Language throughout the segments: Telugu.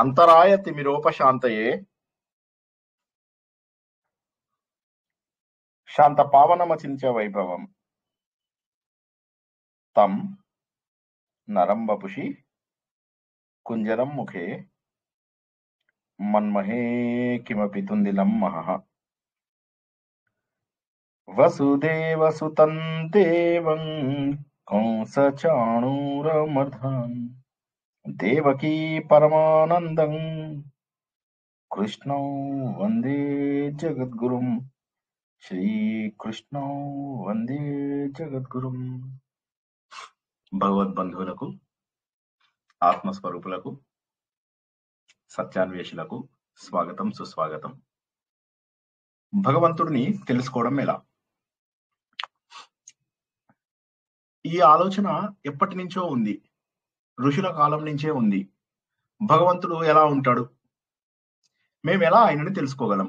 అంతరాయ తిమిరోపశాంతయే శాంత పావనమచింత్య వైభవం తం నరం వపుషి కుంజరం ముఖే మన్మహే కిమపి తుందిలం మహః వసుదేవసుతం దేవం కంసచాణూరమర్ధనం దేవకీ పరమానందం కృష్ణం వందే జగద్గురుం శ్రీకృష్ణం వందే జగద్గురుం. భగవద్బంధువులకు, ఆత్మస్వరూపులకు, సత్యాన్వేషులకు స్వాగతం, సుస్వాగతం. భగవంతుడిని తెలుసుకోవడం ఎలా? ఈ ఆలోచన ఎప్పటి నుంచో ఉంది, ఋషుల కాలం నుంచే ఉంది. భగవంతుడు ఎలా ఉంటాడు, మేము ఎలా ఆయనని తెలుసుకోగలం?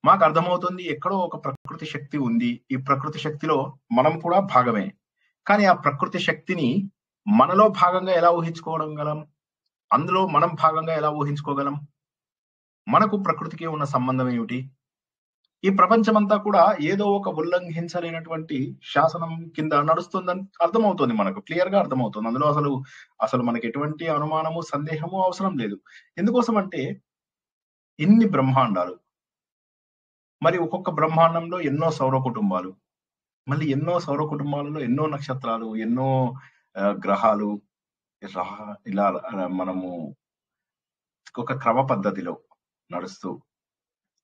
మాకు అర్థమవుతుంది ఎక్కడో ఒక ప్రకృతి శక్తి ఉంది, ఈ ప్రకృతి శక్తిలో మనం కూడా భాగమే. కానీ ఆ ప్రకృతి శక్తిని మనలో భాగంగా ఎలా ఊహించుకోవడం గలం? అందులో మనం భాగంగా ఎలా ఊహించుకోగలం? మనకు ప్రకృతికి ఉన్న సంబంధం ఏమిటి? ఈ ప్రపంచమంతా కూడా ఏదో ఒక ఉల్లంఘించలేనటువంటి శాసనం కింద నడుస్తుందని అర్థమవుతుంది, మనకు క్లియర్ గా అర్థమవుతుంది. అందులో అసలు మనకి ఎటువంటి అనుమానము, సందేహము అవసరం లేదు. ఎందుకోసం అంటే ఇన్ని బ్రహ్మాండాలు, మరి ఒక్కొక్క బ్రహ్మాండంలో ఎన్నో సౌర కుటుంబాలు, మళ్ళీ ఎన్నో సౌర కుటుంబాలలో ఎన్నో నక్షత్రాలు, ఎన్నో గ్రహాలు, ఇలా మనము ఒక క్రమ పద్ధతిలో నడుస్తూ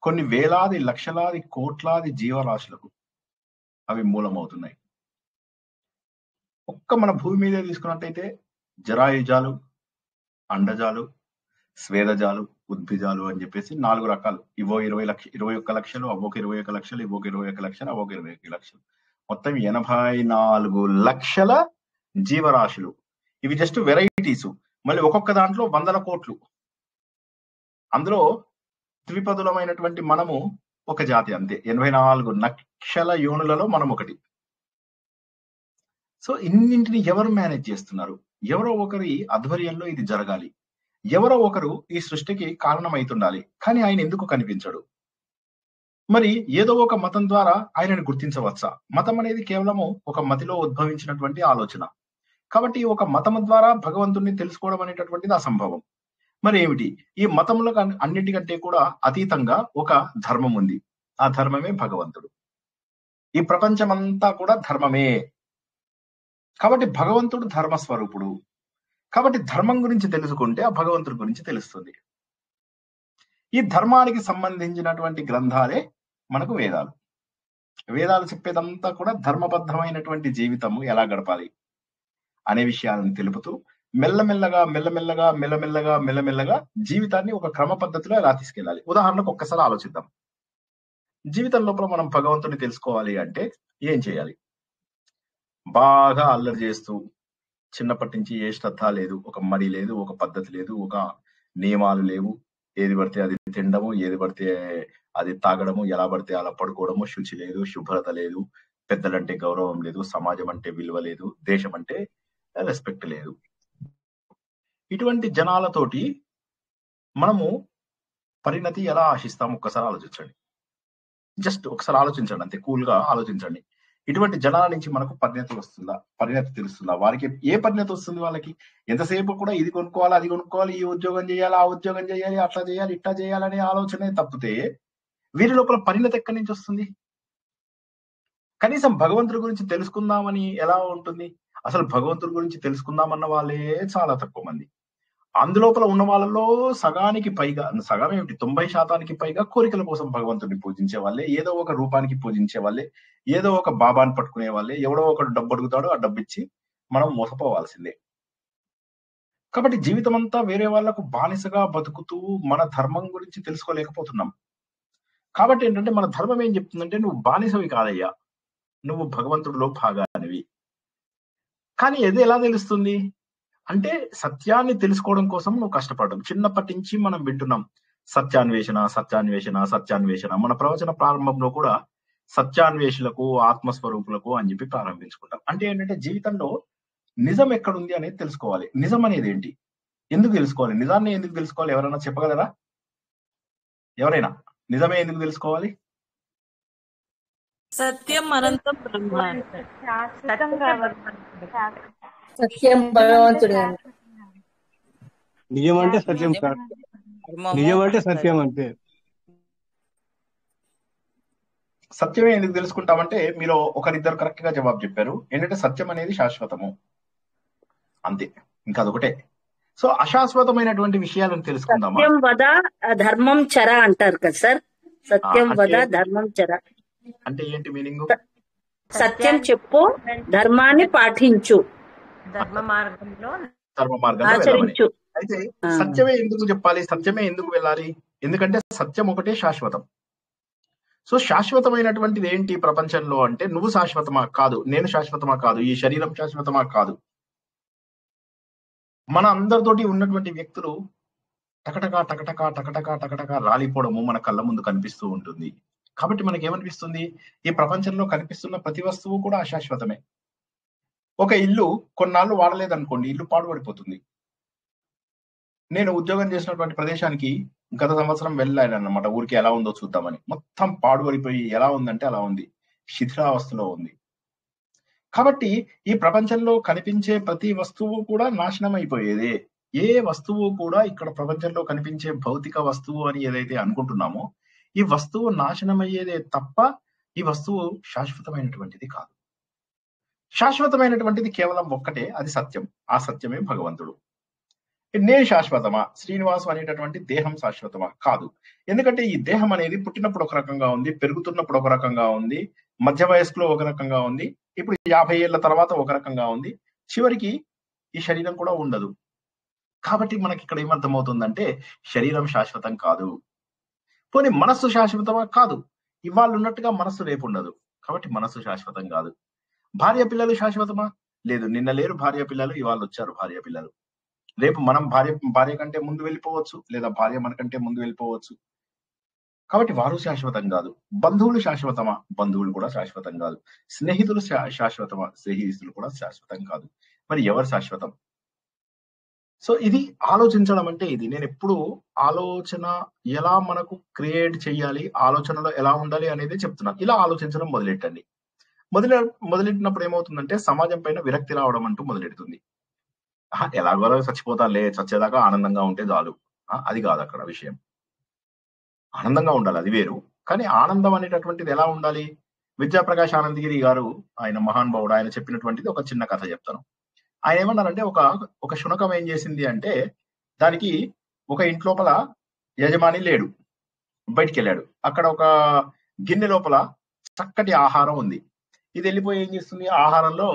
కొన్ని వేలాది, లక్షలాది, కోట్లాది జీవరాశులకు అవి మూలమవుతున్నాయి. ఒక్క మన భూమి మీద తీసుకున్నట్టయితే జరాయుజాలు, అండజాలు, స్వేదజాలు, ఉద్భిజాలు అని చెప్పేసి 4 రకాలు. ఇవో 21 లక్షలు, అవోక 21 లక్షలు, ఇవోక 21 లక్షలు, అవోక 21 లక్షలు, మొత్తం 84 లక్షల జీవరాశులు. ఇవి జస్ట్ వెరైటీస్. మళ్ళీ ఒక్కొక్క దాంట్లో 100 కోట్లు. అందులో ద్విపదులమైనటువంటి మనము ఒక జాతి, అంతే. 84 లక్షల యోనులలో మనం ఒకటి. సో ఇన్నింటిని ఎవరు మేనేజ్ చేస్తున్నారు? ఎవరో ఒకరి ఆధ్వర్యంలో ఇది జరగాలి. ఎవరో ఒకరు ఈ సృష్టికి కారణమైతుండాలి. కానీ ఆయన ఎందుకు కనిపించడు? మరి ఏదో ఒక మతం ద్వారా ఆయనను గుర్తించవచ్చా? మతం అనేది కేవలము ఒక మతిలో ఉద్భవించినటువంటి ఆలోచన. కాబట్టి ఒక మతము ద్వారా భగవంతుణ్ణి తెలుసుకోవడం అనేటటువంటిది అసంభవం. మరి ఏమిటి? ఈ మతములకు అన్నిటికంటే కూడా అతీతంగా ఒక ధర్మం ఉంది. ఆ ధర్మమే భగవంతుడు. ఈ ప్రపంచమంతా కూడా ధర్మమే. కాబట్టి భగవంతుడు ధర్మస్వరూపుడు. కాబట్టి ధర్మం గురించి తెలుసుకుంటే ఆ భగవంతుడి గురించి తెలుస్తుంది. ఈ ధర్మానికి సంబంధించినటువంటి గ్రంథాలే మనకు వేదాలు. వేదాలు చెప్పేదంతా కూడా ధర్మబద్ధమైనటువంటి జీవితము ఎలా గడపాలి అనే విషయాలను తెలుపుతూ మెల్లమెల్లగా జీవితాన్ని ఒక క్రమ పద్ధతిలో ఎలా తీసుకెళ్ళాలి. ఉదాహరణకు ఒక్కసారి ఆలోచిద్దాం. జీవితం లోపల మనం భగవంతుని తెలుసుకోవాలి అంటే ఏం చేయాలి? బాగా అల్లరి చేస్తూ, చిన్నప్పటి నుంచి ఏ శ్రద్ధ లేదు, ఒక మడి లేదు, ఒక పద్ధతి లేదు, ఒక నియమాలు లేవు, ఏది పడితే అది తినడము, ఏది పడితే అది తాగడము, ఎలా పడితే అలా పడుకోవడము, శుచి లేదు, శుభ్రత లేదు, పెద్దలంటే గౌరవం లేదు, సమాజం అంటే విలువ లేదు, దేశం అంటే రెస్పెక్ట్ లేదు. ఇటువంటి జనాలతోటి మనము పరిణతి ఎలా ఆశిస్తాం? ఒక్కసారి ఆలోచించండి. జస్ట్ ఒకసారి ఆలోచించండి, అంతే. కూల్ గా ఆలోచించండి. ఇటువంటి జనాల నుంచి మనకు పరిణతి వస్తుందా? పరిణతి తెలుస్తుందా? వారికి ఏ పరిణతి వస్తుంది? వాళ్ళకి ఎంతసేపు కూడా ఇది కొనుక్కోవాలి, అది కొనుక్కోవాలి, ఈ ఉద్యోగం చేయాలి, ఆ ఉద్యోగం చేయాలి, అట్లా చేయాలి, ఇట్లా చేయాలనే ఆలోచనే తప్పితే వీరి లోపల పరిణతి ఎక్కడి నుంచి వస్తుంది? కనీసం భగవంతుడి గురించి తెలుసుకుందామని ఎలా ఉంటుంది? అసలు భగవంతుడి గురించి తెలుసుకుందామన్న వాళ్ళే చాలా తక్కువ మంది. అందులోపల ఉన్న వాళ్ళలో సగానికి పైగా, సగం ఏమిటి, 90% పైగా కోరికల కోసం భగవంతుడిని పూజించే వాళ్ళే, ఏదో ఒక రూపానికి పూజించే వాళ్ళే, ఏదో ఒక బాబాని పట్టుకునే వాళ్ళే. ఎవడో ఒకడు డబ్బు అడుగుతాడు, ఆ డబ్బు ఇచ్చి మనం మోసపోవాల్సిందే. కాబట్టి జీవితం అంతా వేరే వాళ్లకు బానిసగా బతుకుతూ మన ధర్మం గురించి తెలుసుకోలేకపోతున్నాం. కాబట్టి ఏంటంటే మన ధర్మం ఏం చెప్తుందంటే, నువ్వు బానిసవి కాదయ్యా, నువ్వు భగవంతుడిలో భాగానివి. కానీ ఇది ఎలా తెలుస్తుంది అంటే, సత్యాన్ని తెలుసుకోవడం కోసం నువ్వు కష్టపడడం. చిన్నప్పటి నుంచి మనం వింటున్నాం సత్యాన్వేషణ, సత్యాన్వేషణ, సత్యాన్వేషణ. మన ప్రవచన ప్రారంభంలో కూడా సత్యాన్వేషులకు, ఆత్మస్వరూపులకు అని చెప్పి ప్రారంభించుకుంటాం. అంటే ఏంటంటే జీవితంలో నిజం ఎక్కడుంది అనేది తెలుసుకోవాలి. నిజం అనేది ఏంటి? ఎందుకు తెలుసుకోవాలి? నిజాన్ని ఎందుకు తెలుసుకోవాలి? ఎవరైనా చెప్పగలరా? ఎవరైనా నిజమే ఎందుకు తెలుసుకోవాలి? సత్యం అనంతం బ్రహ్మ. సత్యం భగవంతుడు. నిజం అంటే సత్యం కాదు, నిజం అంటే సత్యం అంతే. సత్యమే ఎందుకు తెలుసుకుంటామంటే మీరు ఒకరిద్దరు కరెక్ట్ గా జవాబు చెప్పారు. ఏంటంటే సత్యం అనేది శాశ్వతము, అంతే, ఇంకా అదొకటే. సో అశాశ్వతమైనటువంటి విషయాలను తెలుసుకుందామా? సత్యం వద ధర్మం చర అంటారు కదా సార్. సత్యం వద ధర్మం చర అంటే ఏంటి మీనింగ్? సత్యం చెప్పు, ధర్మాన్ని పాటించు, ధర్మ మార్గంలో ఆచరించు. అయితే సత్యమే ఎందుకు చెప్పాలి? సత్యమే ఎందుకు వెళ్ళాలి? ఎందుకంటే సత్యం ఒకటే శాశ్వతం. సో శాశ్వతమైనటువంటిది ఏంటి ప్రపంచంలో అంటే, నువ్వు శాశ్వతమా కాదు, నేను శాశ్వతమా కాదు, ఈ శరీరం శాశ్వతమా కాదు. మన అందరితోటి ఉన్నటువంటి వ్యక్తులు టకటకా టకటకా టకటకా టకటకా రాలిపోవడము మన కళ్ళ ముందు కనిపిస్తూ ఉంటుంది. కాబట్టి మనకి ఏమనిపిస్తుంది? ఈ ప్రపంచంలో కనిపిస్తున్న ప్రతి వస్తువు కూడా అశాశ్వతమే. ఒక ఇల్లు కొన్నాళ్ళు వాడలేదనుకోండి, ఇల్లు పాడుపడిపోతుంది. నేను ఉద్యోగం చేసినటువంటి ప్రదేశానికి గత సంవత్సరం వెళ్ళానన్నమాట, ఊరికి ఎలా ఉందో చూద్దామని. మొత్తం పాడుపడిపోయి ఎలా ఉందంటే అలా ఉంది, శిథిలావస్థలో ఉంది. కాబట్టి ఈ ప్రపంచంలో కనిపించే ప్రతి వస్తువు కూడా నాశనం అయిపోయేదే. ఏ వస్తువు కూడా ఇక్కడ ప్రపంచంలో కనిపించే భౌతిక వస్తువు అని ఏదైతే అనుకుంటున్నామో, ఈ వస్తువు నాశనం అయ్యేదే తప్ప ఈ వస్తువు శాశ్వతమైనటువంటిది కాదు. శాశ్వతమైనటువంటిది కేవలం ఒక్కటే, అది సత్యం. ఆ సత్యమే భగవంతుడు. నేను శాశ్వతమా? శ్రీనివాసం అనేటటువంటి దేహం శాశ్వతమా? కాదు. ఎందుకంటే ఈ దేహం అనేది పుట్టినప్పుడు ఒక రకంగా ఉంది, పెరుగుతున్నప్పుడు ఒక రకంగా ఉంది, మధ్య వయస్సులో ఒక రకంగా ఉంది, ఇప్పుడు 50 ఏళ్ల తర్వాత ఒక రకంగా ఉంది, చివరికి ఈ శరీరం కూడా ఉండదు. కాబట్టి మనకి ఇక్కడ ఏమర్థమవుతుందంటే శరీరం శాశ్వతం కాదు. పోనీ మనస్సు శాశ్వతమా? కాదు. ఇవాళ ఉన్నట్టుగా మనస్సు రేపు ఉండదు, కాబట్టి మనస్సు శాశ్వతం కాదు. భార్య పిల్లలు శాశ్వతమా? లేదు. నిన్న లేరు భార్య పిల్లలు, ఇవాళ వచ్చారు భార్య పిల్లలు. రేపు మనం భార్య కంటే ముందు వెళ్ళిపోవచ్చు, లేదా భార్య మనకంటే ముందు వెళ్ళిపోవచ్చు. కాబట్టి వారు శాశ్వతం కాదు. బంధువులు శాశ్వతమా? బంధువులు కూడా శాశ్వతం కాదు. స్నేహితులు శాశ్వతమా? స్నేహితులు కూడా శాశ్వతం కాదు. మరి ఎవరు శాశ్వతం? సో ఇది ఆలోచించడం అంటే ఇది. నేను ఎప్పుడు ఆలోచన ఎలా మనకు క్రియేట్ చేయాలి, ఆలోచనలో ఎలా ఉండాలి అనేది చెప్తున్నాను. ఇలా ఆలోచించడం మొదలెట్టండి. మొదలెట్టినప్పుడు ఏమవుతుందంటే సమాజం పైన విరక్తి రావడం అంటూ మొదలెడుతుంది. ఎలాగో చచ్చిపోతాలే, చచ్చేదాకా ఆనందంగా ఉంటే చాలు. అది కాదు అక్కడ విషయం. ఆనందంగా ఉండాలి, అది వేరు. కానీ ఆనందం అనేటటువంటిది ఎలా ఉండాలి? విద్యాప్రకాష్ ఆనందగిరి గారు, ఆయన మహానుభావుడు, ఆయన చెప్పినటువంటిది ఒక చిన్న కథ చెప్తాను. ఆయన ఏమన్నారంటే, ఒక శునకం ఏం చేసింది అంటే, దానికి ఒక ఇంట్లోపల యజమాని లేడు, బయటికి వెళ్ళాడు. అక్కడ ఒక గిన్నె లోపల చక్కటి ఆహారం ఉంది. ఇది వెళ్ళిపోయి ఏం చేస్తుంది? ఆహారంలో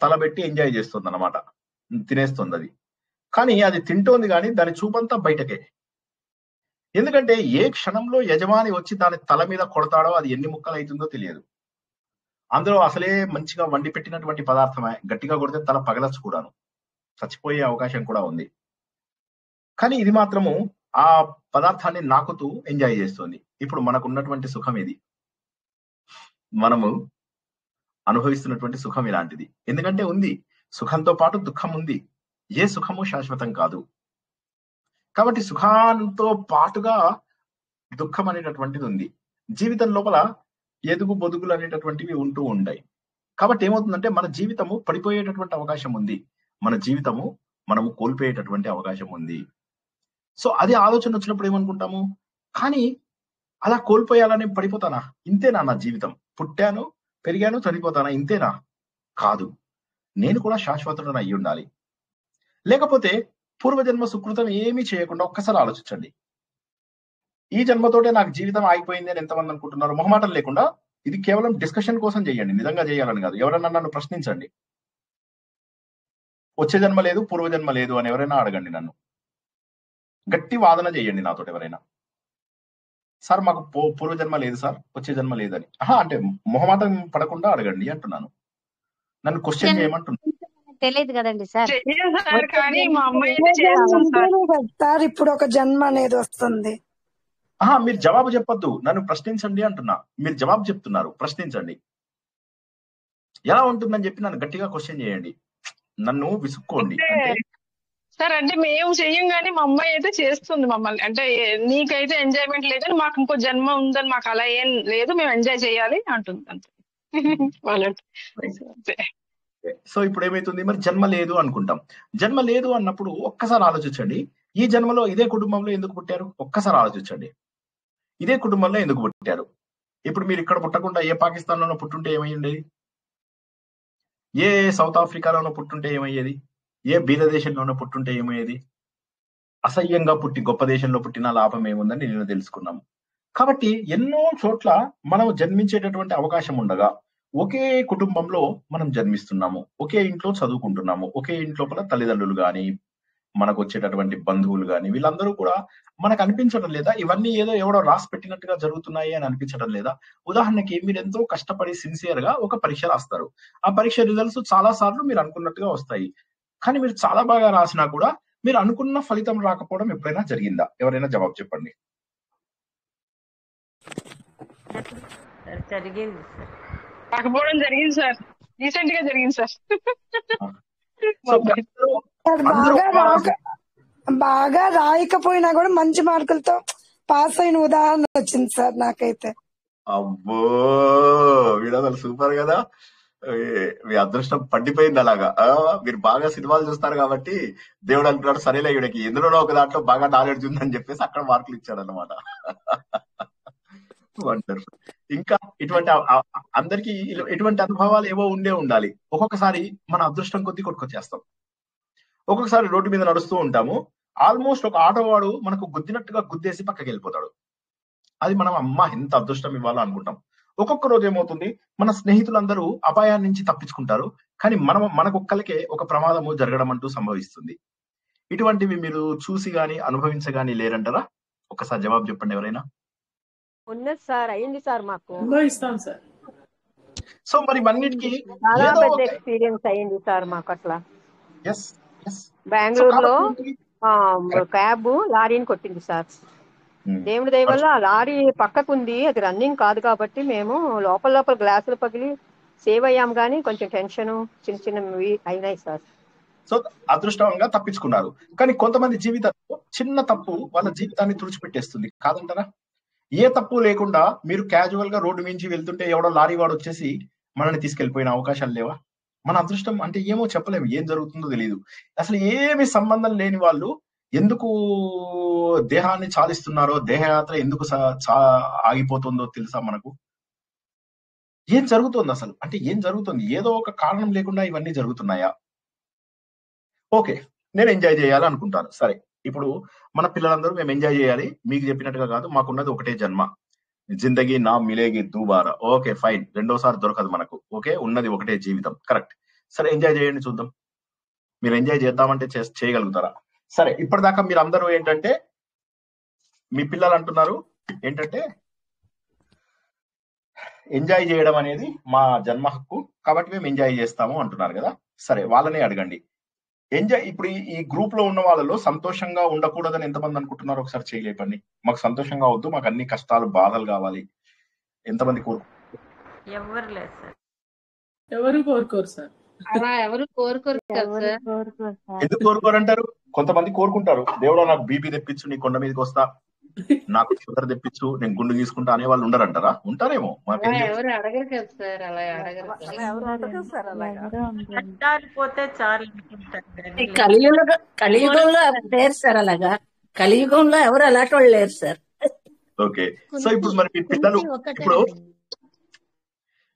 తలబెట్టి ఎంజాయ్ చేస్తుంది అన్నమాట, తినేస్తుంది అది. కానీ అది తింటోంది, కానీ దాని చూపంతా బయటకే. ఎందుకంటే ఏ క్షణంలో యజమాని వచ్చి దాని తల మీద కొడతాడో అది ఎన్ని ముక్కలు అవుతుందో తెలియదు. అందులో అసలే మంచిగా వండి పెట్టినటువంటి పదార్థమే, గట్టిగా కొడితే తల పగలచ్చు కూడాను, చచ్చిపోయే అవకాశం కూడా ఉంది. కానీ ఇది మాత్రము ఆ పదార్థాన్ని నాకుతూ ఎంజాయ్ చేస్తుంది. ఇప్పుడు మనకు ఉన్నటువంటి సుఖం ఇది, మనము అనుభవిస్తున్నటువంటి సుఖం ఇలాంటిది. ఎందుకంటే ఉంది, సుఖంతో పాటు దుఃఖం ఉంది. ఏ సుఖము శాశ్వతం కాదు. కాబట్టి సుఖంతో పాటుగా దుఃఖం అనేటటువంటిది ఉంది. జీవితం లోపల ఎదుగు బొదుగులు అనేటటువంటివి ఉంటూ ఉంటాయి. కాబట్టి ఏమవుతుందంటే మన జీవితము పడిపోయేటటువంటి అవకాశం ఉంది, మన జీవితము మనము కోల్పోయేటటువంటి అవకాశం ఉంది. సో అది ఆలోచన వచ్చినప్పుడు ఏమనుకుంటాము? కానీ అలా కోల్పోయాలని పడిపోతానా? ఇంతేనా నా జీవితం? పుట్టాను, పెరిగాను, చనిపోతానా? ఇంతేనా? కాదు. నేను కూడా శాశ్వతుడని అయి ఉండాలి. లేకపోతే పూర్వజన్మ సుకృతం ఏమీ చేయకుండా ఒక్కసారి ఆలోచించండి. ఈ జన్మతోటే నాకు జీవితం ఆగిపోయింది అని ఎంతమంది అనుకుంటున్నారు? మొహమాటం లేకుండా, ఇది కేవలం డిస్కషన్ కోసం చేయండి, నిజంగా చేయాలని కాదు. ఎవరన్నా నన్ను ప్రశ్నించండి, వచ్చే జన్మ లేదు, పూర్వజన్మ లేదు అని ఎవరైనా అడగండి నన్ను. గట్టి వాదన చేయండి నాతో ఎవరైనా. సార్ మాకు పూర్వజన్మ లేదు సార్, వచ్చే జన్మ లేదని. అంటే మొహమాటం పడకుండా అడగండి అంటున్నాను. నన్ను క్వశ్చన్ చేయమంటున్నాను. తెలియదు కదండి సార్. సార్ ఇప్పుడు ఒక జన్మ అనేది వస్తుంది. మీరు జవాబు చెప్పొద్దు, నన్ను ప్రశ్నించండి అంటున్నా. మీరు జవాబు చెప్తున్నారు, ప్రశ్నించండి. ఎలా ఉంటుందని చెప్పి నన్ను గట్టిగా క్వశ్చన్ చేయండి, నన్ను విసుక్కోండి. అంటే సార్ అంటే మేము చెయ్యం కానీ మా అమ్మాయి అయితే చేస్తుంది మమ్మల్ని. అంటే నీకైతే ఎంజాయ్మెంట్ లేదని, మాకు ఇంకో జన్మ ఉందని, మాకు అలా ఏం లేదు, మేము ఎంజాయ్ చేయాలి అంటుంది అంతే. వాళ్ళంటే అంతే. సో ఇప్పుడు ఏమైతుంది, మరి జన్మ లేదు అనుకుంటాం. జన్మ లేదు అన్నప్పుడు ఒక్కసారి ఆలోచించండి, ఈ జన్మలో ఇదే కుటుంబంలో ఎందుకు పుట్టారు? ఒక్కసారి ఆలోచించండి, ఇదే కుటుంబంలో ఎందుకు పుట్టారు? ఇప్పుడు మీరు ఇక్కడ పుట్టకుండా ఏ పాకిస్తాన్లోనో పుట్టుంటే ఏమయ్యేది? ఏ సౌత్ ఆఫ్రికాలోనో పుట్టుంటే ఏమయ్యేది? ఏ బీద దేశంలోనో పుట్టుంటే ఏమయ్యేది? అసహ్యంగా పుట్టి గొప్ప దేశంలో పుట్టిన లాభం ఏముందని నేను తెలుసుకున్నాము. కాబట్టి ఎన్నో చోట్ల మనం జన్మించేటటువంటి అవకాశం ఉండగా ఒకే కుటుంబంలో మనం జన్మిస్తున్నాము, ఒకే ఇంట్లో చదువుకుంటున్నాము, ఒకే ఇంట్లోపల తల్లిదండ్రులు గాని, మనకు వచ్చేటటువంటి బంధువులు గాని, వీళ్ళందరూ కూడా మనకు అనిపించడం లేదా ఇవన్నీ ఏదో ఎవడో రాసి పెట్టినట్టుగా జరుగుతున్నాయి అని అనిపించడం లేదా? ఉదాహరణకి మీరు ఎంతో కష్టపడి సిన్సియర్ గా ఒక పరీక్ష రాస్తారు. ఆ పరీక్ష రిజల్ట్స్ చాలా సార్లు మీరు అనుకున్నట్టుగా వస్తాయి. కానీ మీరు చాలా బాగా రాసినా కూడా మీరు అనుకున్న ఫలితం రాకపోవడం ఎప్పుడైనా జరిగిందా? ఎవరైనా జవాబు చెప్పండి. జరిగింది సార్. రాకపోవడం జరిగింది సార్, రీసెంట్ గా జరిగింది సార్. సో అందరూ సార్ అందరూ బాగా రాయకపోయినా కూడా మంచి మార్కులతో పాస్ అయిన ఉదాహరణ వచ్చింది సార్ నాకైతే. అబ్బో, వీడసలు సూపర్ కదా! మీ అదృష్టం పండిపోయింది అలాగా. మీరు బాగా సినిమాలు చూస్తారు కాబట్టి దేవుడు అనుకున్నాడు, సరేలే వీడికి ఎందులోనో ఒక దాంట్లో బాగా నాలెడ్జ్ ఉందని చెప్పేసి అక్కడ మార్కులు ఇచ్చాడు అనమాట. వండర్ఫుల్. ఇంకా ఇటువంటి అందరికి ఇటువంటి అనుభవాలు ఏవో ఉండే ఉండాలి. ఒక్కొక్కసారి మన అదృష్టం కొద్దీ కొట్టుకొచ్చేస్తాం. ఒక్కొక్కసారి రోడ్డు మీద నడుస్తూ ఉంటాము, ఆల్మోస్ట్ ఒక ఆటోవాడు మనకు గుద్దినట్టుగా గుద్దేసి పక్కకి వెళ్ళిపోతాడు. అది మనం అమ్మా ఎంత అదృష్టం ఇవ్వాలో అనుకుంటాం. ఒక్కొక్క రోజు ఏమవుతుంది, మన స్నేహితులందరూ అపాయాన్ని నుంచి తప్పించుకుంటారు, కానీ మనకొక్కరికే ఒక ప్రమాదము జరగడం అంటూ సంభవిస్తుంది. ఇటువంటివి మీరు చూసి గాని అనుభవించగాని లేరంటారా? ఒక్కసారి జవాబు చెప్పండి ఎవరైనా. ఉన్నది సార్, అయింది సార్ మాకు. ఇస్తాం సార్. సో మరి ఇవన్నిటికీ చాలా ఏదో పెద్ద ఒక ఎక్స్పీరియన్స్ అయింది సార్ మాకు అట్లా. ఎస్ ఎస్ బెంగళూరులో క్యాబ్ లారీని కొట్టింది సార్. దేవుడి దయ వల్ల ఆ లారీ పక్కకుంది, అది రన్నింగ్ కాదు కాబట్టి మేము లోపల గ్లాసులు పగిలి సేవ్ అయ్యాం, కానీ కొంచెం టెన్షన్ చిన్న చిన్నవి అయినాయి సార్. సో అదృష్టంగా తప్పించుకున్నారు. కానీ కొంతమంది జీవితంలో చిన్న తప్పు వాళ్ళ జీవితాన్ని తుడిచిపెట్టేస్తుంది కాదంటారా? ఏ తప్పు లేకుండా మీరు క్యాజువల్ గా రోడ్డు మించి వెళ్తుంటే ఎవడో లారీ వాడు వచ్చేసి మనల్ని తీసుకెళ్లిపోయిన అవకాశాలు లేవా? మన అదృష్టం అంటే ఏమో చెప్పలేము, ఏం జరుగుతుందో తెలియదు. అసలు ఏమి సంబంధం లేని వాళ్ళు ఎందుకు దేహాన్ని చాలిస్తున్నారో, దేహయాత్ర ఎందుకు ఆగిపోతుందో తెలుసా మనకు? ఏం జరుగుతుంది అసలు? అంటే ఏం జరుగుతుంది? ఏదో ఒక కారణం లేకుండా ఇవన్నీ జరుగుతున్నాయా? ఓకే, నేను ఎంజాయ్ చేయాలి అనుకుంటాను. సరే, ఇప్పుడు మన పిల్లలందరూ మేము ఎంజాయ్ చేయాలి, మీకు చెప్పినట్టుగా కాదు, మాకున్నది ఒకటే జన్మ, జిందగీ నా మిలేగి దూబారా. ఓకే ఫైన్, రెండోసారి దొరకదు మనకు. ఓకే, ఉన్నది ఒకటే జీవితం, కరెక్ట్. సరే ఎంజాయ్ చేయండి చూద్దాం. మీరు ఎంజాయ్ చేద్దామంటే చేయగలుగుతారా? సరే, ఇప్పటిదాకా మీరు అందరూ ఏంటంటే మీ పిల్లలు అంటున్నారు ఏంటంటే ఎంజాయ్ చేయడం అనేది మా జన్మ హక్కు కాబట్టి మేము ఎంజాయ్ చేస్తాము అంటున్నారు కదా. సరే, వాళ్ళనే అడగండి. ఎంజాయ్ ఇప్పుడు ఈ గ్రూప్ లో ఉన్న వాళ్ళలో సంతోషంగా ఉండకూడదని ఎంతమంది అనుకుంటున్నారు? ఒకసారి చేయలేపండి. మాకు సంతోషంగా వద్దు, మాకు అన్ని కష్టాలు బాధలు కావాలి. ఎంతమంది ఎవరు లేదు సార్. ఎవరు కోరుకోరు సార్. అలా ఎవరు కోరుకోరు కదా సార్. ఎందుకు కోరుకోరంటారు? కొంతమంది కోరుకుంటారు, దేవుడా నాకు బీపీ తెప్పించు, నీ కొండ మీదకి వస్తా, నాకు షుగర్ తెప్పించు, నేను గుండు తీసుకుంటా అనే వాళ్ళు ఉండరంటారా? ఉంటారేమో. ఎవరు అడగరు కదా సార్, అలా అడగరు సార్. పోతే చాలు అనుకుంటారు. కలియుగంలో లేరు సార్ అలాగా. కలియుగంలో ఎవరు అలాంటి వాళ్ళు లేరు సార్. ఓకే, సో ఇప్పుడు మరి మీ పిల్లలు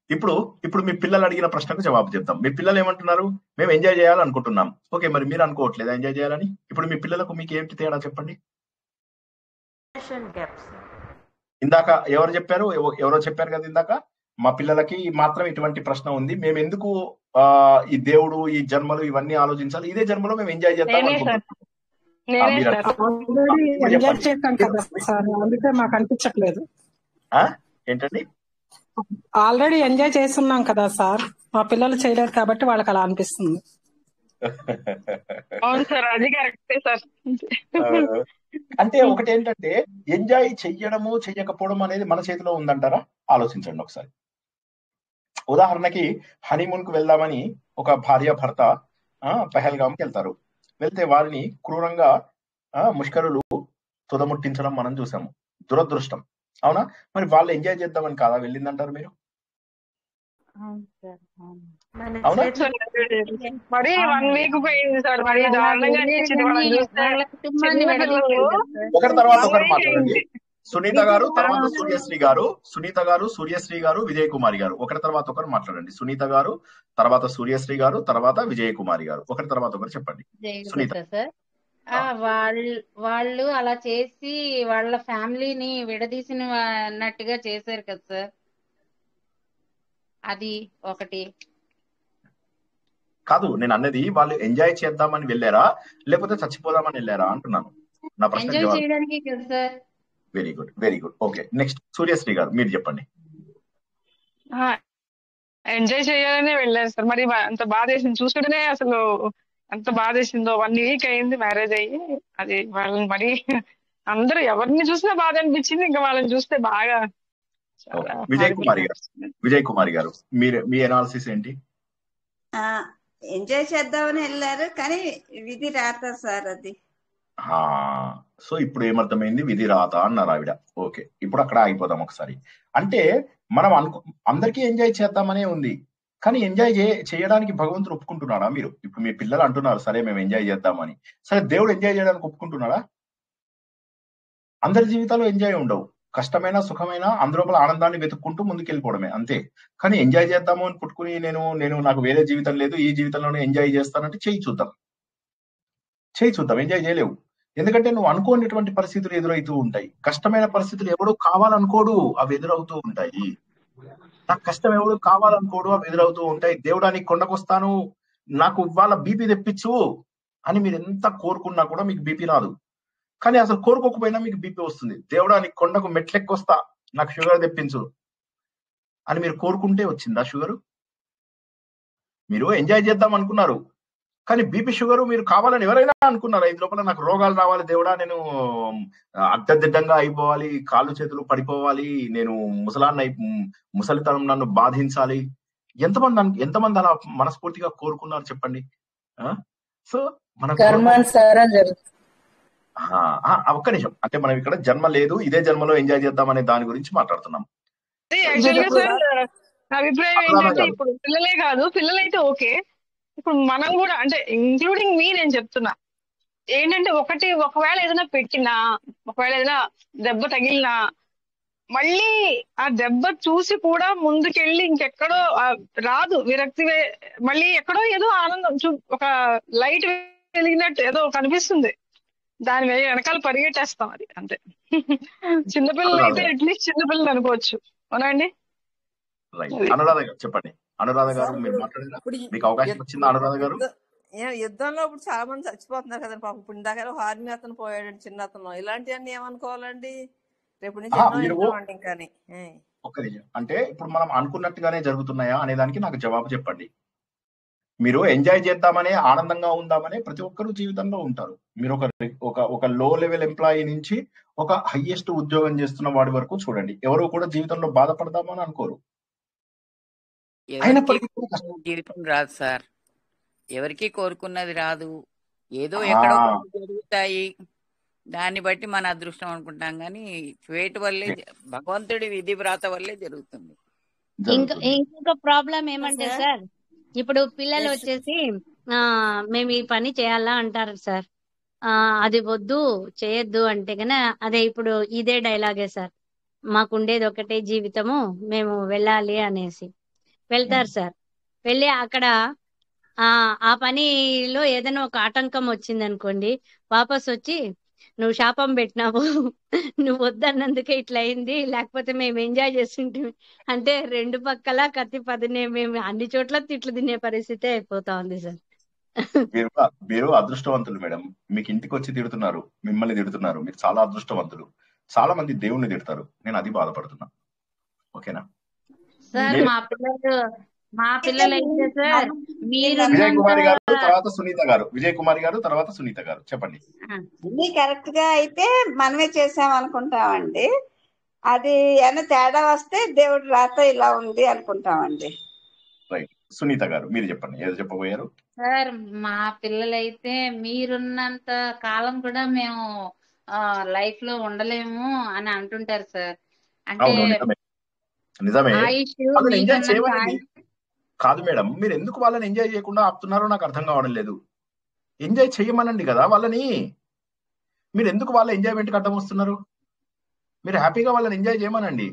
ఇప్పుడు మీ పిల్లలు అడిగిన ప్రశ్నకు జవాబు చెప్తాం. మీ పిల్లలు ఏమంటున్నారు? మేము ఎంజాయ్ చేయాలనుకుంటున్నాం. ఓకే, మరి మీరు అనుకోవట్లేదా ఎంజాయ్ చేయాలని? ఇప్పుడు మీ పిల్లలకు మీకు ఏంటి తేడా చెప్పండి. ఇందాక ఎవరు చెప్పారు? ఎవరో చెప్పారు కదా ఇందాక, మా పిల్లలకి మాత్రం ఇటువంటి ప్రశ్న ఉంది, మేము ఎందుకు ఈ దేవుడు, ఈ జన్మలు ఇవన్నీ ఆలోచించాలి, ఇదే జన్మలో మేము ఎంజాయ్ చేద్దాం అనుకుంటున్నాం. అందుకే మాకు అనిపించట్లేదు. ఏంటండి? ఆల్రెడీ ఎంజాయ్ చేస్తున్నాం కదా సార్, మా పిల్లలు చేయలేరు కాబట్టి వాళ్ళకి అలా అనిపిస్తుంది. అవును సార్, అది కరెక్టే సార్. అంటే ఒకటి ఏంటంటే ఎంజాయ్ చెయ్యడము చెయ్యకపోవడం అనేది మన చేతిలో ఉందంటారా? ఆలోచించండి ఒకసారి. ఉదాహరణకి హనీమూన్ కు వెళ్దామని ఒక భార్య భర్త పహల్గామ్కి వెళ్తారు. వెళ్తే వారిని క్రూరంగా ముష్కరులు తుదముట్టించడం మనం చూసాము. దురదృష్టం. అవునా? మరి వాళ్ళు ఎంజాయ్ చేద్దామని కాదా వెళ్ళిందంటారు మీరు? అవునా? మరి 1 వీక్ పోయింది సార్. మరి దారుణంగా అనిపించింది వాళ్ళని చూస్తే. చిన్న పిల్లలు ఒకరి తర్వాత ఒకరు మాట్లాడండి. సునీత గారు, తర్వాత సూర్యశ్రీ గారు, సునీత గారు, సూర్యశ్రీ గారు, విజయ్ కుమారి గారు, ఒకరి తర్వాత ఒకరు మాట్లాడండి. సునీత గారు, తర్వాత సూర్యశ్రీ గారు, తర్వాత విజయ్ కుమారి గారు, ఒకరి తర్వాత ఒకరు చెప్పండి. సునీత. సార్ వాళ్ళు అలా చేసి వాళ్ళ ఫ్యామిలీని విడదీసినట్టుగా చేశారు కదా సార్. అది ఒకటి కాదు నేను అన్నది, వాళ్ళు ఎంజాయ్ చేద్దామని వెళ్ళారా లేకపోతే చచ్చిపోదామని వెళ్ళారా అంటున్నాను. నా ప్రశ్న ఎంజాయ్ చేయడానికి కదా sir. Very good, very good. Okay, next Suryasri గారు మీరు చెప్పండి. ఎంజాయ్ చేయాలనే వెళ్ళారు సార్. మరి అంత బాధ వేసింది చూస్తుంటేనే, అసలు ఎంత బాధ వేసిందో. 1 వీక్ అయింది మ్యారేజ్ అయ్యి. అది వాళ్ళని మరి అందరూ ఎవరిని చూసినా బాధ అనిపించింది. ఇంకా వాళ్ళని చూస్తే బాగా. విజయ్ కుమారి గారు మీ అనాలిసిస్ ఏంటి? ఎంజాయ్ చేద్దామని వెళ్ళారు కానీ విధి రాత సార్ అది. సో ఇప్పుడు ఏమర్థమైంది? విధి రాత అన్నారు ఆవిడ. ఓకే, ఇప్పుడు అక్కడ ఆగిపోదాం ఒకసారి. అంటే మనం అందరికీ ఎంజాయ్ చేద్దామనే ఉంది, కానీ ఎంజాయ్ చేయడానికి భగవంతుడు ఒప్పుకుంటున్నాడా? మీరు ఇప్పుడు మీ పిల్లలు అంటున్నారు సరే మేము ఎంజాయ్ చేద్దామని. సరే దేవుడు ఎంజాయ్ చేయడానికి ఒప్పుకుంటున్నాడా? అందరి జీవితాల్లో ఎంజాయ్ ఉండవు. కష్టమైన సుఖమైన అందులోపల ఆనందాన్ని వెతుక్కుంటూ ముందుకెళ్ళిపోవడమే అంతే. కానీ ఎంజాయ్ చేద్దాము అని పుట్టుకుని నేను నాకు వేరే జీవితం లేదు, ఈ జీవితంలోనే ఎంజాయ్ చేస్తానంటే చేయి చూద్దాం. ఎంజాయ్ చేయలేవు. ఎందుకంటే నువ్వు అనుకోనిటువంటి పరిస్థితులు ఎదురవుతూ ఉంటాయి. కష్టమైన పరిస్థితులు ఎవడు కావాలనుకోడు, అవి ఎదురవుతూ ఉంటాయి. నాకు కష్టం ఎవడు కావాలనుకోడు, అవి ఎదురవుతూ ఉంటాయి. దేవుడానికి కొండకొస్తాను, నాకు ఇవాళ బీపీ తెప్పించు అని మీరు ఎంత కోరుకున్నా కూడా మీకు బీపీ రాదు. కానీ అసలు కోరుకోకపోయినా మీకు బీపీ వస్తుంది. దేవుడానికి కొండకు మెట్లెక్కొస్తా, నాకు షుగర్ తెప్పించు అని మీరు కోరుకుంటే వచ్చిందా షుగరు? మీరు ఎంజాయ్ చేద్దాం అనుకున్నారు, కానీ బీపీ షుగర్ మీరు కావాలని ఎవరైనా అనుకున్నారా? ఇది లోపల నాకు రోగాలు రావాలి దేవుడా, నేను అడ్డదిడ్డంగా అయిపోవాలి, కాళ్ళు చేతులు పడిపోవాలి, నేను ముసలితనం నన్ను బాధించాలి. ఎంతమంది అలా మనస్ఫూర్తిగా కోరుకున్నారు చెప్పండి? సో మన ఒక్క నిమిషం, అంటే మనం ఇక్కడ జన్మ లేదు, ఇదే జన్మలో ఎంజాయ్ చేద్దాం అనే దాని గురించి మాట్లాడుతున్నాం. అభిప్రాయం ఏంటంటే ఇప్పుడు పిల్లలే కాదు, పిల్లలైతే ఓకే, ఇప్పుడు మనం కూడా అంటే ఇంక్లూడింగ్ మీ నేను చెప్తున్నా ఏంటంటే, ఒకవేళ ఏదైనా పెట్టినా, ఒకవేళ ఏదైనా దెబ్బ తగిలినా మళ్ళీ ఆ దెబ్బ చూసి కూడా ముందుకెళ్ళి ఇంకెక్కడో రాదు విరక్తి, మళ్ళీ ఎక్కడో ఏదో ఆనందం ఒక లైట్ వెలిగినట్టు ఏదో కనిపిస్తుంది, దాని వెనకాల పరిగెట్టేస్తాం. అది అంతే. చిన్నపిల్లలు అయితే అట్లీస్ట్ చిన్నపిల్లలు అనుకోవచ్చు. అవునండి. అనురాధ గారు చెప్పండి. అనురాధ గారు మీరు మాట్లాడారా? మీకు అవకాశం వచ్చిందా అనురాధ గారు? యుద్ధంలో ఇప్పుడు చాలా మంది చచ్చిపోతున్నారు కదండి పాపం. ఇప్పుడు ఇందాక ఆర్మీ అతను పోయాడు, చిన్న అతను, ఇలాంటివన్నీ ఏమనుకోవాలండి? రేపు నుంచి కానీ ఒక్క నిజం అంటే ఇప్పుడు మనం అనుకున్నట్టుగానే జరుగుతున్నాయా అనే దానికి నాకు జవాబు చెప్పండి. మీరు ఎంజాయ్ చేద్దామనే, ఆనందంగా ఉందామనే ప్రతి ఒక్కరు జీవితంలో ఉంటారు. మీరు ఒక లో లెవెల్ ఎంప్లాయీ నుంచి ఒక హైయెస్ట్ ఉద్యోగం చేస్తున్న వాడి వరకు చూడండి, ఎవరు కూడా జీవితంలో బాధపడదామని అనుకోరు. జీవితం రాదు సార్, ఎవరికి కోరుకున్నది రాదు, ఏదో ఎక్కడో జరుగుతాయి, దాన్ని బట్టి మన అదృష్టం అనుకుంటాం. కానీ ఫేట్ వల్లే, భగవంతుడి విధి వ్రాత వల్లే జరుగుతుంది. ఇంకొక ప్రాబ్లం ఏమంటే సార్, ఇప్పుడు పిల్లలు వచ్చేసి మేము ఈ పని చేయాలా అంటారు సార్, అది వద్దు చేయొద్దు అంటే కన్నా అదే ఇప్పుడు ఇదే డైలాగే సార్, మాకుండేది ఒకటే జీవితము, మేము వెళ్ళాలి అనేసి వెళ్తారు సార్. వెళ్ళి అక్కడ ఆ పనిలో ఏదైనా ఒక ఆటంకం వచ్చింది అనుకోండి, వాపస్ వచ్చి నువ్వు శాపం పెట్టినావు, నువ్వు వద్దన్నందుకే ఇట్లా అయింది, లేకపోతే మేము ఎంజాయ్ చేస్తుంటే అంటే 2 పక్కల కత్తి పదినే, మేము అన్ని చోట్ల తిట్లు తినే పరిస్థితి అయిపోతా ఉంది సార్. మీరు అదృష్టవంతులు మేడం, మీకు ఇంటికి వచ్చి తిడుతున్నారు, మిమ్మల్ని తిడుతున్నారు, మీరు చాలా అదృష్టవంతులు. చాలా మంది దేవుణ్ణి తిడతారు, నేను అది బాధపడుతున్నా. ఓకేనా సార్? మా పిల్లలు అయితే సార్, మీరు విజయ్ కుమారి గారు తర్వాత సునీత గారు, విజయ్ కుమారి గారు తర్వాత సునీత గారు చెప్పండి. అన్ని కరెక్ట్ గా అయితే మనమే చేసాం అనుకుంటామండి, అది ఏమైనా తేడా వస్తే దేవుడు రాత ఇలా ఉంది అనుకుంటామండి. రైట్. సునీత గారు మీరు చెప్పండి, ఏదో చెప్పబోయారు. సార్ మా పిల్లలైతే మీరున్నంత కాలం కూడా మేము లైఫ్ లో ఉండలేము అని అంటుంటారు సార్. అంటే అవును, నిజమే. ఆయుష్ వాళ్ళని ఎంజాయ్ మీకున్నంత చేయమనండి. కాదు మేడం, మీరు ఎందుకు వాళ్ళని ఎంజాయ్ చేయకుండా ఆపుతున్నారో నాకు అర్థం కావడం లేదు. ఎంజాయ్ చేయమనండి కదా వాళ్ళని. మీరు ఎందుకు వాళ్ళ ఎంజాయ్మెంట్కి అడ్డం వస్తున్నారు? మీరు హ్యాపీగా వాళ్ళని ఎంజాయ్ చేయమనండి.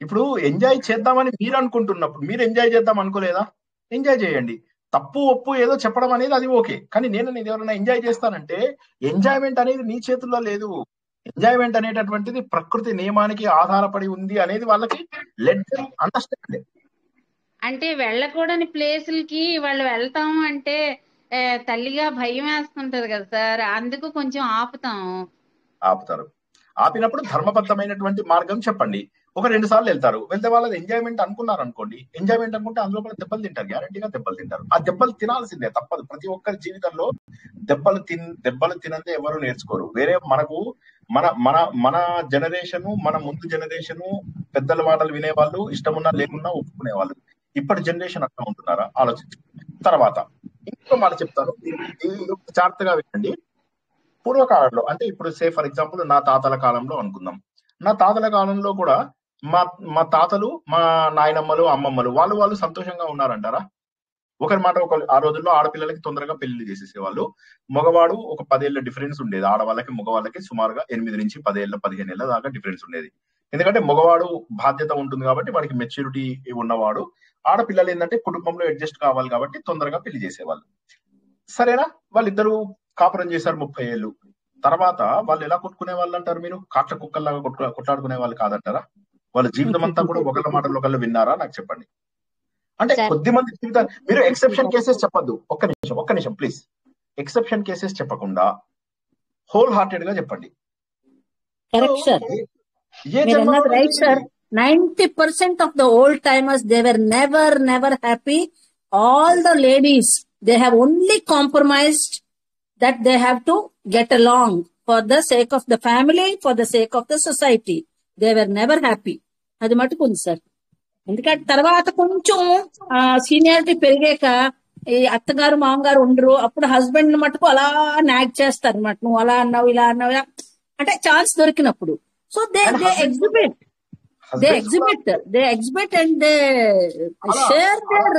ఇప్పుడు ఎంజాయ్ చేద్దామని మీరు అనుకుంటున్నప్పుడు మీరు ఎంజాయ్ చేద్దాం అనుకోలేదా? ఎంజాయ్ చేయండి. తప్పు ఒప్పు ఏదో చెప్పడం అనేది అది ఓకే, కానీ నేను ఎవరైనా ఎంజాయ్ చేస్తానంటే ఎంజాయ్మెంట్ అనేది నీ చేతుల్లో లేదు. ఎంజాయ్మెంట్ అనేటటువంటిది ప్రకృతి నియమానికి ఆధారపడి ఉంది అనేది వాళ్ళకి లెట్ అండర్స్టాండ్. అంటే వెళ్ళకూడని ప్లేసులకి వాళ్ళు వెళ్తాం అంటే తల్లిగా భయం వేస్తుంటది కదా సార్, అందుకు కొంచెం ఆపుతారు. ఆపినప్పుడు ధర్మబద్ధమైనటువంటి మార్గం చెప్పండి. ఒక 2 సార్లు వెళ్తే వాళ్ళది ఎంజాయ్మెంట్ అనుకున్నారు అనుకోండి. ఎంజాయ్మెంట్ అనుకుంటే అందులో కూడా దెబ్బలు తింటారు, గ్యారంటీగా దెబ్బలు తింటారు. ఆ దెబ్బలు తినాల్సిందే, తప్పదు. ప్రతి ఒక్కరి జీవితంలో దెబ్బలు తినందే ఎవరు నేర్చుకోరు. వేరే మనకు మన మన మన జనరేషను, మన ముందు జనరేషను పెద్దల మాటలు వినేవాళ్ళు, ఇష్టమున్నా లేకున్నా ఒప్పుకునేవాళ్ళు. ఇప్పటి జనరేషన్ అట్లా ఉంటున్నారా? ఆలోచించు. తర్వాత ఇంకో మాట చెప్తాను, జాగ్రత్తగా వినండి. పూర్వకాలంలో అంటే ఇప్పుడు సే ఫర్ ఎగ్జాంపుల్ నా తాతల కాలంలో అనుకుందాం. నా తాతల కాలంలో కూడా మా తాతలు, మా నాయనమ్మలు, అమ్మమ్మలు వాళ్ళు సంతోషంగా ఉన్నారంటారా? ఒకరి మాట ఒకరు. ఆ రోజుల్లో ఆడపిల్లలకి తొందరగా పెళ్లి చేసేసేవాళ్ళు. మగవాడు ఒక 10 ఏళ్ల డిఫరెన్స్ ఉండేది. ఆడవాళ్ళకి మగవాళ్ళకి సుమారుగా 8 నుంచి 10 ఏళ్ళ 15 ఏళ్ళ దాకా డిఫరెన్స్ ఉండేది. ఎందుకంటే మగవాడు బాధ్యత ఉంటుంది కాబట్టి వాడికి మెచ్యూరిటీ ఉన్నవాడు. ఆడపిల్లలు ఏంటంటే కుటుంబంలో అడ్జస్ట్ కావాలి కాబట్టి తొందరగా పెళ్లి చేసేవాళ్ళు. సరేనా? వాళ్ళిద్దరూ కాపురం చేశారు 30 ఏళ్ళు. తర్వాత వాళ్ళు ఎలా కొట్టుకునే వాళ్ళు అంటారు? మీరు కాట్ల కుక్కల్లాగా కొట్లాడుకునే వాళ్ళు కాదంటారా? వాళ్ళ జీవితం అంతా కూడా ఒకళ్ళ మాటలు ఒకళ్ళు విన్నారా? నాకు చెప్పండి. అంటే కొద్ది మంది జీవితాలు, మీరు ఎక్సెప్షన్ కేసెస్ చెప్పద్దు. ఒక్క నిమిషం ప్లీజ్. ఎక్సెప్షన్ కేసెస్ చెప్పకుండా హోల్ హార్టెడ్ గా చెప్పండి. కరెక్ట్ సార్, ఏ మీరు అన్నది right sir. 90% of the old timers, they were never happy. All the ladies, they have only compromised that they have to get along for the sake of the family, for the sake of the society. They were never happy. అది మటుకుంది సార్. ఎందుకంటే తర్వాత కొంచెం సీనియారిటీ పెరిగాక ఈ అత్తగారు మామగారు ఉండరు, అప్పుడు హస్బెండ్ మటుకు అలా నాగ్ చేస్తారు అనమాట. నువ్వు అలా అన్నావు, ఇలా అన్నావు అంటే ఛాన్స్ దొరికినప్పుడు. So they exhibit and they share their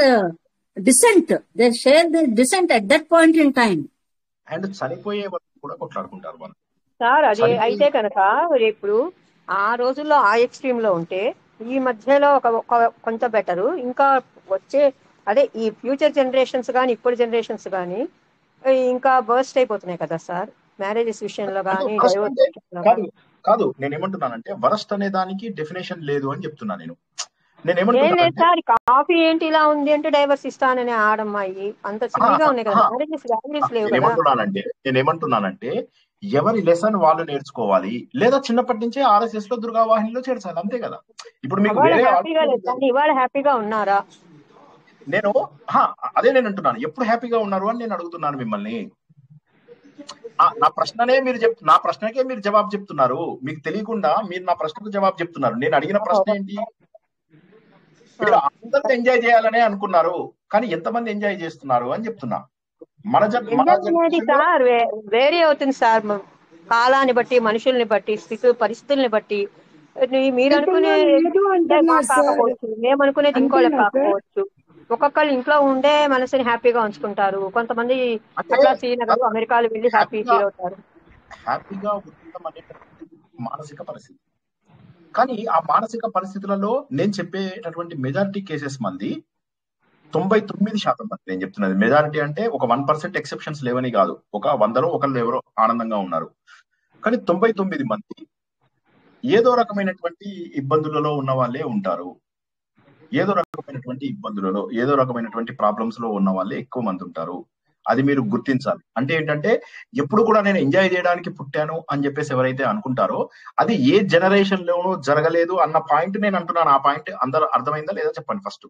dissent. They share their dissent at that point in time. And చనిపోయే వరకు కూడా కొట్లాడుకుంటారు వాళ్ళు సార్. అది అయితే కనుక ఇప్పుడు ఆ రోజుల్లో ఆ ఎక్స్ట్రీమ్ లో ఉంటే ఈ మధ్యలో కొంత బెటరు. ఇంకా వచ్చే అదే ఈ ఫ్యూచర్ జనరేషన్స్ కానీ ఇప్పుడు జనరేషన్స్ కానీ ఇంకా బర్స్ట్ అయిపోతున్నాయి కదా సార్, మ్యారేజెస్ విషయంలో కానీ. కాదు, నేనేమంటున్నానంటే వరస్ట్ అనే దానికి డెఫినేషన్ లేదు అని చెప్తున్నా నేను. ఏం లేదు సార్, కాఫీ ఏంటి ఇలా ఉంది అంటే డైవర్స్ ఇస్తానని ఆడమ్మాయి అంత సిల్లీగా ఉన్నాయి కదా, మ్యారేజెస్ వాల్యూస్ లేవు కదా. నేనేమంటున్నానంటే ఎవరి లెసన్ వాళ్ళు నేర్చుకోవాలి, లేదా చిన్నప్పటి నుంచే RSS లో దుర్గావాహినిలో చేర్చాలి, అంతే కదా. ఇప్పుడు మీకు ఇవాళ హ్యాపీగా ఉన్నారా? నేను నేను అంటున్నాను, ఎప్పుడు హ్యాపీగా ఉన్నారు అని నేను అడుగుతున్నాను మిమ్మల్ని. నా ప్రశ్నకే మీరు జవాబు చెప్తున్నారు. మీకు తెలియకుండా మీరు నా ప్రశ్నకు జవాబు చెప్తున్నారు. నేను అడిగిన ప్రశ్న ఏంటి? మీరు అందరూ ఎంజాయ్ చేయాలనే అనుకున్నారు, కానీ ఎంతమంది ఎంజాయ్ చేస్తున్నారు అని చెప్తున్నా. సార్ వేరే అవుతుంది సార్, కాలాన్ని బట్టి, మనుషుల్ని బట్టి, పరిస్థితుల్ని బట్టి. మీరు అనుకునే కాకపోవచ్చు, మేము అనుకునేది ఇంకోళ్ళకి కాకపోవచ్చు. ఒక్కొక్కళ్ళు ఇంట్లో ఉండే మనసుని హ్యాపీగా ఉంచుకుంటారు, కొంతమంది అట్లా శ్రీనగర్ అమెరికాలో వెళ్ళి హ్యాపీ ఫీల్ అవుతారు. హ్యాపీగా ఉండడం అనేటువంటి మానసిక పరిస్థితి. కానీ ఆ మానసిక పరిస్థితులలో నేను చెప్పేటటువంటి మెజారిటీ కేసెస్ మంది 99% మంది, నేను చెప్తున్నది మెజారిటీ అంటే ఒక 1% ఎక్సెప్షన్స్ లేవని కాదు, ఒక 100లో ఒకళ్ళు ఎవరో ఆనందంగా ఉన్నారు. కానీ 99 మంది ఏదో రకమైనటువంటి ఇబ్బందులలో ఉన్న వాళ్ళే ఉంటారు. ఏదో రకమైనటువంటి ప్రాబ్లమ్స్ లో ఉన్న వాళ్ళే ఎక్కువ మంది ఉంటారు. అది మీరు గుర్తించాలి. అంటే ఏంటంటే ఎప్పుడు కూడా నేను ఎంజాయ్ చేయడానికి పుట్టాను అని చెప్పేసి ఎవరైతే అనుకుంటారో అది ఏ జనరేషన్ లోనూ జరగలేదు అన్న పాయింట్ నేను అంటున్నాను. ఆ పాయింట్ అందరూ అర్థమైందా లేదా చెప్పండి ఫస్ట్.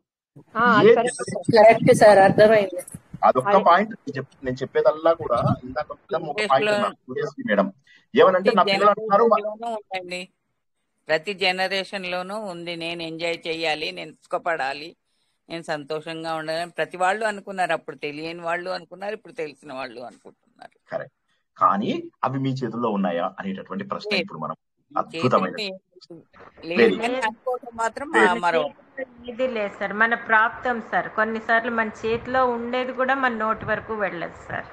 అదొక్క పాయింట్ నేను చెప్పేదల్లా కూడా. ఇందాక ఒక పాయింట్ మేడం ఏమనంటే నా పిల్లలు అంటున్నారు, ప్రతి జనరేషన్ లోనూ ఉంది నేను ఎంజాయ్ చెయ్యాలి, నేను సుఖపడాలి, నేను సంతోషంగా ఉండాలని ప్రతి వాళ్ళు అనుకున్నారు. అప్పుడు తెలియని వాళ్ళు అనుకున్నారు, ఇప్పుడు తెలిసిన వాళ్ళు అనుకుంటున్నారు. కరెక్ట్. కానీ అవి మీ చేతుల్లో ఉన్నాయా అనేటటువంటి ప్రశ్న లేదు, ఇప్పుడు మనం ఈ అద్భుతమైన చేతుల్లో లేదు లేదు అని అనుకోవటం మాత్రం లేదు. మన మరో చేతిలో ఏది లేదు సార్, మన ప్రాప్తం సార్. కొన్నిసార్లు మన చేతిలో ఉండేది కూడా మన నోటి వరకు వెళ్ళదు సార్.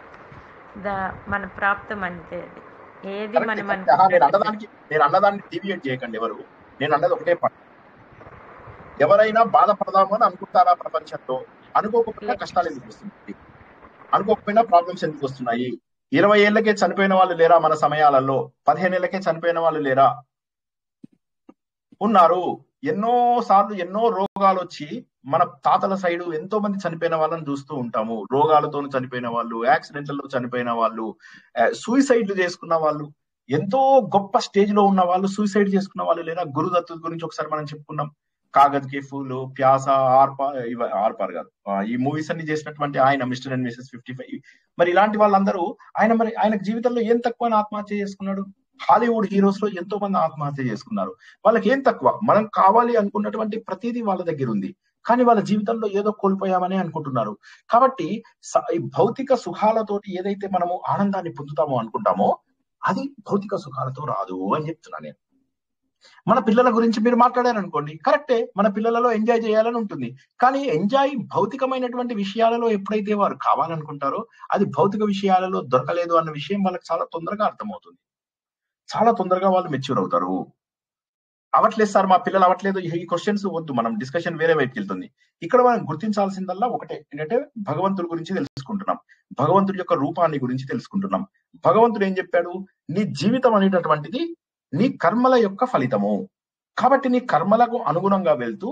మన ప్రాప్తం అంతే. అది ఏది కరెక్ట్ మనం కరెక్ట్. అనుకుంటే నేను అన్నదాన్ని డీవియేట్ చేయకండి ఎవరు. నేను అన్నది ఒకటే పాయింట్. ఎవరైనా బాధపడదాము అని అనుకుంటారా ప్రపంచంలో? అనుకోకపోయినా కష్టాలు ఎందుకు వస్తున్నాయి? అనుకోకపోయినా ప్రాబ్లమ్స్ ఎందుకు వస్తున్నాయి? 20 ఏళ్లకే చనిపోయిన వాళ్ళు లేరా మన సమయాలలో? 15 ఏళ్లకే చనిపోయిన వాళ్ళు లేరా? ఉన్నారు. ఎన్నో సార్లు ఎన్నో రోగాలు వచ్చి మన తాతల సైడు ఎంతో మంది చనిపోయిన వాళ్ళని చూస్తూ ఉంటాము. రోగాలతో చనిపోయిన వాళ్ళు, యాక్సిడెంట్లలో చనిపోయిన వాళ్ళు, సూసైడ్లు చేసుకున్న వాళ్ళు, ఎంతో గొప్ప స్టేజ్ లో ఉన్న వాళ్ళు సూసైడ్ చేసుకున్న వాళ్ళు లేరా? గురుదత్తు గురించి ఒకసారి మనం చెప్పుకున్నాం. కాగజ్ కే ఫూలు, ప్యాస, ఆర్పార్ కాదు, ఈ మూవీస్ అన్ని చేసినటువంటి ఆయన మిస్టర్ అండ్ మిసెస్ 55. మరి ఇలాంటి వాళ్ళందరూ ఆయన జీవితంలో ఏం తక్కువ ఆత్మహత్య చేసుకున్నాడు? హాలీవుడ్ హీరోస్ లో ఎంతో మంది ఆత్మహత్య చేసుకున్నారు. వాళ్ళకి ఏం తక్కువ? మనం కావాలి అనుకున్నటువంటి ప్రతిదీ వాళ్ళ దగ్గర ఉంది, కానీ వాళ్ళ జీవితంలో ఏదో కోల్పోయామని అనుకుంటున్నారు. కాబట్టి ఈ భౌతిక సుఖాలతోటి ఏదైతే మనము ఆనందాన్ని పొందుతామో అనుకుంటామో అది భౌతిక సుఖాలతో రాదు అని చెప్తున్నా నేను. మన పిల్లల గురించి మీరు మాట్లాడారనుకోండి, కరెక్టే, మన పిల్లలలో ఎంజాయ్ చేయాలని ఉంటుంది. కానీ ఎంజాయ్ భౌతికమైనటువంటి విషయాలలో ఎప్పుడైతే వారు కావాలనుకుంటారో అది భౌతిక విషయాలలో దొరకలేదు అన్న విషయం వాళ్ళకి చాలా తొందరగా అర్థమవుతుంది. చాలా తొందరగా వాళ్ళు మెచ్యూర్ అవుతారు. అవట్లేదు సార్, మా పిల్లలు అవ్వట్లేదు, ఈ క్వశ్చన్స్ వద్దు, మనం డిస్కషన్ వేరే వైపుకి వెళ్తుంది. ఇక్కడ మనం గుర్తించాల్సిందల్లా ఒకటే, ఏంటంటే భగవంతుడి గురించి తెలుసుకుంటున్నాం, భగవంతుడి యొక్క రూపాన్ని గురించి తెలుసుకుంటున్నాం. భగవంతుడు ఏం చెప్పాడు? నీ జీవితం అనేటటువంటిది నీ కర్మల యొక్క ఫలితము. కాబట్టి నీ కర్మలకు అనుగుణంగా వెళ్తూ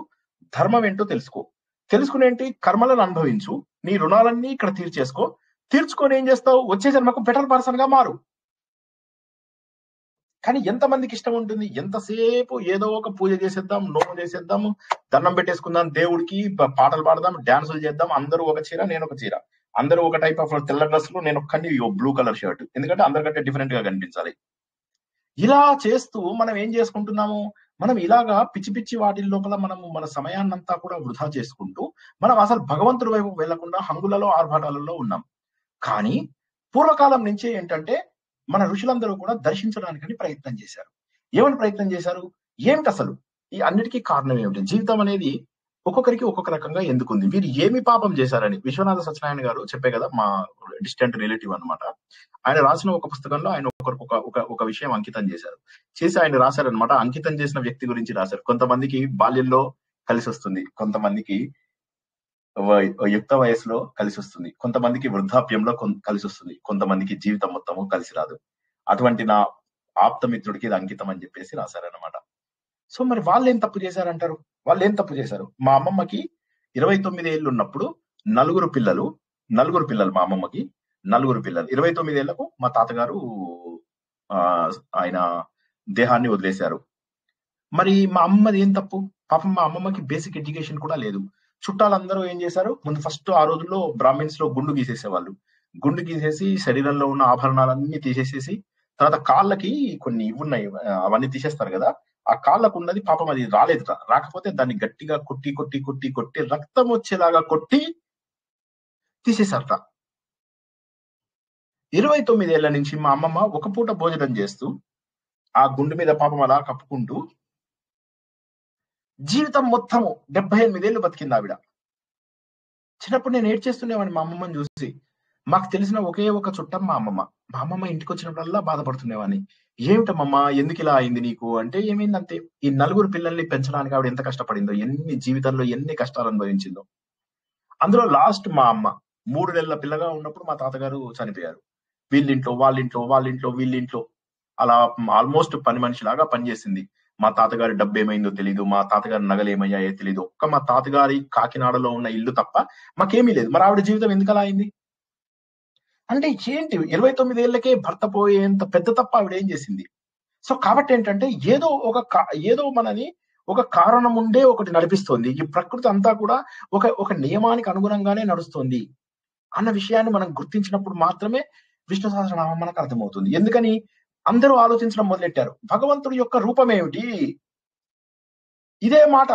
ధర్మం ఏంటో తెలుసుకో. తెలుసుకునేంటి? కర్మలను అనుభవించు, నీ రుణాలన్నీ ఇక్కడ తీర్చేసుకో. తీర్చుకొని ఏం చేస్తావు? వచ్చే జన్మకు బెటర్ పర్సన్ గా మారు. కానీ ఎంతమందికి ఇష్టం ఉంటుంది? ఎంతసేపు ఏదో ఒక పూజ చేసేద్దాం, నోము చేసేద్దాము, దండం పెట్టేసుకుందాం దేవుడికి, పాటలు పాడదాం, డాన్సులు చేద్దాం, అందరూ ఒక చీర నేను ఒక చీర, అందరూ ఒక టైప్ ఆఫ్ తెల్ల డ్రెస్లు, నేను ఒక్కని బ్లూ కలర్ షర్ట్, ఎందుకంటే అందరికంటే డిఫరెంట్ గా కనిపించాలి. ఇలా చేస్తూ మనం ఏం చేసుకుంటున్నాము? మనం ఇలాగా పిచ్చి పిచ్చి వాటి లోపల మనము మన సమయాన్నంతా కూడా వృధా చేసుకుంటూ మనం అసలు భగవంతుడి వైపు వెళ్లకుండా హంగులలో ఆర్భాటాలలో ఉన్నాం. కానీ పూర్వకాలం నుంచే ఏంటంటే మన ఋషులందరూ కూడా దర్శించడానికని ప్రయత్నం చేశారు. ఏమని ప్రయత్నం చేశారు? ఏమిటి అసలు ఈ అన్నిటికీ కారణం ఏమిటి? జీవితం అనేది ఒక్కొక్కరికి ఒక్కొక్క రకంగా ఎందుకుంది, వీరు ఏమి పాపం చేశారని విశ్వనాథ సత్యనారాయణ గారు చెప్పే కదా, మా డిస్టెంట్ రిలేటివ్ అన్నమాట. ఆయన రాసిన ఒక పుస్తకంలో ఆయన ఒక విషయం అంకితం చేసి ఆయన రాశారనమాట. అంకితం చేసిన వ్యక్తి గురించి రాశారు. కొంతమందికి బాల్యంలో కలిసి వస్తుంది, కొంతమందికి యుక్త వయసులో కలిసి వస్తుంది, కొంతమందికి వృద్ధాప్యంలో కలిసి వస్తుంది, కొంతమందికి జీవితం మొత్తము కలిసి రాదు. అటువంటి నా ఆప్తమిత్రుడికి ఇది అంకితం అని చెప్పేసి రాశారనమాట. సో మరి వాళ్ళు ఏం తప్పు చేశారంటారు? వాళ్ళు ఏం తప్పు చేశారు? మా అమ్మమ్మకి 29 ఏళ్ళు ఉన్నప్పుడు నలుగురు పిల్లలు, మా అమ్మమ్మకి 4 పిల్లలు. 29 ఏళ్లకు మా తాతగారు ఆయన దేహాన్ని వదిలేశారు. మరి మా అమ్మది ఏం తప్పు? పాపం మా అమ్మమ్మకి బేసిక్ ఎడ్యుకేషన్ కూడా లేదు. చుట్టాలందరూ ఏం చేశారు? ముందు ఫస్ట్ ఆ రోజుల్లో బ్రాహ్మిన్స్ లో గుండు గీసేసేవాళ్ళు. గుండు గీసేసి శరీరంలో ఉన్న ఆభరణాలన్నీ తీసేసేసి తర్వాత కాళ్ళకి కొన్ని ఇవున్నాయి, అవన్నీ తీసేస్తారు కదా, ఆ కాళ్ళకు ఉన్నది పాపం అది రాలేదు. రాకపోతే దాన్ని గట్టిగా కొట్టి రక్తం వచ్చేలాగా కొట్టి తీసేశారట. 29 ఏళ్ల నుంచి మా అమ్మమ్మ ఒక పూట భోజనం చేస్తూ ఆ గుండు మీద పాపం అలా కప్పుకుంటూ జీవితం మొత్తము 78 ఏళ్ళు బతికింది ఆవిడ. చిన్నప్పుడు నేను ఏడ్చేస్తుండేవాడిని మా అమ్మమ్మని చూసి. మాకు తెలిసిన ఒకే ఒక చుట్టం మా అమ్మమ్మ ఇంటికి వచ్చినప్పుడల్లా బాధపడుతుండేవాడిని. ఏమిటమ్మమ్మా ఎందుకు ఇలా అయింది నీకు అంటే, ఏమైందంతే, ఈ 4 పిల్లల్ని పెంచడానికి ఆవిడ ఎంత కష్టపడిందో, జీవితంలో ఎన్ని కష్టాలు అనుభవించిందో. అందులో లాస్ట్ మా అమ్మ 3 నెలల పిల్లగా ఉన్నప్పుడు మా తాతగారు చనిపోయారు. వీళ్ళింట్లో అలా ఆల్మోస్ట్ పని మనిషిలాగా పనిచేసింది. మా తాతగారి డబ్బు ఏమైందో తెలీదు, మా తాతగారి నగలు ఏమయ్యాయో తెలీదు. ఒక్క మా తాతగారి కాకినాడలో ఉన్న ఇల్లు తప్ప మాకేమీ లేదు. మరి ఆవిడ జీవితం ఎందుకు అలా అయింది అంటే ఏంటి? 29 ఏళ్లకే భర్త పోయేంత పెద్ద తప్ప ఆవిడ ఏం చేసింది? సో కాబట్టి ఏంటంటే ఏదో మనని ఒక కారణం ఉండే ఒకటి నడిపిస్తోంది. ఈ ప్రకృతి అంతా కూడా ఒక నియమానికి అనుగుణంగానే నడుస్తోంది అన్న విషయాన్ని మనం గుర్తించినప్పుడు మాత్రమే విష్ణు సహస్రనామం మనకు అర్థమవుతుంది. ఎందుకని అందరూ ఆలోచించడం మొదలెట్టారు, భగవంతుడి యొక్క రూపం ఏమిటి? ఇదే మాట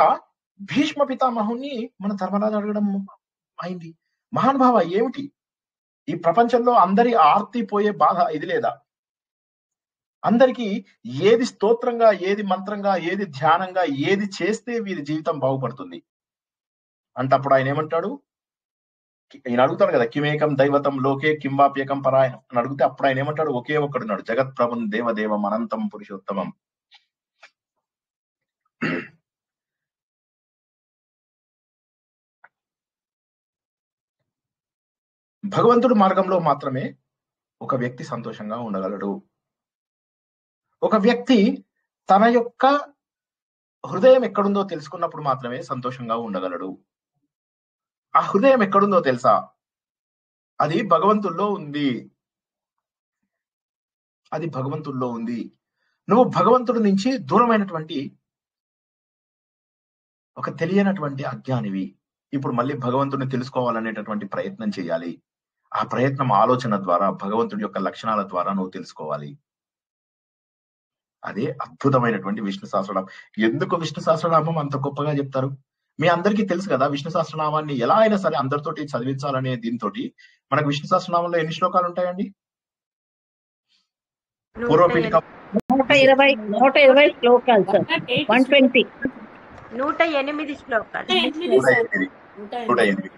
భీష్మ పితామహుని మన ధర్మరాజు అడగడం అయింది. మహానుభావ, ఏమిటి ఈ ప్రపంచంలో అందరి ఆర్తి పోయే బాధ ఇది లేదా? అందరికీ ఏది స్తోత్రంగా, ఏది మంత్రంగా, ఏది ధ్యానంగా, ఏది చేస్తే వీరి జీవితం బాగుపడుతుంది అంటే అప్పుడు ఆయన ఏమంటాడు? ఈయన అడుగుతాడు కదా, కిమేకం దైవతం లోకే కింవాప్యకం పరాయ అని అడిగితే అప్పుడు ఆయన ఏమంటాడు? ఒకే ఒక్కడున్నాడు, జగత్ ప్రభున్ దేవదేవం అనంతం పురుషోత్తమం. భగవంతుడు మార్గంలో మాత్రమే ఒక వ్యక్తి సంతోషంగా ఉండగలడు. ఒక వ్యక్తి తన యొక్క హృదయం ఎక్కడుందో తెలుసుకున్నప్పుడు మాత్రమే సంతోషంగా ఉండగలడు. ఆ హృదయం ఎక్కడుందో తెలుసా? అది భగవంతుల్లో ఉంది. అది భగవంతుల్లో ఉంది. నువ్వు భగవంతుడి నుంచి దూరమైనటువంటి ఒక తెలియనటువంటి అజ్ఞానివి. ఇప్పుడు మళ్ళీ భగవంతుడిని తెలుసుకోవాలనేటటువంటి ప్రయత్నం చేయాలి. ఆ ప్రయత్నం ఆలోచన ద్వారా, భగవంతుడి యొక్క లక్షణాల ద్వారా నువ్వు తెలుసుకోవాలి. అదే అద్భుతమైనటువంటి విష్ణు సహస్రనామం. ఎందుకు విష్ణు సహస్రనామం అంత గొప్పగా చెప్తారు? మీ అందరికీ తెలుసు కదా, విష్ణు సహస్రనామాన్ని ఎలా అయినా సరే అందరితోటి చదివించాలనే దీంతో మనకు విష్ణు సహస్రనామంలో ఎన్ని శ్లోకాలు ఉంటాయండి? పూర్వపీఠిక 120 శ్లోకాలు సార్. 120 108 శ్లోకాలు. 108.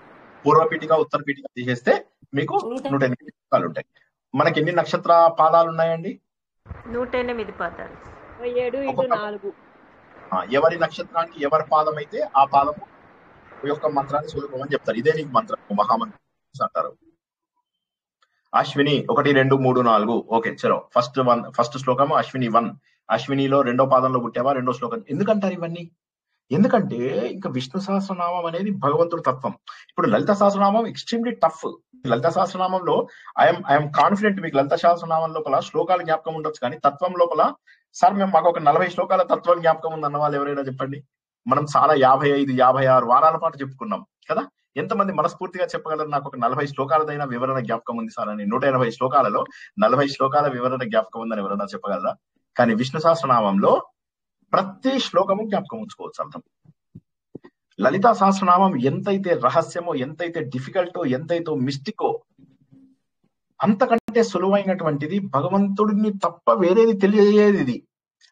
పూర్వపీఠిక ఉత్తరపీఠిక తీసేస్తే మీకు 108 శ్లోకాలు ఉంటాయి. మనకి ఎన్ని నక్షత్ర పాదాలు ఉన్నాయండి? 108 పాదాలు. 7 ఎవరి నక్షత్రానికి ఎవరి పాదం అయితే ఆ పాదము యొక్క మంత్రాన్ని సులభమని చెప్తారు. ఇదే నీకు మంత్రం, మహామంత్రం అంటారు. అశ్విని 1 2 3 4. ఓకే, చలో ఫస్ట్ శ్లోకము అశ్విని 1. అశ్వినిలో రెండో పాదంలో పుట్టావా, రెండో శ్లోకం. ఎందుకంటారు ఇవన్నీ? ఎందుకంటే ఇంకా విష్ణు సహస్రనామం అనేది భగవంతుడి తత్వం. ఇప్పుడు లలిత సహస్రనామం ఎక్స్ట్రీమ్లీ టఫ్. లలిత సహస్రనామంలో ఐఎమ్ కాన్ఫిడెంట్ మీకు లలిత సహస్రనామం లోపల శ్లోకాల జ్ఞాపకం ఉండొచ్చు, కానీ తత్వం లోపల సార్ మేము మాకు ఒక 40 శ్లోకాల తత్వం జ్ఞాపకం ఉందన్న వాళ్ళు ఎవరైనా చెప్పండి. మనం చాలా 55, 56 వారాల పాటు చెప్పుకున్నాం కదా. ఎంతమంది మనస్ఫూర్తిగా చెప్పగలరు నాకు ఒక 40 శ్లోకాలదైనా వివరణ జ్ఞాపకం ఉంది సార్ అని? 180 శ్లోకాలలో 40 శ్లోకాల వివరణ జ్ఞాపకం ఉందని ఎవరైనా చెప్పగలరా? కానీ విష్ణు సహస్రనామంలో ప్రతి శ్లోకము జ్ఞాపకం ఉంచుకోవచ్చు అర్థం. లలితా సహస్రనామం ఎంతైతే రహస్యమో, ఎంతైతే డిఫికల్టో, ఎంతైతే మిస్టికో, అంతకంటే సులువైనటువంటిది భగవంతుడిని తప్ప వేరేది తెలియజేది ఇది.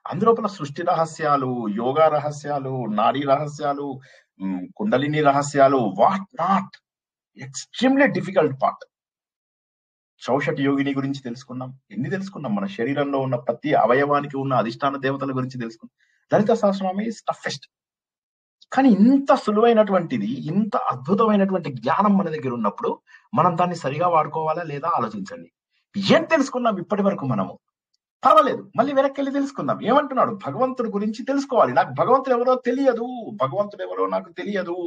అందులోపల సృష్టి రహస్యాలు, యోగా రహస్యాలు, నాడీ రహస్యాలు, కుండలిని రహస్యాలు, what not, extremely difficult part. Chaushati Yogini గురించి తెలుసుకున్నాం. ఎన్ని తెలుసుకున్నాం? మన శరీరంలో ఉన్న ప్రతి అవయవానికి ఉన్న అధిష్టాన దేవతల గురించి తెలుసుకున్నాం. లలిత సహస్రనామం ఈజ్ టఫెస్ట్. కానీ ఇంత సులువైనటువంటిది, ఇంత అద్భుతమైనటువంటి జ్ఞానం మన దగ్గర ఉన్నప్పుడు మనం దాన్ని సరిగా వాడుకోవాలా లేదా ఆలోచించండి. ఏం తెలుసుకున్నాం ఇప్పటి వరకు మనము? పర్వాలేదు, మళ్ళీ వెనక్కి వెళ్ళి తెలుసుకుందాం. ఏమంటున్నాడు? భగవంతుడి గురించి తెలుసుకోవాలి. నాకు భగవంతుడు ఎవరో తెలియదు, భగవంతుడు ఎవరో నాకు తెలియదు.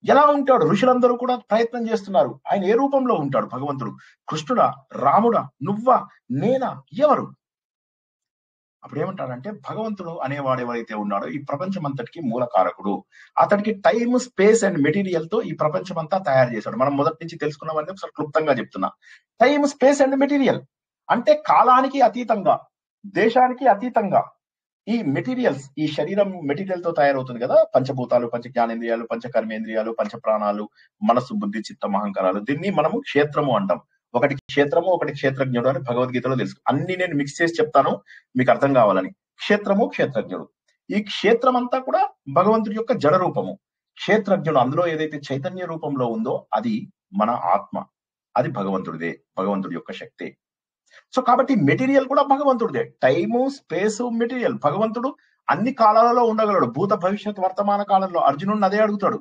ఎలా ఉంటాడు? ఋషులందరూ కూడా ప్రయత్నం చేస్తున్నారు. ఆయన ఏ రూపంలో ఉంటాడు భగవంతుడు? కృష్ణుడా, రాముడా, నువ్వా, నేనా, ఎవరు? అప్పుడు ఏమంటాడంటే భగవంతుడు అనేవాడు ఎవరైతే ఉన్నాడో ఈ ప్రపంచం అంతటికి మూలకారకుడు. అతడికి టైమ్, స్పేస్ అండ్ మెటీరియల్ తో ఈ ప్రపంచం అంతా తయారు చేశాడు. మనం మొదటి నుంచి తెలుసుకున్నామని ఒకసారి క్లుప్తంగా చెప్తున్నా. టైమ్, స్పేస్ అండ్ మెటీరియల్ అంటే కాలానికి అతీతంగా, దేశానికి అతీతంగా ఈ మెటీరియల్స్, ఈ శరీరం మెటీరియల్ తో తయారవుతుంది కదా. పంచభూతాలు, పంచ జ్ఞానేంద్రియాలు, పంచ కర్మేంద్రియాలు, పంచ ప్రాణాలు, మనస్సు, బుద్ధి, చిత్తం, అహంకారాలు. దీన్ని మనము క్షేత్రము అంటాం. ఒకటి క్షేత్రము, ఒకటి క్షేత్రజ్ఞుడు అని భగవద్గీతలో తెలుసు. అన్ని నేను మిక్స్ చేసి చెప్తాను మీకు అర్థం కావాలని. క్షేత్రము, క్షేత్రజ్ఞుడు. ఈ క్షేత్రం అంతా కూడా భగవంతుడి యొక్క జడ రూపము. క్షేత్రజ్ఞుడు అందులో ఏదైతే చైతన్య రూపంలో ఉందో అది మన ఆత్మ, అది భగవంతుడిదే, భగవంతుడి యొక్క శక్తి. సో కాబట్టి మెటీరియల్ కూడా భగవంతుడిదే. Time, space, material. భగవంతుడు అన్ని కాలాలలో ఉండగలడు. భూత, భవిష్యత్, వర్తమాన కాలంలో. అర్జునుడిని అదే అడుగుతాడు,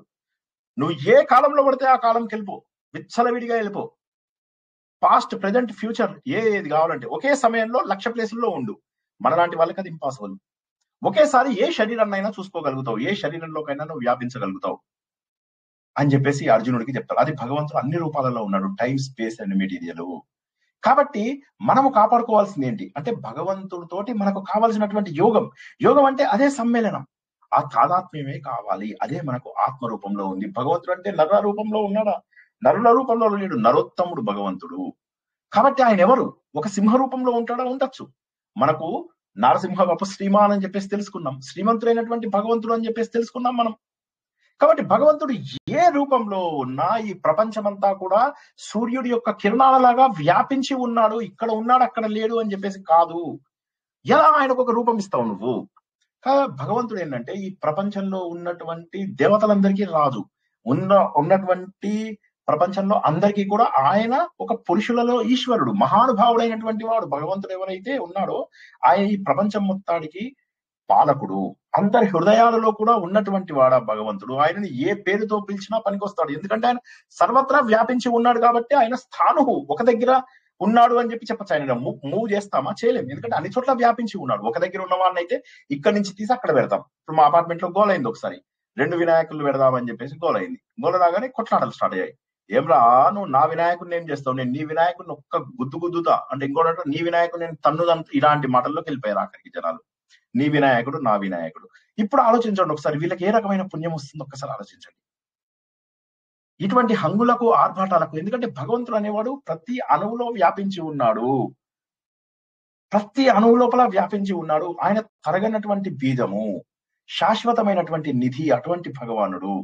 నువ్వు ఏ కాలంలో పడితే ఆ కాలంకి వెళ్ళిపో, విచ్చలవిడిగా వెళ్ళిపో. పాస్ట్, ప్రెజెంట్, ఫ్యూచర్ ఏది కావాలంటే ఒకే సమయంలో 1,00,000 ప్లేసుల్లో ఉండు. మనలాంటి వాళ్ళకి అది ఇంపాసిబుల్. ఒకేసారి ఏ శరీరాన్నైనా చూసుకోగలుగుతావు, ఏ శరీరంలోకైనా నువ్వు వ్యాపించగలుగుతావు అని చెప్పేసి అర్జునుడికి చెప్తాడు. అది భగవంతుడు అన్ని రూపాలలో ఉన్నాడు, టైం, స్పేస్ అండ్ మెటీరియల్. కాబట్టి మనము కాపాడుకోవాల్సింది ఏంటి అంటే భగవంతుడితోటి మనకు కావాల్సినటువంటి యోగం. యోగం అంటే అదే సమ్మేళనం, ఆ తాదాత్మ్యమే కావాలి. అదే మనకు ఆత్మ రూపంలో ఉంది. భగవంతుడు అంటే నర రూపంలో ఉన్నాడా? నరుల రూపంలో లేడు, నరోత్తముడు భగవంతుడు. కాబట్టి ఆయన ఎవరు? ఒక సింహ రూపంలో ఉంటాడా? ఉండొచ్చు. మనకు నరసింహ గొప్ప శ్రీమాన్ అని చెప్పేసి తెలుసుకున్నాం, శ్రీమంతుడైనటువంటి భగవంతుడు అని చెప్పేసి తెలుసుకున్నాం మనం. కాబట్టి భగవంతుడు ఏ రూపంలో ఉన్నా ఈ ప్రపంచమంతా కూడా సూర్యుడి యొక్క కిరణాలలాగా వ్యాపించి ఉన్నాడు, ఇక్కడ ఉన్నాడు అక్కడ లేడు అని చెప్పేసి కాదు. ఎలా ఆయనకు ఒక రూపం ఇస్తావు నువ్వు? భగవంతుడు ఏంటంటే ఈ ప్రపంచంలో ఉన్నటువంటి దేవతలందరికీ రాజు, ఉన్నటువంటి ప్రపంచంలో అందరికీ కూడా ఆయన ఒక పురుషులలో ఈశ్వరుడు, మహానుభావుడైనటువంటి వాడు. భగవంతుడు ఎవరైతే ఉన్నాడో ఆయన ఈ ప్రపంచం మొత్తానికి పాలకుడు, అందరి హృదయాలలో కూడా ఉన్నటువంటి వాడా భగవంతుడు. ఆయనని ఏ పేరుతో పిలిచినా పనికొస్తాడు, ఎందుకంటే ఆయన సర్వత్రా వ్యాపించి ఉన్నాడు కాబట్టి ఆయన స్థాను ఒక దగ్గర ఉన్నాడు అని చెప్పచ్చు. ఆయన మూవ్ చేస్తామా? చేయలేము, ఎందుకంటే అన్ని చోట్ల వ్యాపించి ఉన్నాడు. ఒక దగ్గర ఉన్న వాళ్ళని అయితే ఇక్కడి నుంచి తీసి అక్కడ పెడతాం. ఇప్పుడు మా అపార్ట్మెంట్ లో గోల్ అయింది, ఒకసారి 2 వినాయకులు పెడదామని చెప్పేసి గోల్ అయింది. గోల రాగానే కొట్లాటలు స్టార్ట్ అయ్యాయి. ఏమ్రా నువ్వు నా వినాయకుడిని ఏం చేస్తావు, నేను నీ వినాయకుడిని ఒక్క గుద్దుతా అంటే, ఇంకోటి నీ వినాయకుడు నేను తన్నుదంత, ఇలాంటి మాటల్లోకి వెళ్ళిపోయారు ఆఖరికి జనాలు. నీ వినాయకుడు నా వినాయకుడు. ఇప్పుడు ఆలోచించండి ఒకసారి, వీళ్ళకి ఏ రకమైన పుణ్యం వస్తుందో ఒక్కసారి ఆలోచించండి. ఇటువంటి హంగులకు ఆర్భాటాలకు, ఎందుకంటే భగవంతుడు అనేవాడు ప్రతి అణువులో వ్యాపించి ఉన్నాడు, ప్రతి అణువు లోపల వ్యాపించి ఉన్నాడు. ఆయన తరగనటువంటి బీజము, శాశ్వతమైనటువంటి నిధి అటువంటి భగవానుడు.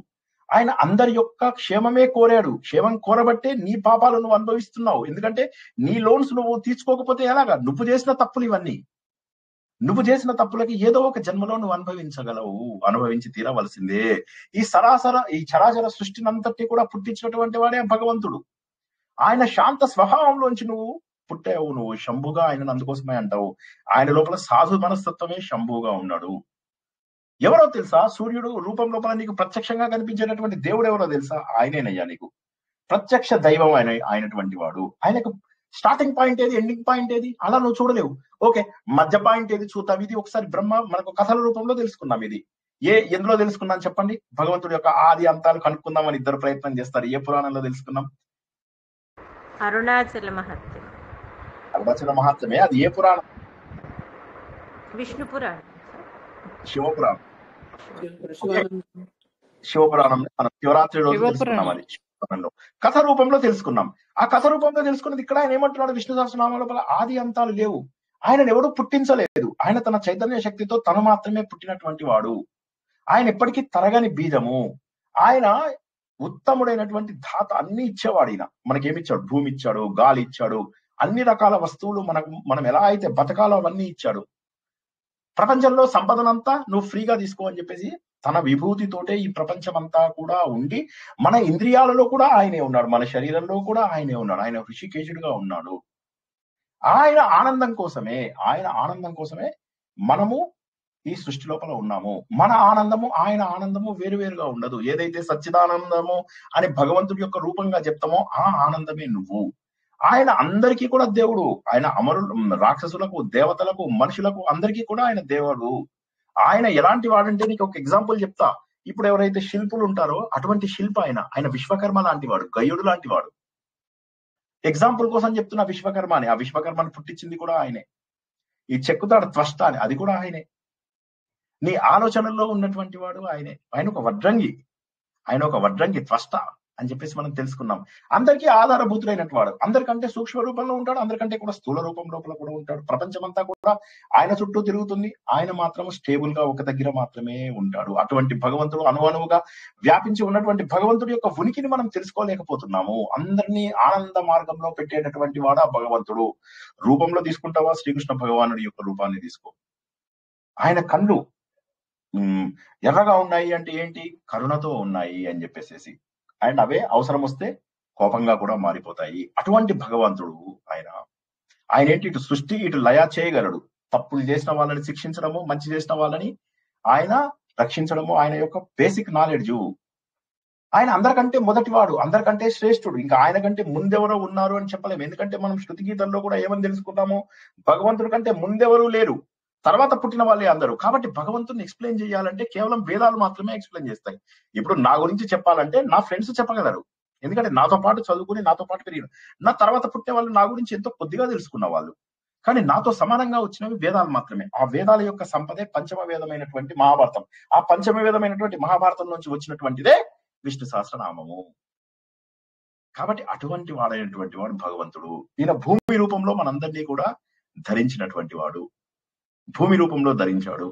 ఆయన అందరి యొక్క క్షేమమే కోరాడు, క్షేమం కోరబట్టే నీ పాపాలు నువ్వు అనుభవిస్తున్నావు. ఎందుకంటే నీ లోన్స్ నువ్వు తీర్చుకోకపోతే ఎలాగా? నువ్వు చేసిన తప్పులు ఇవన్నీ, నువ్వు చేసిన తప్పులకి ఏదో ఒక జన్మలో నువ్వు అనుభవించగలవు, అనుభవించి తీరవలసిందే. ఈ చరాచర సృష్టినంతటి కూడా పుట్టించినటువంటి వాడే భగవంతుడు. ఆయన శాంత స్వభావంలోంచి నువ్వు పుట్టావు, నువ్వు శంభుగా ఆయన అందుకోసమే అంటావు. ఆయన లోపల సాధు మనస్తత్వమే శంభుగా ఉన్నాడు. ఎవరో తెలుసా? సూర్యుడు రూపం లోపల నీకు ప్రత్యక్షంగా కనిపించేటటువంటి దేవుడు ఎవరో తెలుసా? ఆయనేనయ్యా నీకు ప్రత్యక్ష దైవం అయినటువంటి వాడు. ఆయనకు స్టార్టింగ్ పాయింట్ ఏది, ఎండింగ్ పాయింట్ ఏది, అలా నువ్వు చూడలేవు. ఓకే, మధ్య పాయింట్ ఏది చూద్దాం. ఇది ఒకసారి బ్రహ్మ మనకు కథల రూపంలో తెలుసుకున్నాం. ఇది ఎందులో తెలుసుకున్నాం చెప్పండి? భగవంతుడి యొక్క ఆది అంతాలు కనుక్కుందామని ఇద్దరు ప్రయత్నం చేస్తారు. ఏ పురాణంలో తెలుసుకున్నాం? అరుణాచల మహత్యం. అరుణాచల మహత్యమే. అది ఏ పురాణం? విష్ణు పురాణం, శివపురాణం. శివపురాణం మనం శివరాత్రి రోజు తెలుసుకున్నాం. అది కథ రూపంలో తెలుసుకున్నాం. ఆ కథ రూపంలో తెలుసుకున్నది ఇక్కడ ఆయన ఏమంటున్నాడు? విష్ణు సహస్రనామం లోపల ఆది అంతాలు లేవు, ఆయనను ఎవడు పుట్టించలేదు, ఆయన తన చైతన్య శక్తితో తను మాత్రమే పుట్టినటువంటి వాడు. ఆయన ఎప్పటికీ తరగని బీజము. ఆయన ఉత్తముడైనటువంటి ధాత, అన్ని ఇచ్చేవాడు. ఈయన మనకేమిచ్చాడు? భూమి ఇచ్చాడు, గాలి ఇచ్చాడు, అన్ని రకాల వస్తువులు మనం ఎలా అయితే బతకాలో అవన్నీ ఇచ్చాడు. ప్రపంచంలో సంపదనంతా నువ్వు ఫ్రీగా తీసుకో అని చెప్పేసి తన విభూతితోటే ఈ ప్రపంచం అంతా కూడా ఉండి, మన ఇంద్రియాలలో కూడా ఆయనే ఉన్నాడు, మన శరీరంలో కూడా ఆయనే ఉన్నాడు. ఆయన ఋషికేశుడుగా ఉన్నాడు. ఆయన ఆనందం కోసమే మనము ఈ సృష్టి లోపల ఉన్నాము. మన ఆనందము ఆయన ఆనందము వేరువేరుగా ఉండదు. ఏదైతే సచ్చిదానందము అని భగవంతుడి యొక్క రూపంగా చెప్తామో ఆ ఆనందమే నువ్వు. ఆయన అందరికీ కూడా దేవుడు. ఆయన అమరులు, రాక్షసులకు, దేవతలకు, మనుషులకు అందరికీ కూడా ఆయన దేవుడు. ఆయన ఎలాంటి వాడంటే నీకు ఒక ఎగ్జాంపుల్ చెప్తా. ఇప్పుడు ఎవరైతే శిల్పులు ఉంటారో అటువంటి శిల్ప ఆయన విశ్వకర్మ లాంటి వాడు, గయుడు లాంటి వాడు. ఎగ్జాంపుల్ కోసం చెప్తున్నా విశ్వకర్మ అని. ఆ విశ్వకర్మని పుట్టించింది కూడా ఆయనే. ఈ చెక్కుతాడు త్వష్ట అని, అది కూడా ఆయనే. నీ ఆలోచనల్లో ఉన్నటువంటి వాడు ఆయనే. ఆయన ఒక వడ్రంగి త్వష్ట అని చెప్పేసి మనం తెలుసుకున్నాం. అందరికీ ఆధారభూతులైనటువంటి వాడు, అందరికంటే సూక్ష్మ రూపంలో ఉంటాడు, అందరికంటే కూడా స్థూల రూపం లోపల కూడా ఉంటాడు. ప్రపంచమంతా కూడా ఆయన చుట్టూ తిరుగుతుంది, ఆయన మాత్రం స్టేబుల్ గా ఒక దగ్గర మాత్రమే ఉంటాడు. అటువంటి భగవంతుడు, అణువణువుగా వ్యాపించి ఉన్నటువంటి భగవంతుడి యొక్క ఉనికిని మనం తెలుసుకోలేకపోతున్నాము. అందరినీ ఆనంద మార్గంలో పెట్టేటటువంటి వాడు ఆ భగవంతుడు. రూపంలో తీసుకుంటావా? శ్రీకృష్ణ భగవానుడి యొక్క రూపాన్ని తీసుకో. ఆయన కళ్ళు ఎర్రగా ఉన్నాయి అంటే ఏంటి? కరుణతో ఉన్నాయి అని చెప్పేసి. అండ్ అవే అవసరం వస్తే కోపంగా కూడా మారిపోతాయి. అటువంటి భగవంతుడు ఆయన ఏంటి? ఇటు సృష్టి ఇటు లయ చేయగలడు. తప్పులు చేసిన వాళ్ళని శిక్షించడము, మంచి చేసిన వాళ్ళని ఆయన రక్షించడము ఆయన యొక్క బేసిక్ నాలెడ్జ్. ఆయన అందరికంటే మొదటివాడు, అందరికంటే శ్రేష్ఠుడు. ఇంకా ఆయన కంటే ముందెవరో ఉన్నారు అని చెప్పలేము. ఎందుకంటే మనం శృతి గీతల్లో కూడా ఏమని తెలుసుకుంటాము? భగవంతుడి కంటే ముందెవరూ లేరు, తర్వాత పుట్టిన వాళ్ళే అందరూ. కాబట్టి భగవంతుని ఎక్స్ప్లెయిన్ చేయాలంటే కేవలం వేదాలు మాత్రమే ఎక్స్ప్లెయిన్ చేస్తాయి. ఇప్పుడు నా గురించి చెప్పాలంటే నా ఫ్రెండ్స్ చెప్పగలరు, ఎందుకంటే నాతో పాటు చదువుకుని నాతో పాటు పెరిగిన, నా తర్వాత పుట్టిన వాళ్ళు నా గురించి ఎంతో కొద్దిగా తెలుసుకున్న వాళ్ళు. కానీ నాతో సమానంగా వచ్చినవి వేదాలు మాత్రమే. ఆ వేదాల యొక్క సంపదే పంచమ వేదమైనటువంటి మహాభారతం. ఆ పంచమ వేదమైనటువంటి మహాభారతం నుంచి వచ్చినటువంటిదే విష్ణు సహస్రనామము. కాబట్టి అటువంటి వాడైనటువంటి వాడు భగవంతుడు. ఈయన భూమి రూపంలో మనందరినీ కూడా ధరించినటువంటి వాడు. భూమి రూపంలో ధరించాడు.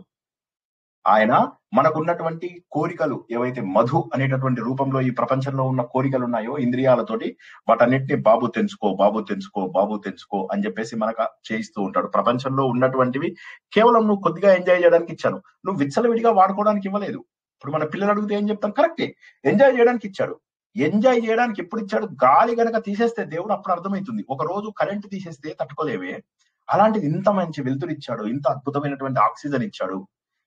ఆయన మనకున్నటువంటి కోరికలు ఏవైతే మధు అనేటటువంటి రూపంలో ఈ ప్రపంచంలో ఉన్న కోరికలు ఉన్నాయో ఇంద్రియాలతోటి వాటన్నిటిని బాబు తెంచుకో, బాబు తెంచుకో, బాబు తెంచుకో అని చెప్పేసి మనకు చేయిస్తూ ఉంటాడు. ప్రపంచంలో ఉన్నటువంటివి కేవలం నువ్వు కొద్దిగా ఎంజాయ్ చేయడానికి ఇచ్చాను, నువ్వు విచ్చలవిడిగా వాడుకోవడానికి ఇవ్వలేదు. ఇప్పుడు మన పిల్లలు అడిగితే ఏం చెప్తాం? కరెక్టే, ఎంజాయ్ చేయడానికి ఇచ్చాడు. ఎంజాయ్ చేయడానికి ఎప్పుడు ఇచ్చాడు? గాలి గనక తీసేస్తే దేవుడు అప్పుడు అర్థమవుతుంది. ఒక రోజు కరెంట్ తీసేస్తే తట్టుకోలేవే, అలాంటిది ఇంత మంచి వెలుతురు ఇచ్చాడు, ఇంత అద్భుతమైనటువంటి ఆక్సిజన్ ఇచ్చాడు.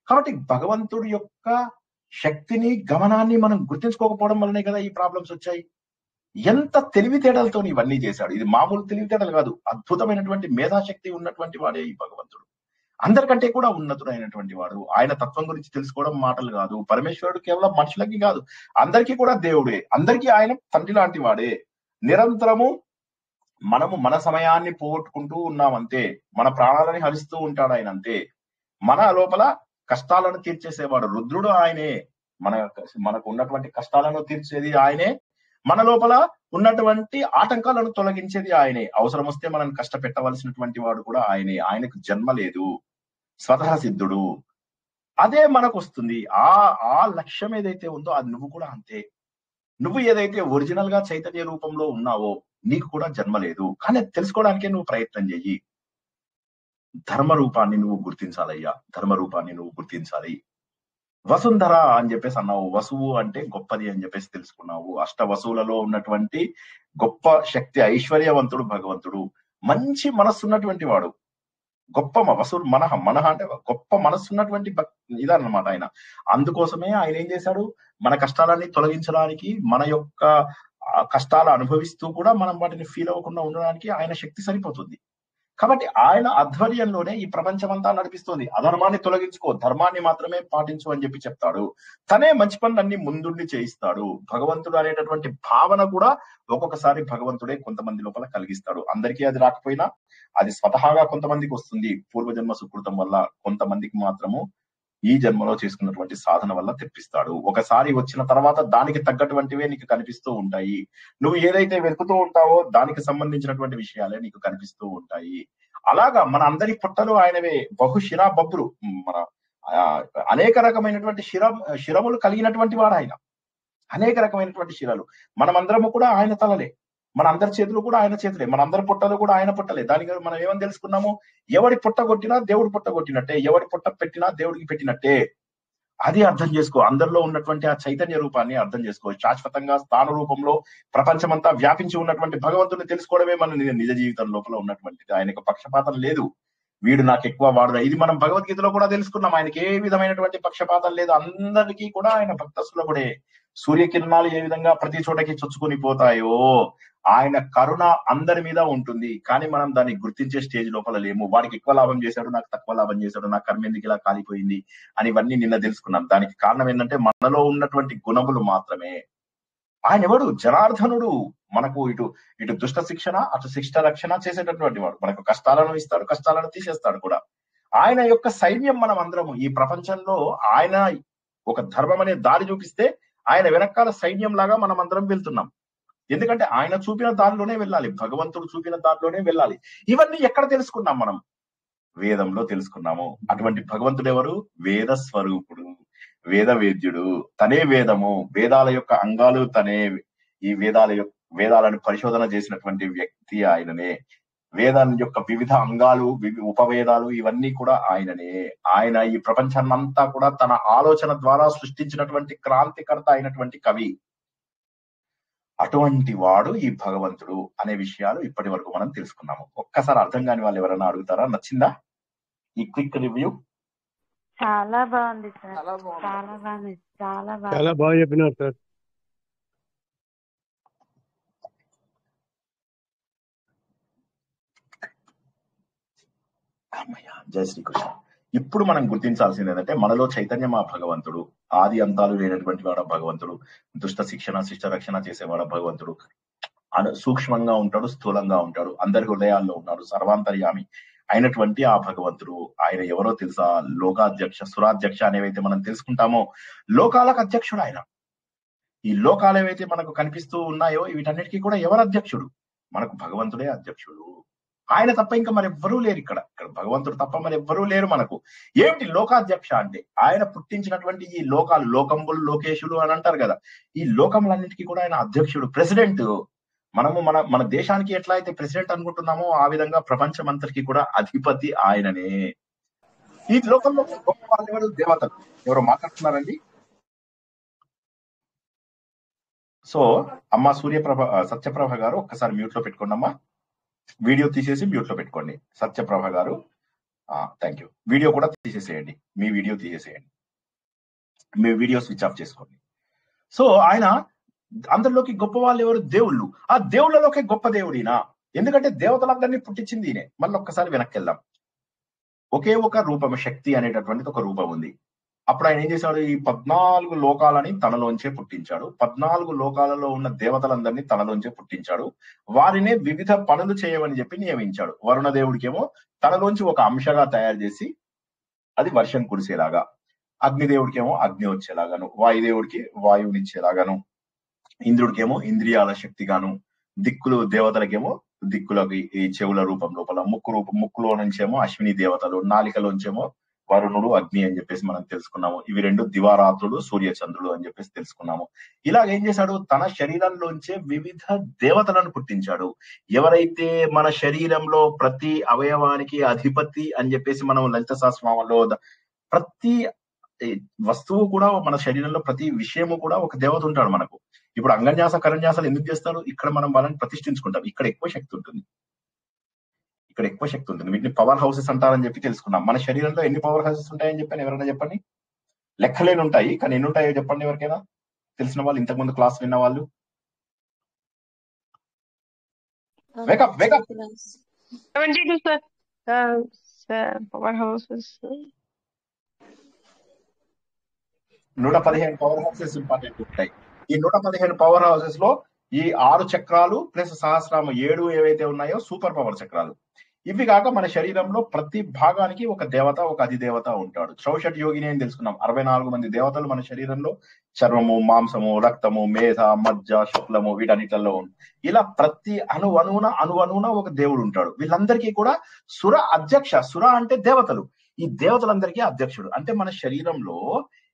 కాబట్టి భగవంతుడి యొక్క శక్తిని, గమనాన్ని మనం గుర్తించుకోకపోవడం వల్లనే కదా ఈ ప్రాబ్లమ్స్ వచ్చాయి. ఎంత తెలివితేటలతో ఇవన్నీ చేశాడు. ఇది మామూలు తెలివితేటలు కాదు, అద్భుతమైనటువంటి మేధాశక్తి ఉన్నటువంటి వాడే ఈ భగవంతుడు. అందరికంటే కూడా ఉన్నతుడైనటువంటి వాడు. ఆయన తత్వం గురించి తెలుసుకోవడం మాటలు కాదు. పరమేశ్వరుడు కేవలం మనుషులకి కాదు, అందరికీ కూడా దేవుడే. అందరికీ ఆయన తండ్రి లాంటి వాడే. నిరంతరము మనము మన సమయాన్ని పోగొట్టుకుంటూ ఉన్నామంతే, మన ప్రాణాలని హరిస్తూ ఉంటాడు ఆయన అంతే. మన లోపల కష్టాలను తీర్చేసేవాడు రుద్రుడు ఆయనే. మనకు ఉన్నటువంటి కష్టాలను తీర్చేది ఆయనే, మన లోపల ఉన్నటువంటి ఆటంకాలను తొలగించేది ఆయనే. అవసరం వస్తే మనం కష్టపెట్టవలసినటువంటి వాడు కూడా ఆయనే. ఆయనకు జన్మ లేదు, స్వతహ సిద్ధుడు. అదే మనకు వస్తుంది. ఆ లక్ష్యం ఏదైతే ఉందో అది నువ్వు కూడా అంతే. నువ్వు ఏదైతే ఒరిజినల్ గా చైతన్య రూపంలో ఉన్నావో నీకు కూడా జన్మ లేదు, కానీ తెలుసుకోవడానికే నువ్వు ప్రయత్నం చెయ్యి. ధర్మ రూపాన్ని నువ్వు గుర్తించాలయ్యా, ధర్మ రూపాన్ని నువ్వు గుర్తించాలి. వసుంధర అని చెప్పేసి అన్నావు, వసువు అంటే గొప్పది అని చెప్పేసి తెలుసుకున్నావు. అష్ట వసువులలో ఉన్నటువంటి గొప్ప శక్తి ఐశ్వర్యవంతుడు భగవంతుడు. మంచి మనస్సున్నటువంటి వాడు, గొప్ప వసు మనహ అంటే గొప్ప మనస్సున్నటువంటి ఇదన్నమాట ఆయన. అందుకోసమే ఆయన ఏం చేశాడు? మన కష్టాలన్నీ తొలగించడానికి, మన యొక్క కష్టాలు అనుభవిస్తూ కూడా మనం వాటిని ఫీల్ అవ్వకుండా ఉండడానికి ఆయన శక్తి సరిపోతుంది. కాబట్టి ఆయన ఆధ్వర్యంలోనే ఈ ప్రపంచమంతా నడిపిస్తుంది. అధర్మాన్ని తొలగించుకో, ధర్మాన్ని మాత్రమే పాటించు అని చెప్పి చెప్తాడు. తనే మంచి పనులన్నీ ముందుండి చేయిస్తాడు. భగవంతుడు అనేటటువంటి భావన కూడా ఒక్కొక్కసారి భగవంతుడే కొంతమంది లోపల కలిగిస్తాడు. అందరికీ అది రాకపోయినా అది స్వతహాగా కొంతమందికి వస్తుంది, పూర్వజన్మ సుకృతం వల్ల. కొంతమందికి మాత్రము ఈ జన్మలో చేసుకున్నటువంటి సాధన వల్ల తెప్పిస్తాడు. ఒకసారి వచ్చిన తర్వాత దానికి తగ్గటువంటివే నీకు కనిపిస్తూ ఉంటాయి. నువ్వు ఏదైతే వెతుకుతూ ఉంటావో దానికి సంబంధించినటువంటి విషయాలే నీకు కనిపిస్తూ ఉంటాయి. అలాగా మన అందరి పుట్టలు ఆయనవే. బహుశిరా బబ్రు, మన అనేక రకమైనటువంటి శిరములు కలిగినటువంటి వాడు ఆయన. అనేక రకమైనటువంటి శిరలు. మనమందరము కూడా ఆయన తలలే, మన అందరి చేతులు కూడా ఆయన చేతులే, మన అందరి పుట్టలు కూడా ఆయన పుట్టలే. దానికి మనం ఏమని తెలుసుకున్నాము? ఎవడి పుట్ట కొట్టినా దేవుడు పుట్ట కొట్టినట్టే, ఎవడి పుట్ట పెట్టినా దేవుడికి పెట్టినట్టే. అది అర్థం చేసుకో. అందరిలో ఉన్నటువంటి ఆ చైతన్య రూపాన్ని అర్థం చేసుకో. శాశ్వతంగా స్థాన రూపంలో ప్రపంచమంతా వ్యాపించి ఉన్నటువంటి భగవంతుని తెలుసుకోవడమే మన నిజ జీవితం లోపల ఉన్నటువంటిది. ఆయనకు పక్షపాతం లేదు, వీడు నాకు ఎక్కువ వాడు. ఇది మనం భగవద్గీతలో కూడా తెలుసుకున్నాం. ఆయనకి ఏ విధమైనటువంటి పక్షపాతం లేదు. అందరికీ కూడా ఆయన భక్తసులభుడే. సూర్యకిరణాలు ఏ విధంగా ప్రతి చోటకి చొచ్చుకొని పోతాయో ఆయన కరుణ అందరి మీద ఉంటుంది. కానీ మనం దాన్ని గుర్తించే స్టేజ్ లోపల లేము. వాడికి ఎక్కువ లాభం చేశాడు, నాకు తక్కువ లాభం చేశాడు, నా కర్మ ఎందుకు ఇలా కాలిపోయింది అని ఇవన్నీ నిన్న తెలుసుకున్నాం. దానికి కారణం ఏంటంటే మనలో ఉన్నటువంటి గుణములు మాత్రమే. ఆయన ఎవడు? జనార్దనుడు. మనకు ఇటు దుష్ట శిక్షణ, అటు శిష్ట రక్షణ చేసేటటువంటి వాడు. మనకు కష్టాలను ఇస్తాడు, కష్టాలను తీసేస్తాడు కూడా. ఆయన యొక్క సైన్యం మనం అందరము. ఈ ప్రపంచంలో ఆయన ఒక ధర్మం అనే దారి చూపిస్తే ఆయన వెనకాల సైన్యం లాగా మనం అందరం వెళ్తున్నాం. ఎందుకంటే ఆయన చూపిన దారిలోనే వెళ్ళాలి, భగవంతుడు చూపిన దారిలోనే వెళ్ళాలి. ఇవన్నీ ఎక్కడ తెలుసుకున్నాం మనం? వేదంలో తెలుసుకున్నాము. అటువంటి భగవంతుడు ఎవరు? వేద స్వరూపుడు, వేద వేద్యుడు. తనే వేదము, వేదాల యొక్క అంగాలు తనే. ఈ వేదాలను పరిశోధన చేసినటువంటి వ్యక్తి ఆయననే. వేదాల యొక్క వివిధ అంగాలు, ఉపవేదాలు ఇవన్నీ కూడా ఆయననే. ఆయన ఈ ప్రపంచాన్నంతా కూడా తన ఆలోచన ద్వారా సృష్టించినటువంటి క్రాంతికర్త అయినటువంటి కవి. అటువంటి వాడు ఈ భగవంతుడు అనే విషయాలు ఇప్పటి వరకు మనం తెలుసుకున్నాము. ఒక్కసారి అర్థం కాని వాళ్ళు ఎవరైనా అడుగుతారా? నచ్చిందా ఈ క్విక్ రివ్యూ? చాలా బాగుంది సార్, చాలా బాగుంది. చాలా బాగుంది, చాలా చాలా బాగా చెప్పినారు సార్. జై శ్రీకృష్ణ. ఇప్పుడు మనం గుర్తించాల్సింది ఏంటంటే మనలో చైతన్యం ఆ భగవంతుడు. ఆది అంతాలు లేనటువంటి వాడు భగవంతుడు. దుష్ట శిక్షణ, శిష్ట రక్షణ చేసేవాడు భగవంతుడు. సూక్ష్మంగా ఉంటాడు, స్థూలంగా ఉంటాడు, అందరి హృదయాల్లో ఉన్నాడు. సర్వాంతర్యామి అయినటువంటి ఆ భగవంతుడు ఆయన ఎవరో తెలుసా? లోకాధ్యక్ష, సురాధ్యక్ష అనేవైతే మనం తెలుసుకుంటామో లోకాలకు అధ్యక్షుడు ఆయన. ఈ లోకాలు ఏవైతే మనకు కనిపిస్తూ ఉన్నాయో వీటన్నిటికీ కూడా ఎవరు అధ్యక్షుడు? మనకు భగవంతుడే అధ్యక్షుడు. ఆయన తప్ప ఇంకా మరి ఎవ్వరూ లేరు ఇక్కడ భగవంతుడు తప్ప మరి ఎవ్వరూ లేరు మనకు. ఏమిటి లోకాధ్యక్ష అంటే? ఆయన పుట్టించినటువంటి ఈ లోకాలు, లోకంబులు లోకేశులు అని అంటారు కదా, ఈ లోకములన్నిటికీ కూడా ఆయన అధ్యక్షుడు, ప్రెసిడెంట్. మనము మన దేశానికి ఎట్లా అయితే ప్రెసిడెంట్ అనుకుంటున్నామో ఆ విధంగా ప్రపంచం అంతటికి కూడా అధిపతి ఆయననే. ఈ లోకంలో గొప్ప వాళ్ళు ఎవరు? దేవతలు. ఎవరో మాట్లాడుతున్నారండి. సో అమ్మ సూర్యప్రభ, సత్యప్రభ గారు ఒక్కసారి మ్యూట్ లో పెట్టుకోండి అమ్మా. వీడియో తీసేసి మ్యూట్ లో పెట్టుకోండి సత్యప్రభ గారు. Thank you. వీడియో కూడా తీసేసేయండి, మీ వీడియో తీసేసేయండి, మీ వీడియో స్విచ్ ఆఫ్ చేసుకోండి. సో ఆయన అందరిలోకి గొప్ప వాళ్ళు ఎవరు? దేవుళ్ళు. ఆ దేవుళ్ళలోకి గొప్ప దేవుడినా? ఎందుకంటే దేవతలందరినీ పుట్టించింది ఈయనే. మళ్ళీ ఒక్కసారి వెనక్కి వెళ్దాం. ఒకే ఒక రూపం, శక్తి అనేటటువంటిది ఒక రూపం ఉంది. అప్పుడు ఆయన ఏం చేశాడు? ఈ 14 లోకాలని తనలోంచే పుట్టించాడు. 14 లోకాలలో ఉన్న దేవతలందరినీ తనలోంచే పుట్టించాడు. వారినే వివిధ పనులు చేయమని చెప్పి నియమించాడు. వరుణ దేవుడికేమో తనలోంచి ఒక అంశగా తయారు చేసి అది వర్షం కురిసేలాగా, అగ్నిదేవుడికేమో అగ్ని వచ్చేలాగాను, వాయుదేవుడికి వాయువునిచ్చేలాగాను, ఇంద్రుడికేమో ఇంద్రియాల శక్తిగాను, దిక్కులు దేవతలకేమో దిక్కులకి ఈ చెవుల రూపం లోపల, ముక్కులో నుంచేమో అశ్విని దేవతలు, నాలికలోంచేమో వరుణుడు అగ్ని అని చెప్పేసి మనం తెలుసుకున్నాము. ఇవి రెండు దివారాత్రులు, సూర్య చంద్రుడు అని చెప్పేసి తెలుసుకున్నాము. ఇలాగ ఏం చేశాడు? తన శరీరంలోంచే వివిధ దేవతలను పుట్టించాడు. ఎవరైతే మన శరీరంలో ప్రతి అవయవానికి అధిపతి అని చెప్పేసి మనం లలిత సహస్రనామంలో ప్రతి వస్తువు కూడా, మన శరీరంలో ప్రతి విషయము కూడా ఒక దేవత ఉంటాడు మనకు. ఇప్పుడు అంగన్యాస కరన్యాసాలు ఎందుకు చేస్తారు? ఇక్కడ మనం వాళ్ళని ప్రతిష్ఠించుకుంటాం. ఇక్కడ ఎక్కువ శక్తి ఉంటుంది, ఇక్కడ ఎక్కువ శక్తి ఉంటుంది. వీటిని పవర్ హౌసెస్ అంటారని చెప్పి తెలుసుకున్నాం. మన శరీరంలో ఎన్ని పవర్ హౌసెస్ ఉంటాయని చెప్పని ఎవరైనా చెప్పండి. లెక్కలేని ఉంటాయి, కానీ ఎన్ని ఉంటాయో చెప్పండి ఎవరికైనా తెలిసిన వాళ్ళు, ఇంతకుముందు క్లాస్ విన్న వాళ్ళు. Wake up wake up. 72 sir power houses. 115 power houses important ఉంటాయి. ఈ 115 పవర్ హౌసెస్ లో ఈ 6 చక్రాలు ప్లస్ సహస్రామ 7 ఏవైతే ఉన్నాయో సూపర్ పవర్ చక్రాలు. ఇవి కాక మన శరీరంలో ప్రతి భాగానికి ఒక దేవత, ఒక అధిదేవత ఉంటాడు. చౌషట్ యోగిని అని తెలుసుకున్నాం. 64 మంది దేవతలు మన శరీరంలో చర్మము, మాంసము, రక్తము, మేధ, మజ్జ, శుక్లము వీటన్నిటిలో ఉంది. ఇలా ప్రతి అణువణువున ఒక దేవుడు ఉంటాడు. వీళ్ళందరికీ కూడా సుర అధ్యక్ష. సుర అంటే దేవతలు. ఈ దేవతలందరికీ అధ్యక్షుడు. అంటే మన శరీరంలో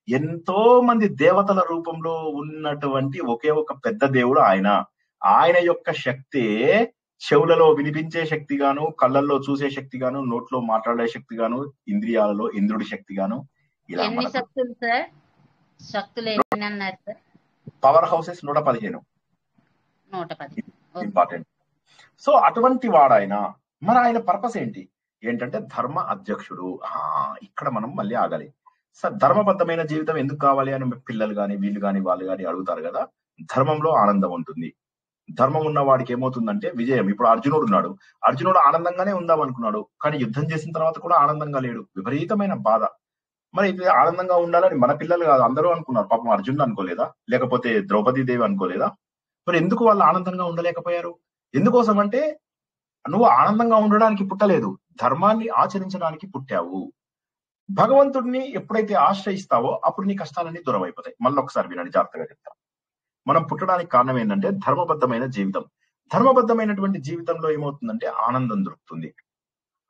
ఎంతో మంది దేవతల రూపంలో ఉన్నటువంటి ఒకే ఒక పెద్ద దేవుడు ఆయన. ఆయన యొక్క శక్తే చెవులలో వినిపించే శక్తిగాను, కళ్ళల్లో చూసే శక్తిగాను, నోట్లో మాట్లాడే శక్తిగాను, ఇంద్రియాలలో ఇంద్రుడి శక్తిగాను. ఇలా ఎన్ని శక్తులు సార్? శక్తులు ఎన్ని అన్నారు sir? Power houses 115 important. So అటువంటి వాడాయన. మరి ఆయన పర్పస్ ఏంటంటే ధర్మ అధ్యక్షుడు. ఇక్కడ మనం మళ్ళీ ఆగాలి. సార్ ధర్మబద్ధమైన జీవితం ఎందుకు కావాలి అని పిల్లలు కానీ వీళ్ళు కానీ వాళ్ళు కానీ అడుగుతారు కదా. ధర్మంలో ఆనందం ఉంటుంది. ధర్మం ఉన్న వాడికి ఏమవుతుందంటే విజయం. ఇప్పుడు అర్జునుడు ఉన్నాడు. అర్జునుడు ఆనందంగానే ఉందాం అనుకున్నాడు, కానీ యుద్ధం చేసిన తర్వాత కూడా ఆనందంగా లేడు. విపరీతమైన బాధ. మరి ఆనందంగా ఉండాలని మన పిల్లలు కాదు అందరూ అనుకున్నారు. పాపం అర్జునుడు అనుకోలేదా? లేకపోతే ద్రౌపదీదేవి అనుకోలేదా? మరి ఎందుకు వాళ్ళు ఆనందంగా ఉండలేకపోయారు? ఎందుకోసం అంటే నువ్వు ఆనందంగా ఉండడానికి పుట్టలేదు, ధర్మాన్ని ఆచరించడానికి పుట్టావు. భగవంతుడిని ఎప్పుడైతే ఆశ్రయిస్తావో అప్పుడు నీ కష్టాలన్నీ దూరం అయిపోతాయి. మళ్ళీ ఒకసారి వినండి, జాగ్రత్తగా చెప్తా. మనం పుట్టడానికి కారణం ఏంటంటే ధర్మబద్ధమైన జీవితం. ధర్మబద్ధమైనటువంటి జీవితంలో ఏమవుతుందంటే ఆనందం దొరుకుతుంది.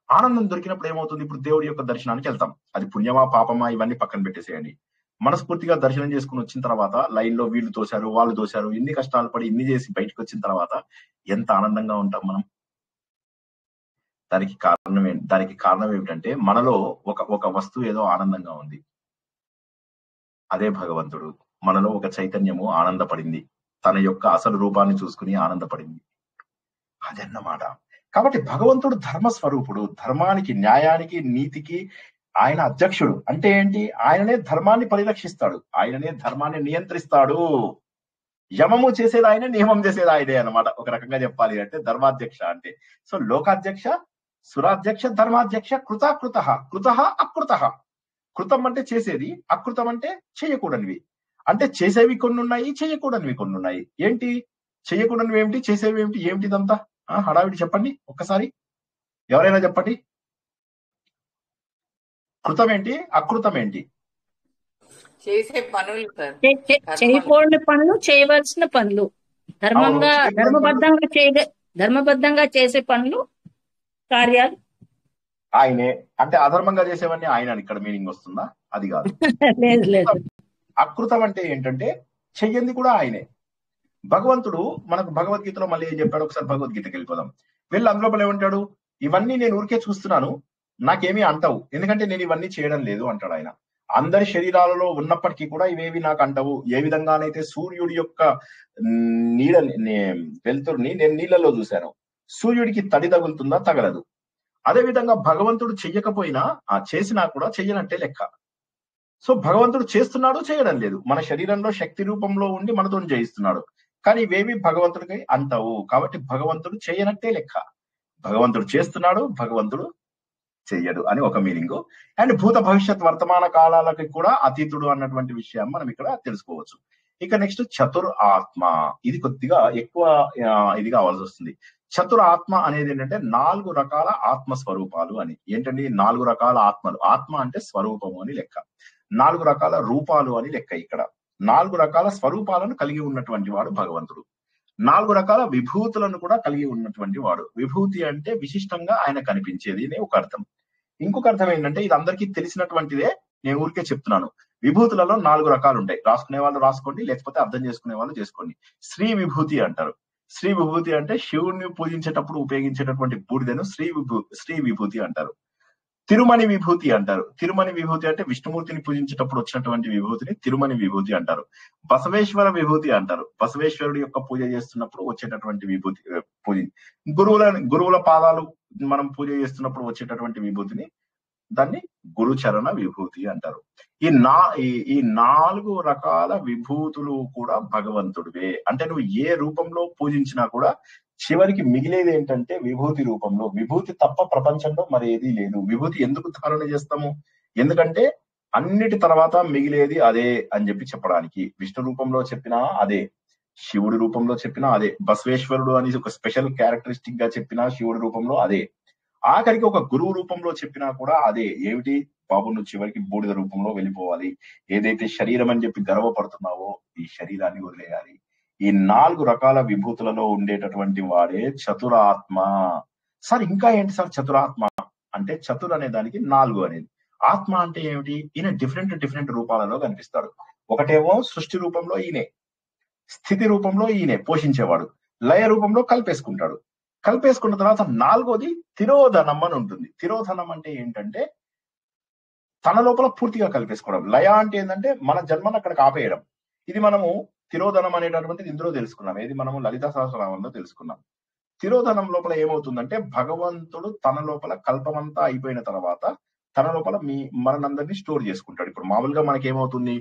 ఆనందం దొరికినప్పుడు ఏమవుతుంది? ఇప్పుడు దేవుడి యొక్క దర్శనానికి వెళ్తాం. అది పుణ్యమా పాపమా ఇవన్నీ పక్కన పెట్టేసేయండి. మనస్ఫూర్తిగా దర్శనం చేసుకుని వచ్చిన తర్వాత లైన్ లో వీళ్ళు తోశారు, వాళ్ళు తోశారు, ఇన్ని కష్టాలు పడి ఇన్ని చేసి బయటకు వచ్చిన తర్వాత ఎంత ఆనందంగా ఉంటాం మనం. దానికి కారణం ఏమిటంటే మనలో ఒక వస్తువు ఏదో ఆనందంగా ఉంది. అదే భగవంతుడు. మనలో ఒక చైతన్యము ఆనందపడింది, తన యొక్క అసలు రూపాన్ని చూసుకుని ఆనందపడింది. అదన్నమాట. కాబట్టి భగవంతుడు ధర్మస్వరూపుడు. ధర్మానికి, న్యాయానికి, నీతికి ఆయన అధ్యక్షుడు. అంటే ఏంటి? ఆయననే ధర్మాన్ని పరిరక్షిస్తాడు, ఆయననే ధర్మాన్ని నియంత్రిస్తాడు. యమము చేసేది ఆయనే, నియమం చేసేది ఆయనే అన్నమాట. ఒక రకంగా చెప్పాలి అంటే ధర్మాధ్యక్ష అంటే. సో లోకాధ్యక్ష, సురాధ్యక్ష, ధర్మాధ్యక్ష, కృత అకృత. కృతం అంటే చేసేది, అకృతం అంటే చేయకూడనివి. అంటే చేసేవి కొన్ని ఉన్నాయి, చేయకూడనివి కొన్ని ఉన్నాయి. ఏంటి చేయకూడనివి ఏమిటి, చేసేవి ఏమిటి? ఏమిటిదంతా హడావిడి చెప్పండి ఒక్కసారి, ఎవరైనా చెప్పండి. కృతం ఏంటి, అకృతం ఏంటి? చేసే పనులు సార్. చేయకూడని పనులు, చేయవలసిన పనులు. ధర్మబద్ధంగా చేసే పనులు, కార్యాలు ఆయనే అంటే అధర్మంగా చేసేవన్నీ ఆయన అని ఇక్కడ మీనింగ్ వస్తుందా? అది కాదు. లేదు లేదు. అకృతం అంటే ఏంటంటే చెయ్యంది కూడా ఆయనే. భగవంతుడు మనకు భగవద్గీతలో మళ్ళీ ఏం చెప్పాడు? ఒకసారి భగవద్గీతకి వెళ్ళిపోదాం. వీళ్ళు అందులో ఏమంటాడు? ఇవన్నీ నేను ఊరికే చూస్తున్నాను, నాకేమీ అంటవు, ఎందుకంటే నేను ఇవన్నీ చేయడం లేదు అంటాడు ఆయన. అందరి శరీరాలలో ఉన్నప్పటికీ కూడా ఇవేవి నాకు అంటవు. ఏ విధంగానైతే సూర్యుడి యొక్క నీడ వెలుతురుని నేను నీళ్ళలో చూశాను, సూర్యుడికి తడి తగులుతుందా? తగలదు. అదే విధంగా భగవంతుడు చెయ్యకపోయినా చేసినా కూడా చెయ్యనట్టే లెక్క. సో భగవంతుడు చేస్తున్నాడు, చేయడం లేదు. మన శరీరంలో శక్తి రూపంలో ఉండి మనతో జయిస్తున్నాడు, కానీ ఇవేవి భగవంతుడికి అంటవు. కాబట్టి భగవంతుడు చేయనట్టే లెక్క. భగవంతుడు చేస్తున్నాడు, భగవంతుడు చెయ్యడు అని ఒక మీనింగ్. అండ్ భూత భవిష్యత్ వర్తమాన కాలాలకి కూడా అతీతుడు అన్నటువంటి విషయం మనం ఇక్కడ తెలుసుకోవచ్చు. ఇక నెక్స్ట్ చతుర్ ఆత్మ. ఇది కొద్దిగా ఎక్కువ ఇది కావాల్సి వస్తుంది. చతుర్ ఆత్మ అనేది ఏంటంటే 4 రకాల ఆత్మ స్వరూపాలు అని. ఏంటండి 4 రకాల ఆత్మలు? ఆత్మ అంటే స్వరూపము అని లెక్క, 4 రకాల రూపాలు అని లెక్క. ఇక్కడ 4 రకాల స్వరూపాలను కలిగి ఉన్నటువంటి వాడు భగవంతుడు. 4 రకాల విభూతులను కూడా కలిగి ఉన్నటువంటి వాడు. విభూతి అంటే విశిష్టంగా ఆయన కనిపించేది అని ఒక అర్థం. ఇంకొక అర్థం ఏంటంటే ఇది అందరికీ తెలిసినటువంటిదే, నేను ఊరికే చెప్తున్నాను. విభూతులలో 4 రకాలు ఉంటాయి. రాసుకునే వాళ్ళు రాసుకోండి, లేకపోతే అర్థం చేసుకునే వాళ్ళు చేసుకోండి. శ్రీ విభూతి అంటారు. శ్రీ విభూతి అంటే శివుణ్ణి పూజించేటప్పుడు ఉపయోగించేటటువంటి బూడిదను శ్రీ విభూతి అంటారు. తిరుమణి విభూతి అంటారు. తిరుమణి విభూతి అంటే విష్ణుమూర్తిని పూజించేటప్పుడు వచ్చినటువంటి విభూతిని తిరుమణి విభూతి అంటారు. బసవేశ్వర విభూతి అంటారు. బసవేశ్వరుడి యొక్క పూజ చేస్తున్నప్పుడు వచ్చేటటువంటి విభూతి పూజ. గురువుల పాదాలు మనం పూజ చేస్తున్నప్పుడు వచ్చేటటువంటి విభూతిని దాన్ని గురుచరణ విభూతి అంటారు. ఈ 4 రకాల విభూతులు కూడా భగవంతుడివే. అంటే నువ్వు ఏ రూపంలో పూజించినా కూడా చివరికి మిగిలేది ఏంటంటే విభూతి రూపంలో. విభూతి తప్ప ప్రపంచంలో మరేదీ లేదు. విభూతి ఎందుకు ధారణ చేస్తాము? ఎందుకంటే అన్నిటి తర్వాత మిగిలేది అదే అని చెప్పడానికి. విష్ణు రూపంలో చెప్పినా అదే, శివుడి రూపంలో చెప్పినా అదే, బసవేశ్వరుడు అని ఒక స్పెషల్ క్యారెక్టరిస్టిక్ గా చెప్పినా శివుడి రూపంలో అదే, ఆఖరికి ఒక గురువు రూపంలో చెప్పినా కూడా అదే. ఏమిటి బాబు, నువ్వు చివరికి బూడిద రూపంలో వెళ్ళిపోవాలి. ఏదైతే శరీరం అని చెప్పి గర్వపడుతున్నావో ఈ శరీరాన్ని వదిలేయాలి. ఈ 4 రకాల విభూతులలో ఉండేటటువంటి వాడే చతురాత్మ. సార్ ఇంకా ఏంటి సార్ చతురాత్మ అంటే? చతుర్ అనే దానికి 4 అనేది. ఆత్మ అంటే ఏమిటి? ఈయన డిఫరెంట్ రూపాలలో కనిపిస్తాడు. ఒకటేమో సృష్టి రూపంలో ఈయనే, స్థితి రూపంలో ఈయనే పోషించేవాడు, లయ రూపంలో కలిపేసుకుంటాడు. కలిపేసుకున్న తర్వాత 4వది తిరోధనం అని ఉంటుంది. తిరోధనం అంటే ఏంటంటే తన లోపల పూర్తిగా కలిపేసుకోవడం. లయ అంటే ఏంటంటే మన జన్మను అక్కడికి ఆపేయడం. ఇది మనము తిరోధనం అనేటటువంటిది ఇందులో తెలుసుకున్నాం. ఏది మనము లలిత సహస్రనామంలో తెలుసుకున్నాం. తిరోధనం లోపల ఏమవుతుందంటే భగవంతుడు తన లోపల కల్పమంతా అయిపోయిన తర్వాత తన లోపల మనందరినీ స్టోర్ చేసుకుంటాడు. ఇప్పుడు మామూలుగా మనకి ఏమవుతుంది,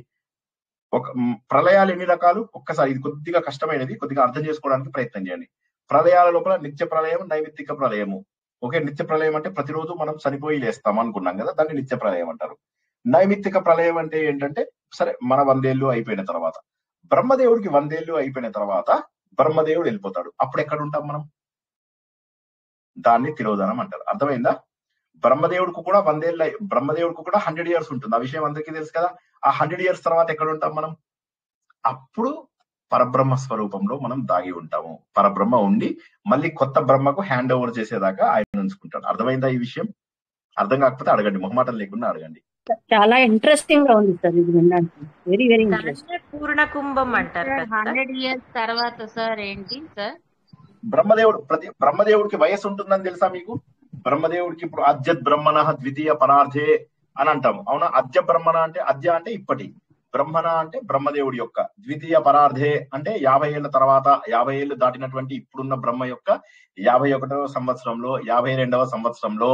ఒక ప్రళయాలు ఎన్ని రకాలు? ఒక్కసారి ఇది కొద్దిగా కష్టమైనది, కొద్దిగా అర్థం చేసుకోవడానికి ప్రయత్నం చేయండి. ప్రళయాల లోపల నిత్య ప్రళయం, నైమిత్తిక ప్రళయము. ఓకే, నిత్య ప్రళయం అంటే ప్రతిరోజు మనం చనిపోయి లేస్తాం అనుకున్నాం కదా, దాన్ని నిత్య ప్రళయం అంటారు. నైమిత్తిక ప్రళయం అంటే ఏంటంటే సరే మన 100 ఏళ్ళు అయిపోయిన తర్వాత, బ్రహ్మదేవుడికి 100 ఏళ్ళు అయిపోయిన తర్వాత బ్రహ్మదేవుడు వెళ్ళిపోతాడు. అప్పుడు ఎక్కడ ఉంటాం మనం? దాన్ని తిరోధనం అంటారు. అర్థమైందా? బ్రహ్మదేవుడికి కూడా 100 ఏళ్ళు, బ్రహ్మదేవుడికి కూడా 100 years ఉంటుంది. ఆ విషయం అందరికీ తెలుసు కదా. ఆ 100 years తర్వాత ఎక్కడ ఉంటాం మనం? అప్పుడు పరబ్రహ్మ స్వరూపంలో మనం దాగి ఉంటాము. పరబ్రహ్మ ఉండి మళ్ళీ కొత్త బ్రహ్మకు హ్యాండ్ ఓవర్ చేసేదాకా ఆయన ఉంచుకుంటాడు. అర్థమైందా ఈ విషయం? అర్థం కాకపోతే అడగండి, మొహమాటం లేకుండా అడగండి. చాలా ఇంట్రెస్టింగ్ గా ఉంది సార్ ఇది వినడానికి. Very very interesting. పూర్ణ కుంభం అంటారు కదా సార్. 100 years తర్వాత సార్ ఏంటి సార్? బ్రహ్మదేవుడికి వయసు ఉంటుందని తెలుసా మీకు? బ్రహ్మదేవుడికి ఇప్పుడు అద్యత్ బ్రహ్మణ ద్వితీయ పరార్థే అని అంటాము, అవునా? అద్య బ్రహ్మణ అంటే, అద్య అంటే ఇప్పటి, బ్రహ్మణ అంటే బ్రహ్మదేవుడి యొక్క, ద్వితీయ పరార్థే అంటే 50 ఏళ్ల తర్వాత, 50 ఏళ్లు దాటినటువంటి ఇప్పుడున్న బ్రహ్మ యొక్క 51వ సంవత్సరంలో, 52వ సంవత్సరంలో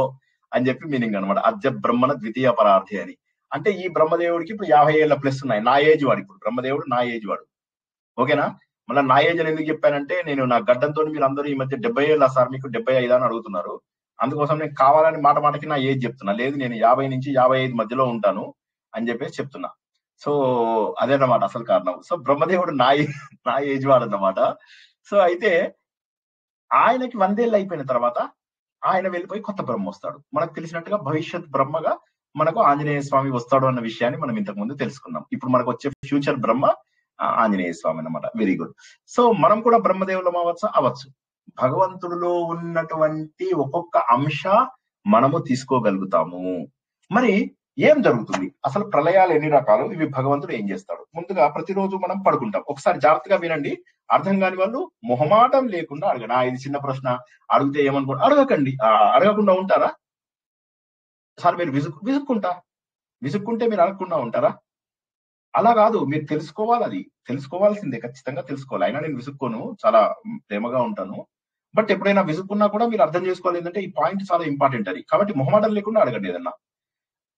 అని చెప్పి మీనింగ్ అనమాట. అద్య బ్రహ్మణ ద్వితీయ పరార్థే అని అంటే ఈ బ్రహ్మదేవుడికి ఇప్పుడు 50 ఏళ్ల ప్లస్ ఉన్నాయి. నా ఏజ్ వాడు, ఇప్పుడు బ్రహ్మదేవుడు నా ఏజ్ వాడు. ఓకేనా? మళ్ళీ నా ఏజ్ అని ఎందుకు చెప్పానంటే, నేను నా గడ్డంతో మీరు అందరూ ఈ మధ్య 70 ఏళ్ళ సార్ మీకు 75 అని అడుగుతున్నారు. అందుకోసం నేను కావాలని మాటకి నా ఏజ్ చెప్తున్నా. లేదు, నేను 50 నుంచి 55 మధ్యలో ఉంటాను అని చెప్పేసి చెప్తున్నా. సో అదేనమాట అసలు కారణం. సో బ్రహ్మదేవుడు నా ఏజ్ వాడు అన్నమాట. సో అయితే ఆయనకి 100 ఏళ్ళు అయిపోయిన తర్వాత ఆయన వెళ్ళిపోయి కొత్త బ్రహ్మ వస్తాడు. మనకు తెలిసినట్టుగా భవిష్యత్ బ్రహ్మగా మనకు ఆంజనేయ స్వామి వస్తాడు అన్న విషయాన్ని మనం ఇంతకు ముందు తెలుసుకున్నాం. ఇప్పుడు మనకు వచ్చే ఫ్యూచర్ బ్రహ్మ ఆంజనేయ స్వామి అన్నమాట. Very good. సో మనం కూడా బ్రహ్మదేవులం అవ్వచ్చు. భగవంతుడిలో ఉన్నటువంటి ఒక్కొక్క అంశ మనము తీసుకోగలుగుతాము. మరి ఏం జరుగుతుంది అసలు? ప్రళయాలు ఎన్ని రకాలు, ఇవి భగవంతుడు ఏం చేస్తాడు? ముందుగా ప్రతిరోజు మనం పడుకుంటాం. ఒకసారి జాగ్రత్తగా వినండి. అర్థం కాని వాళ్ళు మొహమాటం లేకుండా అడగండి. ఇది చిన్న ప్రశ్న అడిగితే ఏమనుకో అడగకండి. అడగకుండా ఉంటారా? సార్ మీరు విసుక్కుంటే మీరు అడగకుండా ఉంటారా? అలా కాదు, మీరు తెలుసుకోవాలి. అది తెలుసుకోవాల్సిందే, ఖచ్చితంగా తెలుసుకోవాలి. అయినా నేను విసుక్కోను, చాలా ప్రేమగా ఉంటాను. బట్ ఎప్పుడైనా విసుక్కున్నా కూడా మీరు అర్థం చేసుకోవాలి ఏంటంటే ఈ పాయింట్ చాలా ఇంపార్టెంట్ అది. కాబట్టి మొహమాటం లేకుండా అడగండి ఏదన్నా.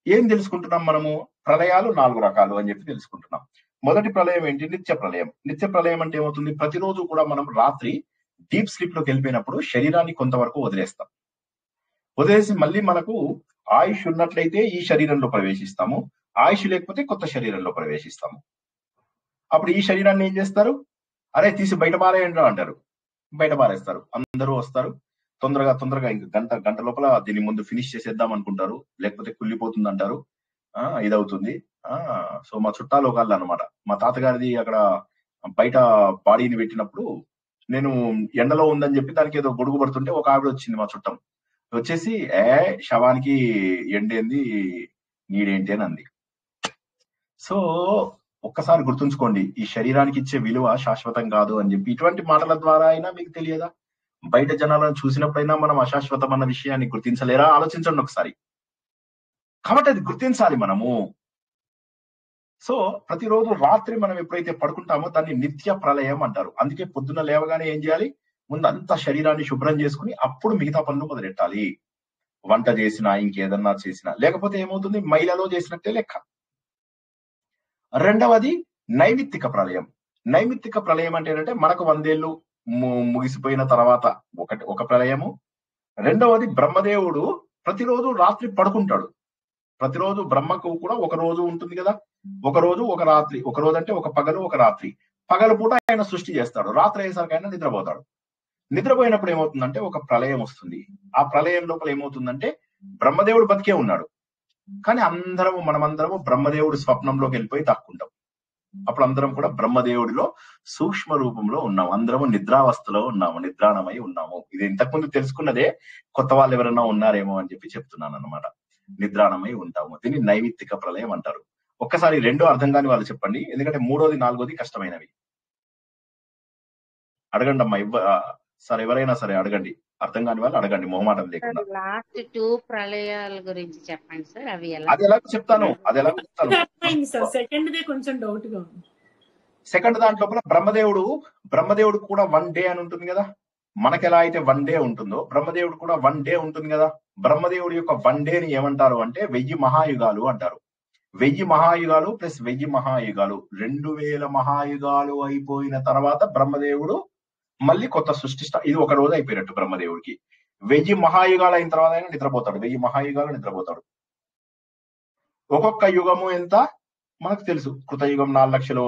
ఏం తెలుసుకుంటున్నాం మనము? ప్రళయాలు 4 రకాలు అని చెప్పి తెలుసుకుంటున్నాం. మొదటి ప్రళయం ఏంటి? నిత్య ప్రళయం. నిత్య ప్రళయం అంటే ఏమవుతుంది? ప్రతిరోజు కూడా మనం రాత్రి డీప్ స్లీప్ లోకి వెళ్ళిపోయినప్పుడు శరీరాన్ని కొంతవరకు వదిలేస్తాం. వదిలేసి మళ్ళీ మనకు ఆయుష్ ఉన్నట్లయితే ఈ శరీరంలో ప్రవేశిస్తాము, ఆయుష్ లేకపోతే కొత్త శరీరంలో ప్రవేశిస్తాము. అప్పుడు ఈ శరీరాన్ని ఏం చేస్తారు? అరే తీసి బయట పారేయండి అంటారు. బయట పారేస్తారు. అందరూ వస్తారు, తొందరగా ఇంకా గంట లోపల దీని ముందు ఫినిష్ చేసేద్దాం అనుకుంటారు, లేకపోతే కుళ్ళిపోతుంది అంటారు. ఇదవుతుంది. సో మా చుట్టాలు ఒకళ్ళు అనమాట, మా తాతగారిది అక్కడ బయట బాడీని పెట్టినప్పుడు నేను ఎండలో ఉందని చెప్పి దానికి ఏదో గొడుగు పడుతుంటే ఒక ఆవిడ వచ్చింది, మా చుట్టం వచ్చేసి శవానికి ఎండేంది నీడేంటి అని అంది. సో ఒక్కసారి గుర్తుంచుకోండి, ఈ శరీరానికి ఇచ్చే విలువ శాశ్వతం కాదు అని చెప్పి. ఇటువంటి మాటల ద్వారా అయినా మీకు తెలియదా? బయట జనాలను చూసినప్పుడైనా మనం అశాశ్వతం అన్న విషయాన్ని గుర్తించలేరా? ఆలోచించండి ఒకసారి. కాబట్టి అది గుర్తించాలి మనము. సో ప్రతిరోజు రాత్రి మనం ఎప్పుడైతే పడుకుంటామో దాన్ని నిత్య ప్రళయం అంటారు. అందుకే పొద్దున్న లేవగానే ఏం చేయాలి? ముందు అంతా శరీరాన్ని శుభ్రం చేసుకుని అప్పుడు మిగతా పనులు మొదలెట్టాలి. వంట చేసినా ఇంకేదన్నా చేసినా, లేకపోతే ఏమవుతుంది? మైలలో చేసినట్టే లెక్క. రెండవది నైమిత్తిక ప్రళయం. నైమిత్తిక ప్రళయం అంటే ఏంటంటే మనకు 100 ఏళ్ళు ముగిసిపోయిన తర్వాత ఒక ప్రళయము. రెండవది బ్రహ్మదేవుడు ప్రతిరోజు రాత్రి పడుకుంటాడు. ప్రతిరోజు బ్రహ్మకు కూడా ఒక రోజు ఉంటుంది కదా, ఒక రోజు ఒక రాత్రి. ఒక రోజు అంటే ఒక పగలు ఒక రాత్రి. పగలు పూట ఆయన సృష్టి చేస్తాడు, రాత్రి అయ్యేసరికి ఆయన నిద్రపోతాడు. నిద్రపోయినప్పుడు ఏమవుతుందంటే ఒక ప్రళయం వస్తుంది. ఆ ప్రళయం లోపల ఏమవుతుందంటే బ్రహ్మదేవుడు బతికే ఉన్నాడు, కానీ మనమందరము బ్రహ్మదేవుడి స్వప్నంలోకి వెళ్ళిపోయి దాక్కుంటాం. అప్పుడు అందరం కూడా బ్రహ్మదేవుడిలో సూక్ష్మ రూపంలో ఉన్నాము, అందరము నిద్రావస్థలో ఉన్నాము, నిద్రాణమై ఉన్నాము. ఇది ఇంతకుముందు తెలుసుకున్నదే, కొత్త వాళ్ళు ఎవరైనా ఉన్నారేమో అని చెప్పి చెప్తున్నాను అన్నమాట. నిద్రాణమై ఉంటాము. దీన్ని నైమిత్తిక ప్రళయం అంటారు. ఒక్కసారి రెండో అర్థం కాని వాళ్ళు చెప్పండి, ఎందుకంటే మూడోది నాలుగోది కష్టమైనవి. అడగండి అమ్మా, సరే ఎవరైనా సరే అడగండి, అర్థం కాని వాళ్ళు అడగండి, మొహమాటం లేకుండా. లాస్ట్ 2 ప్రళయాల గురించి చెప్పండి సార్, అవి ఎలా? అది ఎలా చెప్తాను. సెకండ్ కొంచెం డౌట్ గా ఉంది. సెకండ్ దాంట్లో బ్రహ్మదేవుడు కూడా 1 డే అని ఉంటుంది కదా. మనకి ఎలా అయితే 1 డే ఉంటుందో బ్రహ్మదేవుడు కూడా 1 డే ఉంటుంది కదా. బ్రహ్మదేవుడి యొక్క 1 డేని ఏమంటారు అంటే 1000 మహాయుగాలు అంటారు. 1000 మహాయుగాలు ప్లస్ 1000 మహాయుగాలు 2000 మహాయుగాలు అయిపోయిన తర్వాత బ్రహ్మదేవుడు మళ్ళీ కొత్త సృష్టి. ఇది ఒక రోజు అయిపోయినట్టు బ్రహ్మదేవుడికి. 1000 మహాయుగాలు అయిన తర్వాత ఆయన నిద్రపోతాడు. 1000 మహాయుగాలు నిద్రపోతాడు. ఒక్కొక్క యుగము ఎంత మనకు తెలుసు. కృతయుగం 4 లక్షలు,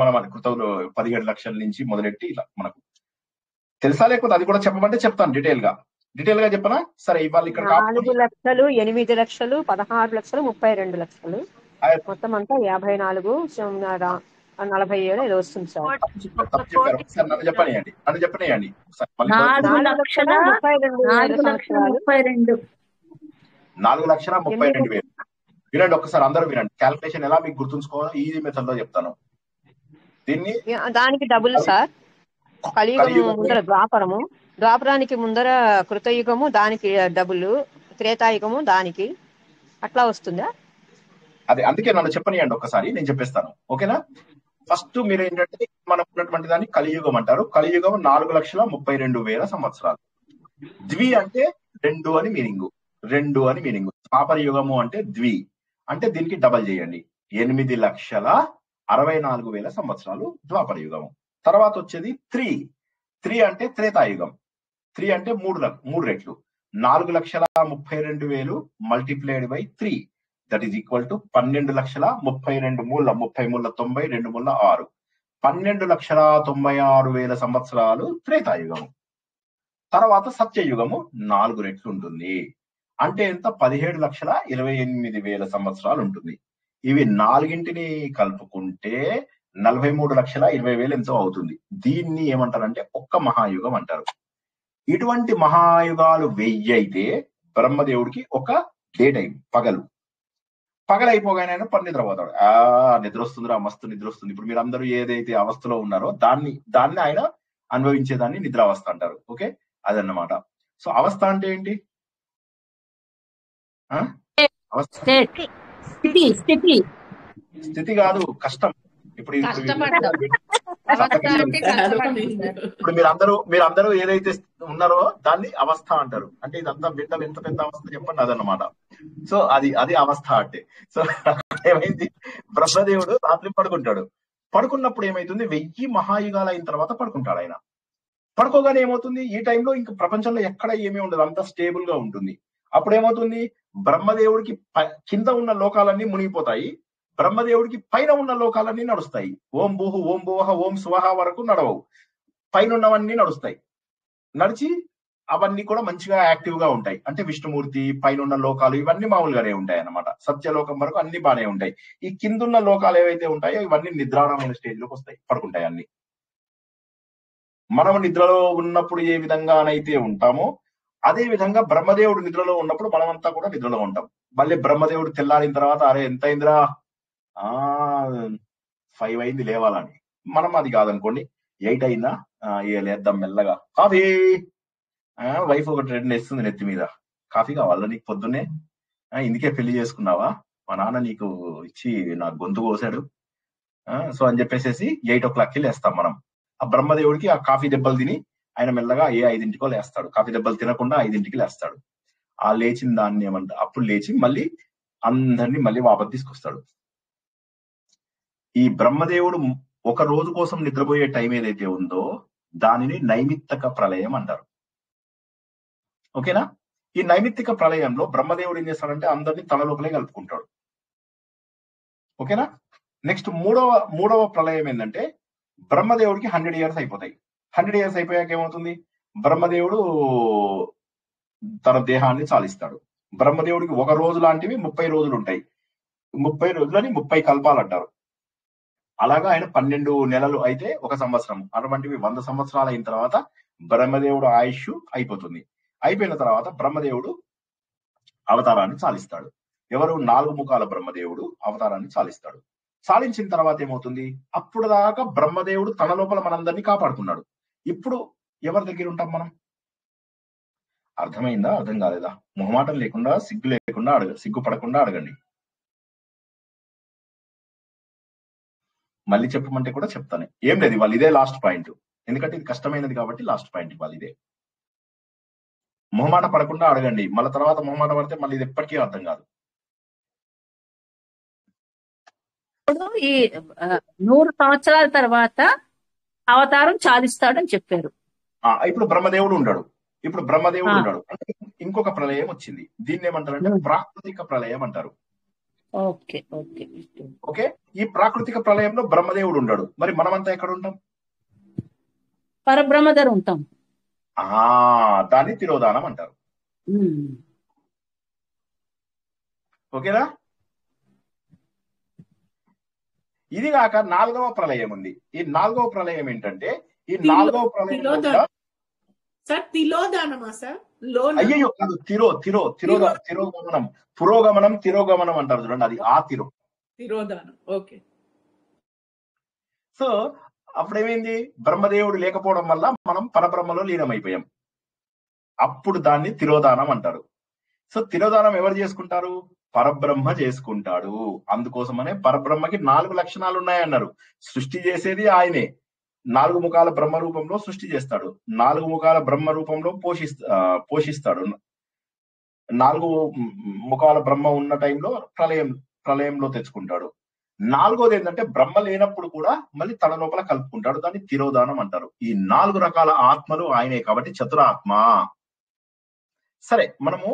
మనం కృతయుగంలో 17 లక్షల నుంచి మొదలెట్టి ఇలా మనకు తెలుసా? లేకపోతే అది కూడా చెప్పమంటే చెప్తాను డీటెయిల్ గా చెప్పనా? సరే ఇవాళ ఇక్కడ 4 లక్షలు, 8 లక్షలు, 16 లక్షలు, 32 లక్షలు, మొత్తం అంతా 54, 47 ఏదో వస్తుంది సార్. నన్ను చెప్పనియండి. 4,32,000. వినండి ఒకసారి, అందరూ వినండి. క్యాల్కులేషన్ ఎలా మీకు గుర్తుంచుకోవాలో ఈజీ మెథడ్ లో చెప్తాను. దీన్ని దానికి డబుల్ సార్. కలియుగం ముందర ద్వాపరానికి ముందర కృతయుగము, దానికి డబుల్ త్రేతాయుగము, దానికి అట్లా వస్తుందా? అదే, అందుకే నన్ను చెప్పనియండి ఒకసారి, నేను చెప్పేస్తాను. ఓకేనా? ఫస్ట్ మీరు ఏంటంటే మనం ఉన్నటువంటి దాన్ని కలియుగం అంటారు. కలియుగం 4,32,000 సంవత్సరాలు. ద్వి అంటే 2 అని మీనింగ్. 2 అని మీనింగ్. ద్వాపర యుగము అంటే ద్వి అంటే దీనికి డబల్ చేయండి. 8,64,000 సంవత్సరాలు ద్వాపర యుగము. తర్వాత వచ్చేది 3 అంటే త్రేతాయుగం. 3 అంటే 3 రెట్లు. 4,32,000 multiplied by 3 that is equal to 12,32,000 మూల 30 మూల 90 2 మూల 6 12,96,000 సంవత్సరాలు త్రేతాయుగము. తర్వాత సత్యయుగము 4 రెట్లు ఉంటుంది. అంటే ఎంత? 17,28,000 సంవత్సరాలు ఉంటుంది. ఇవి 4ని కలుపుకుంటే 43,20,000 ఎంతో అవుతుంది. దీన్ని ఏమంటారంటే ఒక్క మహాయుగం అంటారు. ఇటువంటి మహాయుగాలు 1000 అయితే బ్రహ్మదేవుడికి ఒక డే టైం, పగలైపోగానే ఆయన నిద్రపోతాడు. నిద్ర వస్తుందిరా, మస్తు నిద్ర వస్తుంది. ఇప్పుడు మీరు అందరూ ఏదైతే అవస్థలో ఉన్నారో దాన్ని ఆయన అనుభవించేదాన్ని నిద్రావస్థ అంటారు. ఓకే, అదన్నమాట. సో అవస్థ అంటే ఏంటి? స్థితి కాదు, కష్టం. ఇప్పుడు మీరందరూ ఏదైతే ఉన్నారో దాన్ని అవస్థ అంటారు. అంటే ఇదంతా ఎంత పెద్ద అవస్థ చెప్పండి, అదన్నమాట. సో అది అవస్థ అంటే. సో ఏమైంది, బ్రహ్మదేవుడు రాత్రి పడుకున్నప్పుడు ఏమైతుంది, 1000 మహాయుగాలు అయిన తర్వాత పడుకుంటాడు ఆయన. పడుకోగానే ఏమవుతుంది, ఈ టైంలో ఇంకా ప్రపంచంలో ఎక్కడ ఏమీ ఉండదు, అంతా స్టేబుల్ గా ఉంటుంది. అప్పుడు ఏమవుతుంది, బ్రహ్మదేవుడికి కింద ఉన్న లోకాలన్నీ మునిగిపోతాయి, బ్రహ్మదేవుడికి పైన ఉన్న లోకాలన్నీ నడుస్తాయి. ఓం భూహు, ఓం భువః, ఓం స్వహ వరకు నడవవు, పైన ఉన్నవన్నీ నడుస్తాయి. నడిచి అవన్నీ కూడా మంచిగా యాక్టివ్ గా ఉంటాయి. అంటే విష్ణుమూర్తి, పైన ఉన్న లోకాలు ఇవన్నీ మామూలుగానే ఉంటాయి అన్నమాట. సత్యలోకం వరకు అన్ని బానే ఉంటాయి. ఈ కిందున్న లోకాలు ఏవైతే ఉంటాయో ఇవన్నీ నిద్రాణమైన స్టేజ్ లోకి వస్తాయి, పడుకుంటాయి అన్ని. మనం నిద్రలో ఉన్నప్పుడు ఏ విధంగానైతే ఉంటామో అదే విధంగా బ్రహ్మదేవుడు నిద్రలో ఉన్నప్పుడు మనమంతా కూడా నిద్రలో ఉంటాం. మళ్ళీ బ్రహ్మదేవుడు తెల్లారిన తర్వాత అరే ఎంత అయిందిరా, 5 అయింది లేవాలని. మనం అది కాదనుకోండి, 8 అయిందా, లేద్దాం మెల్లగా, కాఫీ. వైఫ్ ఒక 2 వేస్తుంది నెత్తి మీద, కాఫీ కావాలా నీకు పొద్దున్నే, ఇందుకే పెళ్లి చేసుకున్నావా, మా నాన్న నీకు ఇచ్చి నాకు గొంతు కోసాడు, సో అని చెప్పేసి 8 o'clockకి లేస్తాం మనం. ఆ బ్రహ్మదేవుడికి ఆ కాఫీ దెబ్బలు తిని ఆయన మెల్లగా 5 లేస్తాడు. కాఫీ దెబ్బలు తినకుండా 5 లేస్తాడు. ఆ లేచిన దాన్ని ఏమంటారు, అప్పుడు లేచి మళ్ళీ అందరినీ మళ్ళీ వాపస్ తీసుకొస్తాడు. ఈ బ్రహ్మదేవుడు ఒక రోజు కోసం నిద్రపోయే టైం ఏదైతే ఉందో దానిని నైమిత్తిక ప్రళయం అంటారు. ఓకేనా? ఈ నైమిత్తిక ప్రళయంలో బ్రహ్మదేవుడు ఏం చేస్తాడంటే అందరినీ తన లోపలే కలుపుకుంటాడు. ఓకేనా? నెక్స్ట్ మూడవ ప్రళయం ఏంటంటే బ్రహ్మదేవుడికి 100 years అయిపోతాయి. 100 years అయిపోయాక ఏమవుతుంది, బ్రహ్మదేవుడు తన దేహాన్ని చాలిస్తాడు. బ్రహ్మదేవుడికి ఒక రోజు లాంటివి 30 రోజులు ఉంటాయి. 30 రోజులని 30 కల్పాలు అంటారు. అలాగా ఆయన 12 నెలలు అయితే 1 సంవత్సరం. అటువంటివి 100 సంవత్సరాలు అయిన తర్వాత బ్రహ్మదేవుడు ఆయుష్ అయిపోతుంది. అయిపోయిన తర్వాత బ్రహ్మదేవుడు అవతారాన్ని చాలిస్తాడు. ఎవరు? 4 ముఖాల బ్రహ్మదేవుడు అవతారాన్ని చాలిస్తాడు. చాలించిన తర్వాత ఏమవుతుంది, అప్పుడు దాకా బ్రహ్మదేవుడు తన లోపల మనందరినీ కాపాడుకున్నాడు. ఇప్పుడు ఎవరి దగ్గర ఉంటాం మనం? అర్థమైందా? అర్థం కాలేదా? మొహమాటం లేకుండా, సిగ్గుపడకుండా అడగండి. మళ్ళీ చెప్పమంటే కూడా చెప్తాను. ఏం లేదు, ఇవాళ ఇదే లాస్ట్ పాయింట్. ఎందుకంటే ఇది కష్టమైనది కాబట్టి లాస్ట్ పాయింట్ ఇవాళ ఇదే. మొహమాట పడకుండా అడగండి. మళ్ళీ తర్వాత మొహమాట పడితే మళ్ళీ ఇది ఎప్పటికీ అర్థం కాదు. ఈ 100 సంవత్సరాల తర్వాత అవతారం చాలిస్తాడని చెప్పారు. ఇప్పుడు బ్రహ్మదేవుడు ఉన్నాడు. అంటే ఇంకొక ప్రళయం వచ్చింది. దీన్ని ఏమంటారంటే ప్రాకృతిక ప్రళయం అంటారు. ఓకే, ఈ ప్రాకృతిక ప్రళయంలో బ్రహ్మదేవుడు ఉన్నాడు. మరి మనమంతా ఎక్కడ ఉంటాం? పరబ్రహ్మ దగ్గర ఉంటాం. దాన్ని తిరోధానం అంటారు. ఓకేనా? ఇది కాక 4వ ప్రళయం ఉంది. ఈ 4వ ప్రళయం ఏంటంటే, ఈ 4వ ప్రళయం అయ్యో కాదు, తిరోగమనం, తిరోగమనం అంటారు చూడండి, అది ఆ తిరోధానం. ఓకే. సో అప్పుడేమైంది, బ్రహ్మదేవుడు లేకపోవడం వల్ల మనం పరబ్రహ్మలో లీనమైపోయాం. అప్పుడు దాన్ని తిరోధానం అంటారు. సో తిరోధానం ఎవరు చేసుకుంటారు? పరబ్రహ్మ చేసుకుంటాడు. అందుకోసమనే పరబ్రహ్మకి 4 లక్షణాలు ఉన్నాయన్నారు. సృష్టి చేసేది ఆయనే. 4 ముఖాల బ్రహ్మ రూపంలో సృష్టి చేస్తాడు. 4 ముఖాల బ్రహ్మ రూపంలో పోషిస్తాడు. 4 ముఖాల బ్రహ్మ ఉన్న టైంలో ప్రళయంలో తెచ్చుకుంటాడు. 4వది ఏంటంటే బ్రహ్మ లేనప్పుడు కూడా మళ్ళీ తన లోపల కలుపుకుంటాడు. దాన్ని తిరోధానం అంటారు. ఈ 4 రకాల ఆత్మలు ఆయనే కాబట్టి చతురాత్మ. సరే, మనము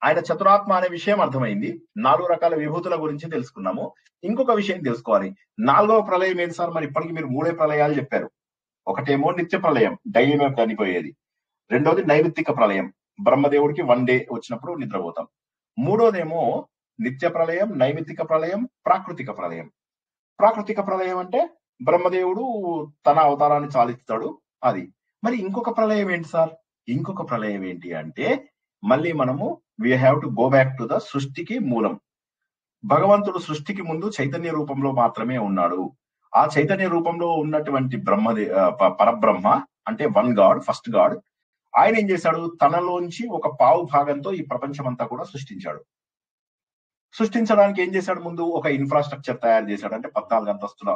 ఆయన చతురాత్మ అనే విషయం అర్థమైంది. 4 రకాల విభూతుల గురించి తెలుసుకున్నాము. ఇంకొక విషయం తెలుసుకోవాలి. 4వ ప్రళయం ఏంటి సార్? మరి ఇప్పటికి మీరు 3 ప్రళయాలు చెప్పారు. ఒకటేమో నిత్య ప్రళయం, డైలీ మేము చనిపోయేది. రెండోది నైమిత్తిక ప్రళయం, బ్రహ్మదేవుడికి 1 day వచ్చినప్పుడు నిద్రపోతాం. మూడోదేమో నిత్య ప్రళయం, నైమిత్తిక ప్రళయం, ప్రాకృతిక ప్రళయం. ప్రాకృతిక ప్రళయం అంటే బ్రహ్మదేవుడు తన అవతారాన్ని చాలిస్తాడు. అది. మరి ఇంకొక ప్రళయం ఏంటి సార్? ఇంకొక ప్రళయం ఏంటి అంటే మళ్ళీ మనము we have to go back to the సృష్టికి మూలం. భగవంతుడు సృష్టికి ముందు చైతన్య రూపంలో మాత్రమే ఉన్నాడు. ఆ చైతన్య రూపంలో ఉన్నటువంటి పరబ్రహ్మ అంటే వన్ గాడ్, ఫస్ట్ గాడ్, ఆయన ఏం చేశాడు, తనలోంచి ఒక పావు భాగంతో ఈ ప్రపంచమంతా కూడా సృష్టించాడు. సృష్టించడానికి ఏం చేశాడు, ముందు ఒక ఇన్ఫ్రాస్ట్రక్చర్ తయారు చేశాడు. అంటే 14 అంతస్తుల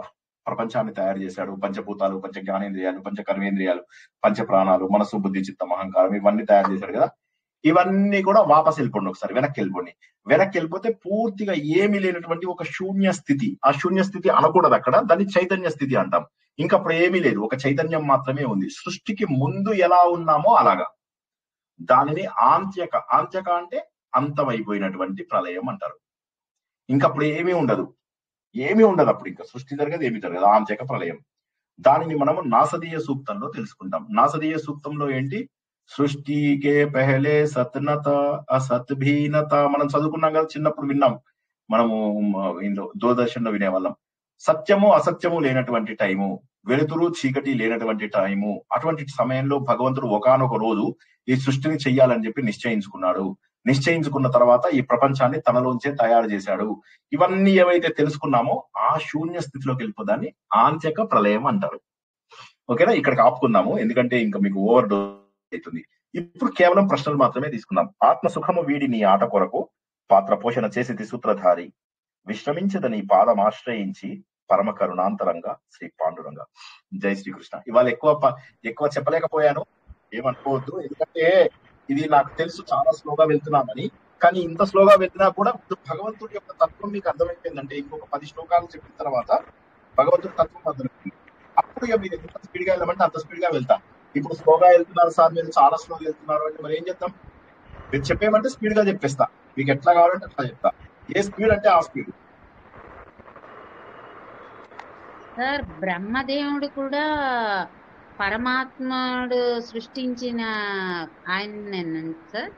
ప్రపంచాన్ని తయారు చేశాడు. పంచభూతాలు, పంచ జ్ఞానేంద్రియాలు, పంచ కర్మేంద్రియాలు, పంచ ప్రాణాలు, మనసు, బుద్ధి, చిత్తం, అహంకారం, ఇవన్నీ తయారు చేశాడు కదా. ఇవన్నీ కూడా వాపస్ వెళ్ళిపోండి, ఒకసారి వెనక్కి వెళ్ళిపోండి. వెనక్కి వెళ్ళిపోతే పూర్తిగా ఏమీ లేనటువంటి ఒక శూన్య స్థితి. ఆ శూన్య స్థితి అనకూడదు అక్కడ, దాన్ని చైతన్య స్థితి అంటాం. ఇంకప్పుడు ఏమీ లేదు, ఒక చైతన్యం మాత్రమే ఉంది. సృష్టికి ముందు ఎలా ఉన్నామో అలాగా. దానిని ఆంత్యక అంటే అంతమైపోయినటువంటి ప్రళయం అంటారు. ఇంకప్పుడు ఏమీ ఉండదు అప్పుడు, ఇంకా సృష్టి జరగదు, ఏమీ జరగదు, ఆంత్యక ప్రళయం. దానిని మనము నాసదీయ సూక్తంలో తెలుసుకుంటాం. నాసదీయ సూక్తంలో ఏంటి, సృష్టికే పెహలే సత్నత అసత్ భీనత, మనం చదువుకున్నాం కదా, చిన్నప్పుడు విన్నాం మనము, దూరదర్శన్లో వినేవాళ్ళం. సత్యము అసత్యము లేనటువంటి టైము, వెలుతురు చీకటి లేనటువంటి టైము. అటువంటి సమయంలో భగవంతుడు ఒకానొక రోజు ఈ సృష్టిని చెయ్యాలని చెప్పి నిశ్చయించుకున్న తర్వాత ఈ ప్రపంచాన్ని తనలోంచే తయారు చేశాడు. ఇవన్నీ ఏవైతే తెలుసుకున్నామో ఆ శూన్య స్థితిలోకి వెళ్ళిపోదాన్ని ఆంత్యక ప్రళయం అంటారు. ఓకేనా, ఇక్కడికి ఆపుకుందాము, ఎందుకంటే ఇంకా మీకు ఓవర్ డోస్ అవుతుంది. ఇప్పుడు కేవలం ప్రశ్నలు మాత్రమే తీసుకుందాం. ఆత్మ సుఖము వీడి నీ ఆట కొరకు పాత్ర పోషణ చేసి సూత్రధారి, విశ్రమించదని పాదం ఆశ్రయించి పరమ కరుణాంతరంగా శ్రీ పాండురంగ. జై శ్రీకృష్ణ. ఇవాళ ఎక్కువ చెప్పలేకపోయాను, ఏమనుకోవద్దు, ఎందుకంటే ఇది నాకు తెలుసు చాలా స్లోగా వెళ్తున్నామని. కానీ ఇంత స్లోగా వెళ్తున్నా కూడా భగవంతుడి యొక్క తత్వం మీకు అర్థమైపోయిందంటే ఇంకొక 10 శ్లోకాలు చెప్పిన తర్వాత భగవంతుడి తత్వం అర్థమైంది. అప్పుడు ఇక మీరు ఎంత స్పీడ్ గా వెళ్ళమంటే అంత స్పీడ్ గా వెళ్తా. ఇప్పుడు స్లోగా వెళ్తున్నారు సార్, మీరు చాలా స్లోగా వెళ్తున్నారు అంటే మరి ఏం చేద్దాం, మీరు చెప్పేమంటే స్పీడ్ గా చెప్పేస్తా, మీకు ఎట్లా కావాలంటే అట్లా చెప్తా. ఏ స్పీడ్ అంటే ఆ స్పీడ్. సార్ బ్రహ్మదేవుడు కూడా పరమాత్ముడు సృష్టించిన ఆయనేనండి సార్,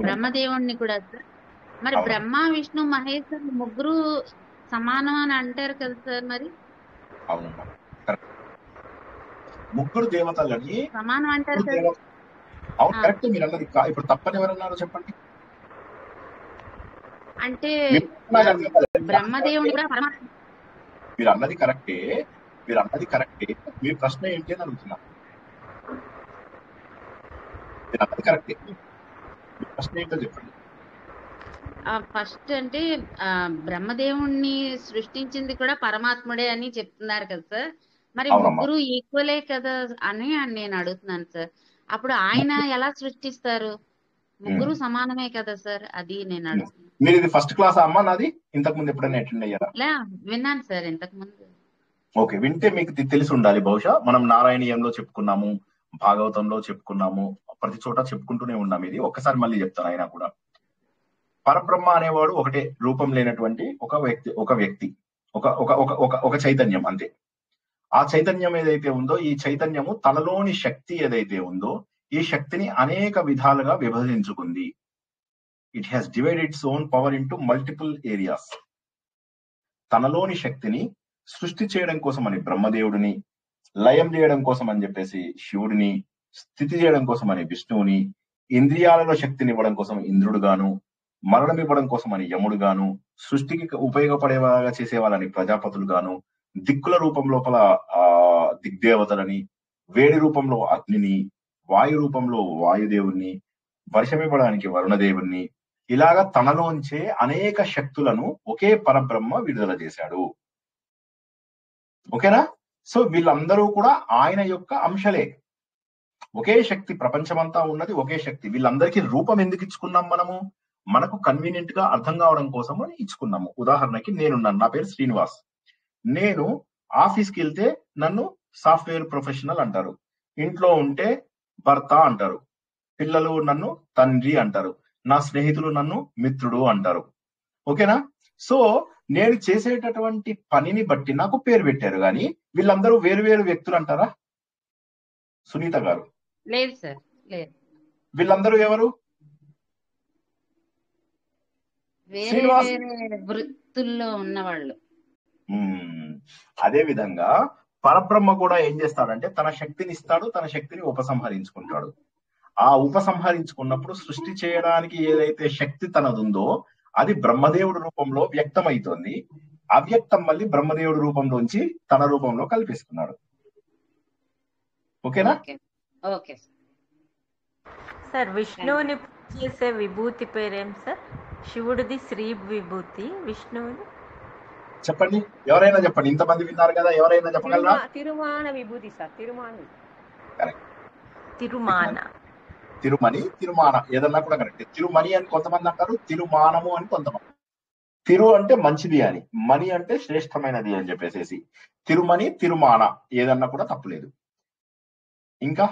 బ్రహ్మదేవుడిని కూడా సార్. మరి బ్రహ్మ విష్ణు మహేశ్వరులు ముగ్గురు సమానం అని అంటారు కదా సార్, మరి అవునమ్మా, ముగ్గురు దేవతలని సమానం అంటారు కదా. అవును, కరెక్ట్ మీరు అన్నది. ఇప్పుడు తప్పని ఎవరన్నారు చెప్పండి. అంటే బ్రహ్మదేవుడు కూడా పరమాత్మ. మీరు అన్నది కరెక్టే, మీ ప్రశ్న ఏంటి అని అడుగుతున్నా. మీరు అన్నది కరెక్టే, మీ ప్రశ్న ఏంటో చెప్పండి. ఫస్ట్ అంటే బ్రహ్మదేవుణ్ణి సృష్టించింది కూడా పరమాత్ముడే అని చెప్తున్నారు కదా సార్. మరి ముగ్గురు ఈక్వలే కదా అని నేను అడుగుతున్నాను సార్. అప్పుడు ఆయన ఎలా సృష్టిస్తారు? ముగ్గురు సమానమే కదా సార్, అది నేను అడుగుతున్నాను. మీరు ఇది ఫస్ట్ క్లాస్ అమ్మా నాది, ఇంతకు ముందు ఎప్పుడైనా అటెండ్ అయ్యారా? విన్నాను సార్ ఇంతకు ముందు. ఓకే, వింటే మీకు తెలిసి ఉండాలి బహుశా. మనం నారాయణీయంలో చెప్పుకున్నాము, భాగవతంలో చెప్పుకున్నాము, ప్రతి చోట చెప్పుకుంటూనే ఉన్నాం. ఇది ఒక్కసారి మళ్ళీ చెప్తాను. అయినా కూడా పరబ్రహ్మ అనేవాడు ఒకటే, రూపం లేనటువంటి ఒక వ్యక్తి, ఒక చైతన్యం అంతే. ఆ చైతన్యం ఏదైతే ఉందో, ఈ చైతన్యము తనలోని శక్తి ఏదైతే ఉందో, ఈ శక్తిని అనేక విధాలుగా విభజించుకుంది. It has divided its own power into multiple areas. తనలోని శక్తిని సృష్టి చేయడం కోసం అని బ్రహ్మదేవుడిని, లయం చేయడం కోసం అని చెప్పేసి శివుడిని, స్థితి చేయడం కోసం అని విష్ణువుని, ఇంద్రియాలలో శక్తిని ఇవ్వడం కోసం ఇంద్రుడుగాను, మరణం ఇవ్వడం కోసం అని యముడుగాను, సృష్టికి ఉపయోగపడేలాగా చేసే వాళ్ళని ప్రజాపతులుగాను, దిక్కుల రూపం లోపల దిగ్దేవతలని, వేడి రూపంలో అగ్నిని, వాయు రూపంలో వాయుదేవుణ్ణి, వర్షం ఇవ్వడానికి వరుణదేవుణ్ణి, ఇలాగా తనలోంచే అనేక శక్తులను ఒకే పరబ్రహ్మ విడుదల చేశాడు. ఓకేనా? సో వీళ్ళందరూ కూడా ఆయన యొక్క అంశలే. ఒకే శక్తి, ప్రపంచమంతా ఉన్నది ఒకే శక్తి. వీళ్ళందరికీ రూపం ఎందుకు ఇచ్చుకున్నాం మనము? మనకు కన్వీనియంట్ గా అర్థం కావడం కోసం అని ఇచ్చుకున్నాము. ఉదాహరణకి నేనున్నాను, నా పేరు శ్రీనివాస్. నేను ఆఫీస్కి వెళ్తే నన్ను సాఫ్ట్వేర్ ప్రొఫెషనల్ అంటారు, ఇంట్లో ఉంటే భర్త అంటారు, పిల్లలు నన్ను తండ్రి అంటారు, నా స్నేహితులు నన్ను మిత్రుడు అంటారు. ఓకేనా? సో నేను చేసేటటువంటి పనిని బట్టి నాకు పేరు పెట్టారు, కానీ వీళ్ళందరూ వేరు వేరు వ్యక్తులు అంటారా సునీత గారు? లేదు సార్, లేదు. వీళ్ళందరూ ఎవరు? శ్రీనివాస్ వృత్తుల్లో ఉన్నవాళ్ళు. అదే విధంగా పరబ్రహ్మ కూడా ఏం చేస్తాడంటే తన శక్తిని ఇస్తాడు, తన శక్తిని ఉపసంహరించుకుంటాడు. ఆ ఉపసంహరించుకున్నప్పుడు సృష్టి చేయడానికి ఏదైతే శక్తి తనదుందో అది బ్రహ్మదేవుడి రూపంలో వ్యక్తమవుతోంది. అవ్యక్తం మళ్ళీ బ్రహ్మదేవుడి రూపంలోంచి తన రూపంలో కల్పిస్తున్నాడు. ఓకేనా? ఓకే సార్, విష్ణువుని చేసే విభూతి పేరేం సార్? శివుడిది శ్రీ విభూతి, విష్ణువుది చెప్పండి, ఎవరైనా చెప్పండి. ఇంతమంది విన్నారు కదా, ఎవరైనా చెప్పగలరా? తిరుమాన విభూతి సార్. తిరుమాన తిరుమణి, తిరుమాన ఏదన్నా కూడా కరెక్ట్. తిరుమణి అని కొంతమంది అంటారు, తిరుమానము అని కొంతమంది. తిరు అంటే మంచిది అని, మణి అంటే శ్రేష్టమైనది అని చెప్పేసి తిరుమణి, తిరుమాన ఏదన్నా కూడా తప్పులేదు. ఇంకా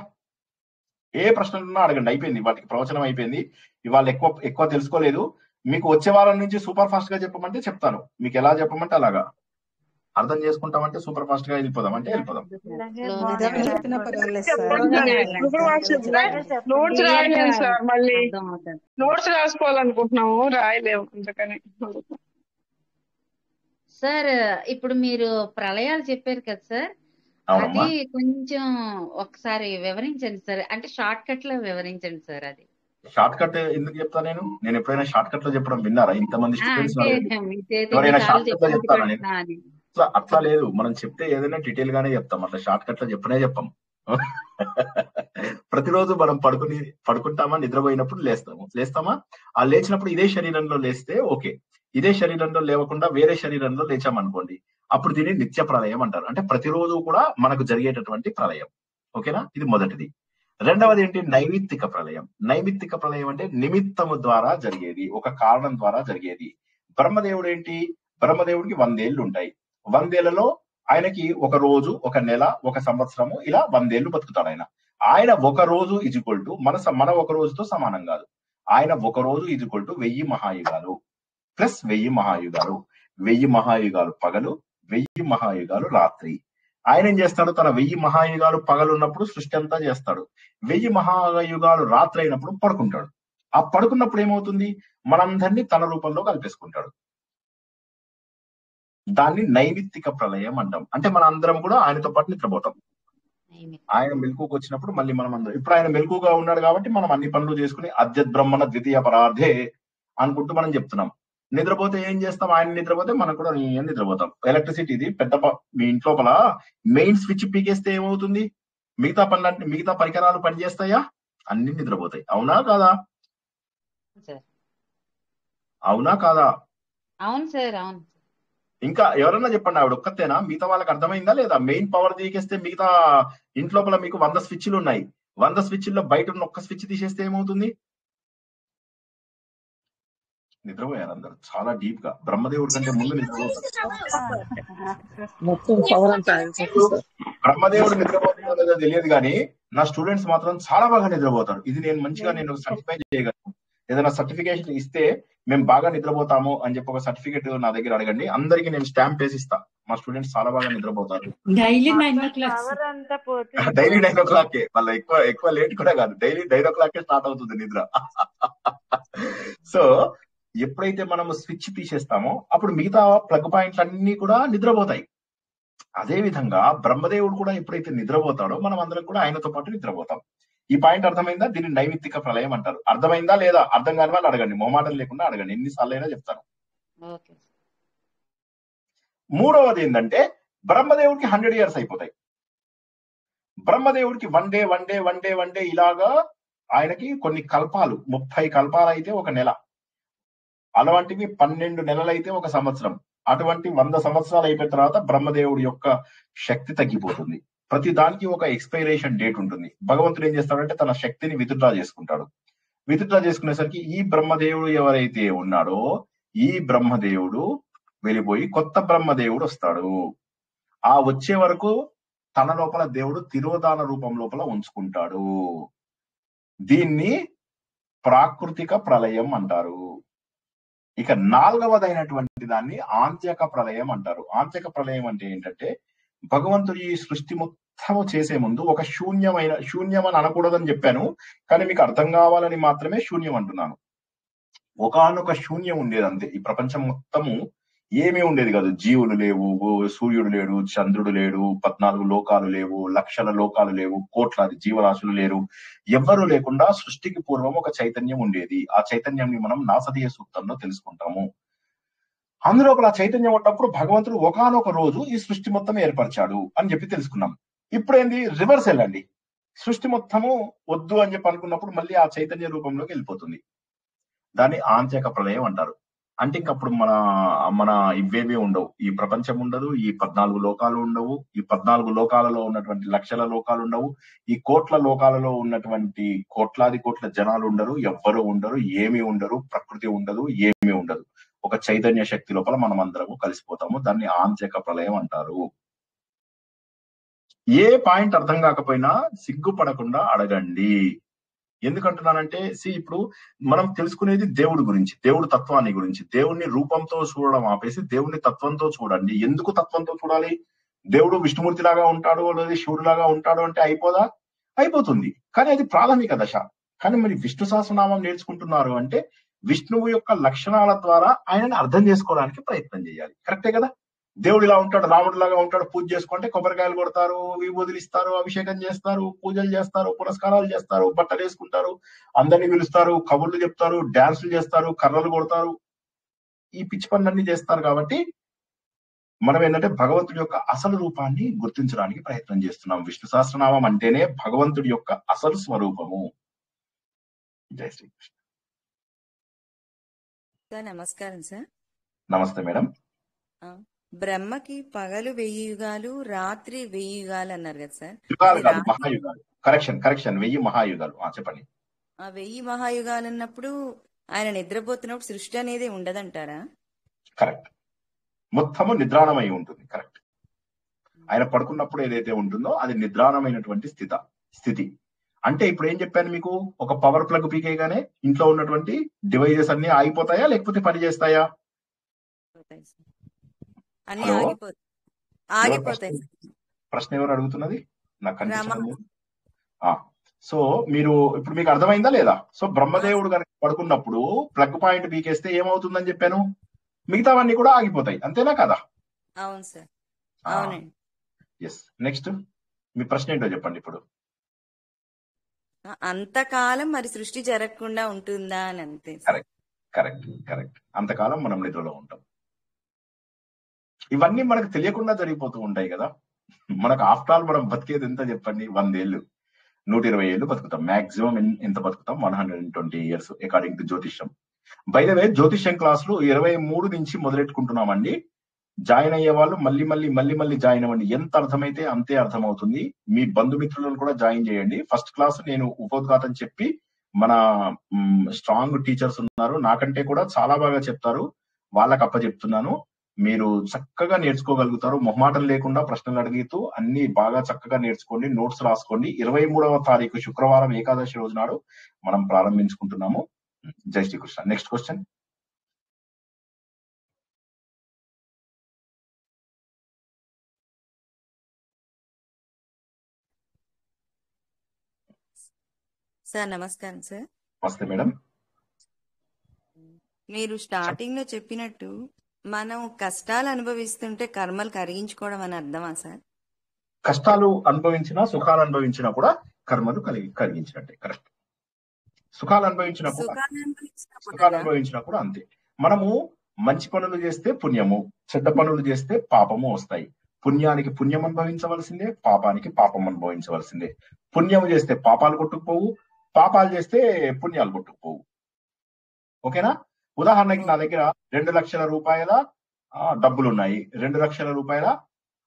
ఏ ప్రశ్నలున్నా అడగండి. అయిపోయింది, వాటికి ప్రవచనం అయిపోయింది. ఇవాళ ఎక్కువ తెలుసుకోలేదు. మీకు వచ్చే వారం నుంచి సూపర్ ఫాస్ట్ గా చెప్పమంటే చెప్తాను. మీకు ఎలా చెప్పమంటే అలాగా. అర్థం చేసుకుంటామంటే సూపర్ ఫాస్ట్ గా వెళ్ళిపోదాం అంటే వెళ్ళిపోదాం. నోట్స్ రాయలేము సార్, మళ్ళీ నోట్స్ రాసుకోవాలనుకుంటున్నాము, రాయలేము అందుకని. సార్, ఇప్పుడు మీరు ప్రళయాలు చెప్పారు కదా సార్, అది కొంచెం ఒకసారి వివరించండి సార్. అంటే షార్ట్ కట్ లో వివరించండి సార్. అది షార్ట్ కట్ ఎందుకు చెప్తా? నేను ఎప్పుడైనా షార్ట్ కట్ లో చెప్పడం విన్నారా? ఇంతమంది స్టూడెంట్స్ ఎవరైనా షార్ట్ కట్ లో చెప్తారా? నేను అట్లా లేదు. మనం చెప్తే ఏదైనా డీటెయిల్ గానే చెప్తాం, అట్లా షార్ట్ కట్ లో చెప్పం. ప్రతిరోజు మనం పడుకుంటామా, నిద్రపోయినప్పుడు లేస్తామా, ఆ లేచినప్పుడు ఇదే శరీరంలో లేస్తే ఓకే. ఇదే శరీరంలో లేవకుండా వేరే శరీరంలో లేచామనుకోండి, అప్పుడు దీన్ని నిత్య ప్రళయం అంటారు. అంటే ప్రతిరోజు కూడా మనకు జరిగేటటువంటి ప్రళయం. ఓకేనా? ఇది మొదటిది. రెండవది ఏంటి? నైమిత్తిక ప్రళయం. నైమిత్తిక ప్రళయం అంటే నిమిత్తము ద్వారా జరిగేది, ఒక కారణం ద్వారా జరిగేది. బ్రహ్మదేవుడు ఏంటి? బ్రహ్మదేవుడికి 100 ఏళ్ళు ఉంటాయి. 100 ఏళ్లలో ఆయనకి ఒక రోజు, ఒక నెల, ఒక సంవత్సరము, ఇలా 100 ఏళ్ళు బతుకుతాడు ఆయన. ఆయన ఒక రోజు ఈజ్వల్ టు మన ఒక రోజుతో సమానం కాదు. ఆయన ఒక రోజు ఈజ్వల్ టు 1000 మహాయుగాలు ప్లస్ 1000 మహాయుగాలు. 1000 మహాయుగాలు పగలు, 1000 మహాయుగాలు రాత్రి. ఆయన ఏం చేస్తాడు? తన 1000 మహాయుగాలు పగలు ఉన్నప్పుడు సృష్టి అంతా చేస్తాడు. 1000 మహాయుగాలు రాత్రి అయినప్పుడు పడుకుంటాడు. ఆ పడుకున్నప్పుడు ఏమవుతుంది? మనందరినీ తన రూపంలో కల్పేసుకుంటాడు. దాన్ని నైమిత్తిక ప్రళయం అంటాం. అంటే మన అందరం కూడా ఆయనతో పాటు నిద్రపోతాం. ఆయన మెలకువకు వచ్చినప్పుడు మళ్ళీ మనం అందరం, ఇప్పుడు ఆయన మెలకువగా ఉన్నాడు కాబట్టి మనం అన్ని పనులు చేసుకుని అద్యత్ బ్రహ్మణ ద్వితీయ పరార్థే అనుకుంటూ మనం చెప్తున్నాం. నిద్రపోతే ఏం చేస్తాం? ఆయన నిద్రపోతే మనం కూడా నిద్రపోతాం. ఎలక్ట్రిసిటీ ఇది పెద్ద మీ ఇంట్లోపల మెయిన్ స్విచ్ పీకేస్తే ఏమవుతుంది? మిగతా పరికరాలు పనిచేస్తాయా? అన్ని నిద్రపోతాయి. అవునా కాదా? అవునా కాదా? అవును సార్, అవును. ఇంకా ఎవరన్నా చెప్పండి, ఆవిడ ఒక్కతేనా? మిగతా వాళ్ళకి అర్థమైందా లేదా? మెయిన్ పవర్ తీకేస్తే మిగతా ఇంట్లోపల మీకు 100 స్విచ్లు ఉన్నాయి. 100 స్విచ్ల్లో బయట ఉన్న ఒక్క స్విచ్ తీసేస్తే ఏమవుతుంది? నిద్రపోయారు అందరు చాలా డీప్ గా. బ్రహ్మదేవుడి కంటే ముందు నిద్రపోతారు. బ్రహ్మదేవుడు నిద్రపోతుందో లేదో తెలియదు కానీ నా స్టూడెంట్స్ మాత్రం చాలా బాగా నిద్రపోతారు. ఇది నేను సర్టిఫై చేయగలను. ఏదైనా సర్టిఫికేషన్ ఇస్తే మేము బాగా నిద్రపోతాము అని చెప్పి ఒక సర్టిఫికేట్ నా దగ్గర అడగండి, అందరికి నేను స్టాంప్ వేసి ఇస్తా. మా స్టూడెంట్స్ చాలా బాగా నిద్రపోతారు. డైలీ 9 o'clock వాళ్ళ ఎక్కువ లేట్ కూడా కాదు. డైలీ 9 o'clock స్టార్ట్ అవుతుంది నిద్ర. సో ఎప్పుడైతే మనము స్విచ్ తీసేస్తామో అప్పుడు మిగతా ప్లగ్ పాయింట్లు అన్ని కూడా నిద్రపోతాయి. అదే విధంగా బ్రహ్మదేవుడు కూడా ఎప్పుడైతే నిద్రపోతాడో మనం అందరం కూడా ఆయనతో పాటు నిద్రపోతాం. ఈ పాయింట్ అర్థమైందా? దీన్ని నైమిత్తిక ప్రళయం అంటారు. అర్థమైందా లేదా? అర్థం కాని వాళ్ళు అడగండి, మొహమాటం లేకుండా అడగండి, ఎన్నిసార్లు అయినా చెప్తాను. మూడవది ఏంటంటే బ్రహ్మదేవుడికి 100 years అయిపోతాయి. బ్రహ్మదేవుడికి వన్ డే ఇలాగా ఆయనకి కొన్ని కల్పాలు, 30 కల్పాలు అయితే ఒక నెల, అలాంటివి 12 నెలలు అయితే ఒక సంవత్సరం. అటువంటి 100 సంవత్సరాలు అయిపోయిన తర్వాత బ్రహ్మదేవుడి యొక్క శక్తి తగ్గిపోతుంది. ప్రతి దానికి ఒక ఎక్స్పైరేషన్ డేట్ ఉంటుంది. భగవంతుడు ఏం చేస్తాడంటే తన శక్తిని విత్డ్రా చేసుకుంటాడు. విత్డ్రా చేసుకునేసరికి ఈ బ్రహ్మదేవుడు ఎవరైతే ఉన్నాడో ఈ బ్రహ్మదేవుడు వెళ్ళిపోయి కొత్త బ్రహ్మదేవుడు వస్తాడు. ఆ వచ్చే వరకు తన లోపల దేవుడు తిరోధాన రూపం లోపల ఉంచుకుంటాడు. దీన్ని ప్రాకృతిక ప్రళయం అంటారు. ఇక 4వదైనటువంటి దాన్ని ఆంత్యక ప్రళయం అంటారు. ఆంత్యక ప్రళయం అంటే ఏంటంటే భగవంతుడు ఈ సృష్టి మొత్తము చేసే ముందు ఒక శూన్యం అని అనకూడదని చెప్పాను, కానీ మీకు అర్థం కావాలని మాత్రమే శూన్యం అంటున్నాను. ఒకానొక శూన్యం ఉండేది అంతే. ఈ ప్రపంచం మొత్తము ఏమీ ఉండేది కాదు. జీవులు లేవు, సూర్యుడు లేడు, చంద్రుడు లేడు, 14 లోకాలు లేవు, లక్షల లోకాలు లేవు, కోట్లాది జీవరాశులు లేరు. ఎవ్వరూ లేకుండా సృష్టికి పూర్వం ఒక చైతన్యం ఉండేది. ఆ చైతన్యాన్ని మనం నాసదీయ సూక్తంలో తెలుసుకుంటాము. అందులో ఆ చైతన్యం ఉన్నప్పుడు భగవంతుడు ఒకానొక రోజు ఈ సృష్టి మొత్తం ఏర్పరిచాడు అని చెప్పి తెలుసుకున్నాం. ఇప్పుడు ఏంది, రివర్స్ వెళ్ళండి. సృష్టి మొత్తము వద్దు అని చెప్పి అనుకున్నప్పుడు మళ్ళీ ఆ చైతన్య రూపంలోకి వెళ్ళిపోతుంది. దాన్ని ఆంతరిక ప్రళయం అంటారు. అంటే ఇంకప్పుడు మన ఇవేమీ ఉండవు. ఈ ప్రపంచం ఉండదు, ఈ 14 లోకాలు ఉండవు, ఈ 14 లోకాలలో ఉన్నటువంటి లక్షల లోకాలు ఉండవు, ఈ కోట్ల లోకాలలో ఉన్నటువంటి కోట్లాది కోట్ల జనాలు ఉండరు, ఎవ్వరూ ఉండరు, ఏమీ ఉండరు, ప్రకృతి ఉండదు, ఏమీ ఉండదు. ఒక చైతన్య శక్తి లోపల మనం అందరము కలిసిపోతాము. దాన్ని ఆంతరిక ప్రళయం అంటారు. ఏ పాయింట్ అర్థం కాకపోయినా సిగ్గుపడకుండా అడగండి. ఎందుకంటున్నానంటే ఇప్పుడు మనం తెలుసుకునేది దేవుడి గురించి, దేవుడి తత్వాన్ని గురించి. దేవుణ్ణి రూపంతో చూడడం ఆపేసి దేవుణ్ణి తత్వంతో చూడండి. ఎందుకు తత్వంతో చూడాలి? దేవుడు విష్ణుమూర్తి లాగా ఉంటాడు లేదా శివుడు లాగా ఉంటాడు అంటే అయిపోదా? అయిపోతుంది. కానీ అది ప్రాథమిక దశ. కానీ మరి విష్ణు సహస్రనామం నేర్చుకుంటున్నారు అంటే విష్ణువు యొక్క లక్షణాల ద్వారా ఆయనని అర్థం చేసుకోవడానికి ప్రయత్నం చేయాలి. కరెక్టే కదా? దేవుడు ఇలా ఉంటాడు, రాముడు లాగా ఉంటాడు, పూజ చేసుకుంటే కొబ్బరికాయలు కొడతారు, విభూతులు ఇస్తారు, అభిషేకం చేస్తారు, పూజలు చేస్తారు, పురస్కారాలు చేస్తారు, బట్టలు వేసుకుంటారు, అందరినీ పిలుస్తారు, కబుర్లు చెప్తారు, డాన్సులు చేస్తారు, కర్రలు కొడతారు, ఈ పిచ్చి పనులన్నీ చేస్తారు. కాబట్టి మనం ఏంటంటే భగవంతుడి యొక్క అసలు రూపాన్ని గుర్తించడానికి ప్రయత్నం చేస్తున్నాం. విష్ణు సహస్రనామం అంటేనే భగవంతుడి యొక్క అసలు స్వరూపము. జై శ్రీకృష్ణ. నమస్కారం సార్. నమస్తే మేడం. బ్రహ్మకి పగలు 1000 యుగాలు, రాత్రి 1000 యుగాలు అన్నారు కదా సార్. యుగాలు కాదు, మహాయుగాలు. కరెక్షన్ 1000 మహాయుగాలు. చెప్పండి. 1000 మహాయుగాలు అన్నప్పుడు ఆయన నిద్రపోతున్నప్పుడు సృష్టి అనేది ఉండదంటారా? కరెక్ట్. మొత్తము నిద్రాణమై ఉంటుంది. కరెక్ట్. ఆయన పడుకున్నప్పుడు ఏదైతే ఉంటుందో అది నిద్రాణమైనటువంటి స్థితి. అంటే ఇప్పుడు ఏం చెప్పాను మీకు, ఒక పవర్ ప్లగ్ పీకేగానే ఇంట్లో ఉన్నటువంటి డివైజెస్ అన్ని ఆగిపోతాయా లేకపోతే పని చేస్తాయా? ప్రశ్న ఎవరు అడుగుతున్నది? నాకు కనిపించలేదు. సో మీరు ఇప్పుడు మీకు అర్థమైందా లేదా? సో బ్రహ్మదేవుడు కనుక పడుకున్నప్పుడు ప్లగ్ పాయింట్ పీకేస్తే ఏమవుతుందని చెప్పాను, మిగతావన్నీ కూడా ఆగిపోతాయి. అంతేనా కదా? అవును సార్. అవునండి. ఎస్. నెక్స్ట్ మీ ప్రశ్న ఏంటో చెప్పండి. ఇప్పుడు అంతకాలం మరి సృష్టి జరగకుండా ఉంటుందా అని అంతే. కరెక్ట్. అంతకాలం మనం నిద్రలో ఉంటాం. ఇవన్నీ మనకు తెలియకుండా జరిగిపోతూ ఉంటాయి కదా. మనకు ఆఫ్టర్ ఆల్ మనం బతికేది ఎంత చెప్పండి? 100 ఏళ్ళు, 120 ఏళ్ళు బతుకుతాం. మాక్సిమం ఎంత బతుకుతాం? 120 years అకార్డింగ్ టు జ్యోతిష్యం. బై ద వే జ్యోతిష్యం క్లాసులు 23 నుంచి మొదలెట్టుకుంటున్నామండి. జాయిన్ అయ్యే వాళ్ళు మళ్ళీ జాయిన్ అవ్వండి. ఎంత అర్థమైతే అంతే అర్థమవుతుంది. మీ బంధుమిత్రులను కూడా జాయిన్ చేయండి. ఫస్ట్ క్లాస్ నేను ఉపోద్ఘాతం చెప్పి, మన స్ట్రాంగ్ టీచర్స్ ఉన్నారు, నాకంటే కూడా చాలా బాగా చెప్తారు, వాళ్ళకి అప్పచెప్తున్నాను. మీరు చక్కగా నేర్చుకోగలుగుతారు. మొహమాటం లేకుండా ప్రశ్నలు అడుగుతూ అన్ని బాగా చక్కగా నేర్చుకోండి, నోట్స్ రాసుకోండి. 23వ తారీఖు శుక్రవారం ఏకాదశి రోజు నాడు మనం ప్రారంభించుకుంటున్నాము. జై శ్రీకృష్ణ. Next question. సార్ నమస్కారం సార్. నమస్తే మేడం. మీరు స్టార్టింగ్ లో చెప్పినట్టు మనం కష్టాలు అనుభవిస్తుంటే కర్మలు కరిగించుకోవడం అని అర్థమా సార్? కష్టాలు అనుభవించినా సుఖాలు అనుభవించినా కూడా కర్మలు కరిగించినట్టే. కరెక్ట్. సుఖాలు అనుభవించినా కూడా అంతే. మనము మంచి పనులు చేస్తే పుణ్యము, చెడ్డ పనులు చేస్తే పాపము వస్తాయి. పుణ్యానికి పుణ్యం అనుభవించవలసిందే, పాపానికి పాపం అనుభవించవలసిందే. పుణ్యము చేస్తే పాపాలు కొట్టుకుపోవు, పాపాలు చేస్తే పుణ్యాలు కొట్టుకుపోవు. ఓకేనా? ఉదాహరణకి నా దగ్గర 2 లక్షల రూపాయల డబ్బులున్నాయి, 2 లక్షల రూపాయల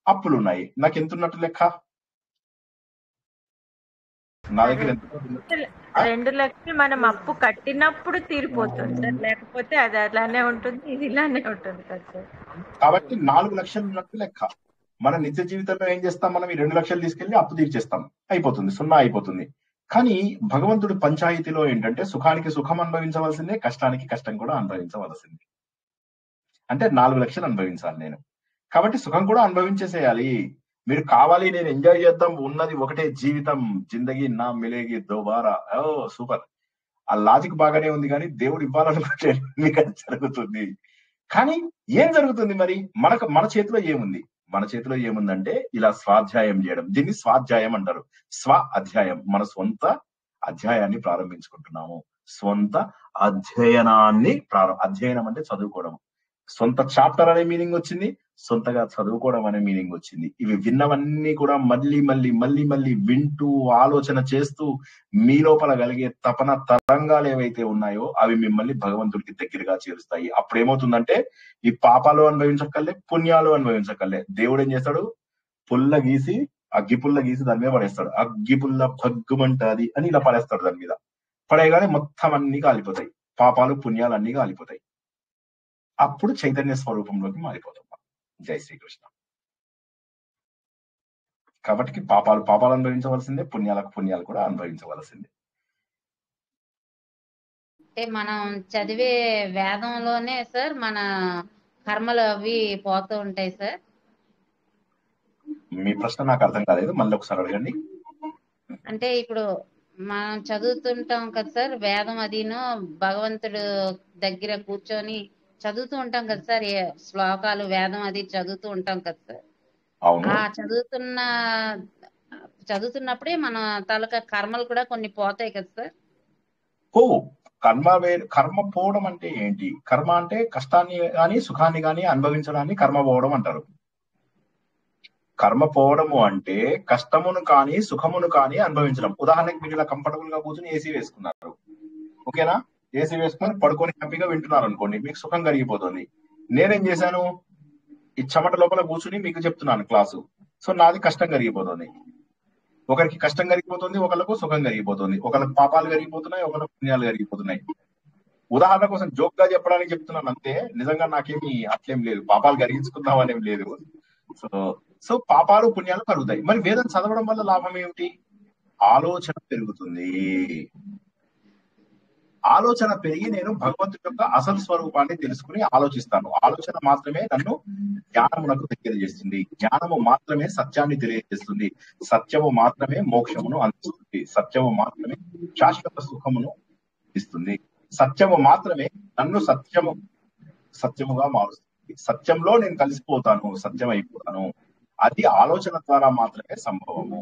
అప్పులున్నాయి. నాకు ఎంత ఉన్నట్టు లెక్క? నా దగ్గర 2 లక్షలు మనం అప్పు కట్టినప్పుడు తీరిపోతుంది సార్, లేకపోతే అది అలానే ఉంటుంది, ఇది ఇలానే ఉంటుంది కదా సార్. కాబట్టి 4 లక్షలు ఉన్నట్టు లెక్క. మన నిత్య జీవితంలో ఏం చేస్తాం? మనం ఈ 2 లక్షలు తీసుకెళ్లి అప్పు తీర్చేస్తాం, అయిపోతుంది, 0 అయిపోతుంది. కానీ భగవంతుడి పంచాయతీలో ఏంటంటే సుఖానికి సుఖం అనుభవించవలసిందే, కష్టానికి కష్టం కూడా అనుభవించవలసిందే. అంటే 4 లక్షలు అనుభవించాలి నేను, కాబట్టి సుఖం కూడా అనుభవించేసేయాలి. మీరు కావాలి నేను ఎంజాయ్ చేద్దాం, ఉన్నది ఒకటే జీవితం, జిందగీ నా మిలేగి దోబారా. ఓ సూపర్. ఆ లాజిక్ బాగానే ఉంది, కానీ దేవుడు ఇవ్వాలనుకుంటే మీకు అది జరుగుతుంది. కానీ ఏం జరుగుతుంది మరి? మన చేతిలో ఏముంది? మన చేతిలో ఏముందంటే ఇలా స్వాధ్యాయం చేయడం. దీన్ని స్వాధ్యాయం అంటారు. స్వ అధ్యాయం, మన సొంత అధ్యాయాన్ని ప్రారంభించుకుంటున్నాము. సొంత అధ్యయనాన్ని అధ్యయనం అంటే చదువుకోవడం. సొంత చాప్టర్ అనే మీనింగ్ వచ్చింది, సొంతగా చదువుకోవడం అనే మీనింగ్ వచ్చింది. ఇవి విన్నవన్నీ కూడా మళ్ళీ మళ్ళీ మళ్ళీ మళ్ళీ వింటూ ఆలోచన చేస్తూ మీ లోపల కలిగే తపన తరంగాలు ఏవైతే ఉన్నాయో అవి మిమ్మల్ని భగవంతుడికి దగ్గరగా చేరుస్తాయి. అప్పుడు ఏమవుతుందంటే ఈ పాపాలు అనుభవించక్కర్లే, పుణ్యాలు అనుభవించక్కర్లే. దేవుడు ఏం చేస్తాడు? పుల్ల గీసి, అగ్గి పుల్ల గీసి దాని మీద పడేస్తాడు. అగ్గి పుల్ల భగ్గుమంటది అని ఇలా పడేస్తాడు. దాని మీద పడేయగానే మొత్తం అన్ని కాలిపోతాయి, పాపాలు పుణ్యాలు అన్ని కాలిపోతాయి. అప్పుడు చైతన్య స్వరూపంలోకి మారిపోతాం. జై శ్రీకృష్ణ. కాబట్టి పాపాలు అనుభవించవలసిందే, పుణ్యాలు కూడా అనుభవించవలసిందే. అంటే మనం చదివే వేదంలోనే సార్ మన కర్మలు అవి పోతూ ఉంటాయి సార్. మీ ప్రశ్న నాకు అర్థం కాలేదు, మళ్ళీ ఒకసారి అడగండి. అంటే ఇప్పుడు మనం చదువుతుంటాం కదా సార్, వేదం అదిను భగవంతుడు దగ్గర కూర్చొని చదువుతూ ఉంటాం కదా సార్, ఏ శ్లోకాలు వేదం అది చదువుతూ ఉంటాం కదా సార్. ఆ చదువుతున్నప్పుడే మన తాలూకా కర్మలు కూడా కొన్ని పోతాయి కదా సార్. కర్మ పోవడం అంటే ఏంటి? కర్మ అంటే కష్టాన్ని గాని సుఖాన్ని గాని అనుభవించడాన్ని కర్మ పోవడం అంటారు. కర్మ పోవడము అంటే కష్టమును కానీ సుఖమును కానీ అనుభవించడం. ఉదాహరణకి మీరు ఇలా కంఫర్టబుల్ గా కూర్చొని ఏసీ వేసుకున్నారు, ఓకేనా? ఏసీ వేసుకొని పడుకొని హ్యాపీగా వింటున్నారు అనుకోండి, మీకు సుఖం కలిగిపోతుంది. నేనేం చేశాను? ఈ చెమట లోపల కూర్చుని మీకు చెప్తున్నాను క్లాసు. సో నాది కష్టం కలిగిపోతుంది. ఒకరికి కష్టం కలిగిపోతుంది, ఒకళ్ళకు సుఖం కలిగిపోతుంది. ఒకళ్ళకి పాపాలు కలిగిపోతున్నాయి, ఒకళ్ళకు పుణ్యాలు కలిగిపోతున్నాయి. ఉదాహరణ కోసం జోక్ గా చెప్పడానికి చెప్తున్నాను అంతే. నిజంగా నాకేమి అట్లేం లేదు, పాపాలు కలిగించుకుందాం అనేం లేదు. సో పాపాలు పుణ్యాలు కలుగుతాయి. మరి వేదం చదవడం వల్ల లాభం ఏమిటి? ఆలోచన పెరుగుతుంది. ఆలోచన పెరిగి నేను భగవంతుడి యొక్క అసలు స్వరూపాన్ని తెలుసుకుని ఆలోచిస్తాను. ఆలోచన మాత్రమే నన్ను జ్ఞానమునకు దగ్గర చేస్తుంది. జ్ఞానము మాత్రమే సత్యాన్ని తెలియజేస్తుంది. సత్యము మాత్రమే మోక్షమును అందిస్తుంది. సత్యము మాత్రమే శాశ్వత సుఖమును ఇస్తుంది. సత్యము మాత్రమే నన్ను సత్యముగా మారుస్తుంది. సత్యంలో నేను కలిసిపోతాను, సత్యం అయిపోతాను. అది ఆలోచన ద్వారా మాత్రమే సంభవము.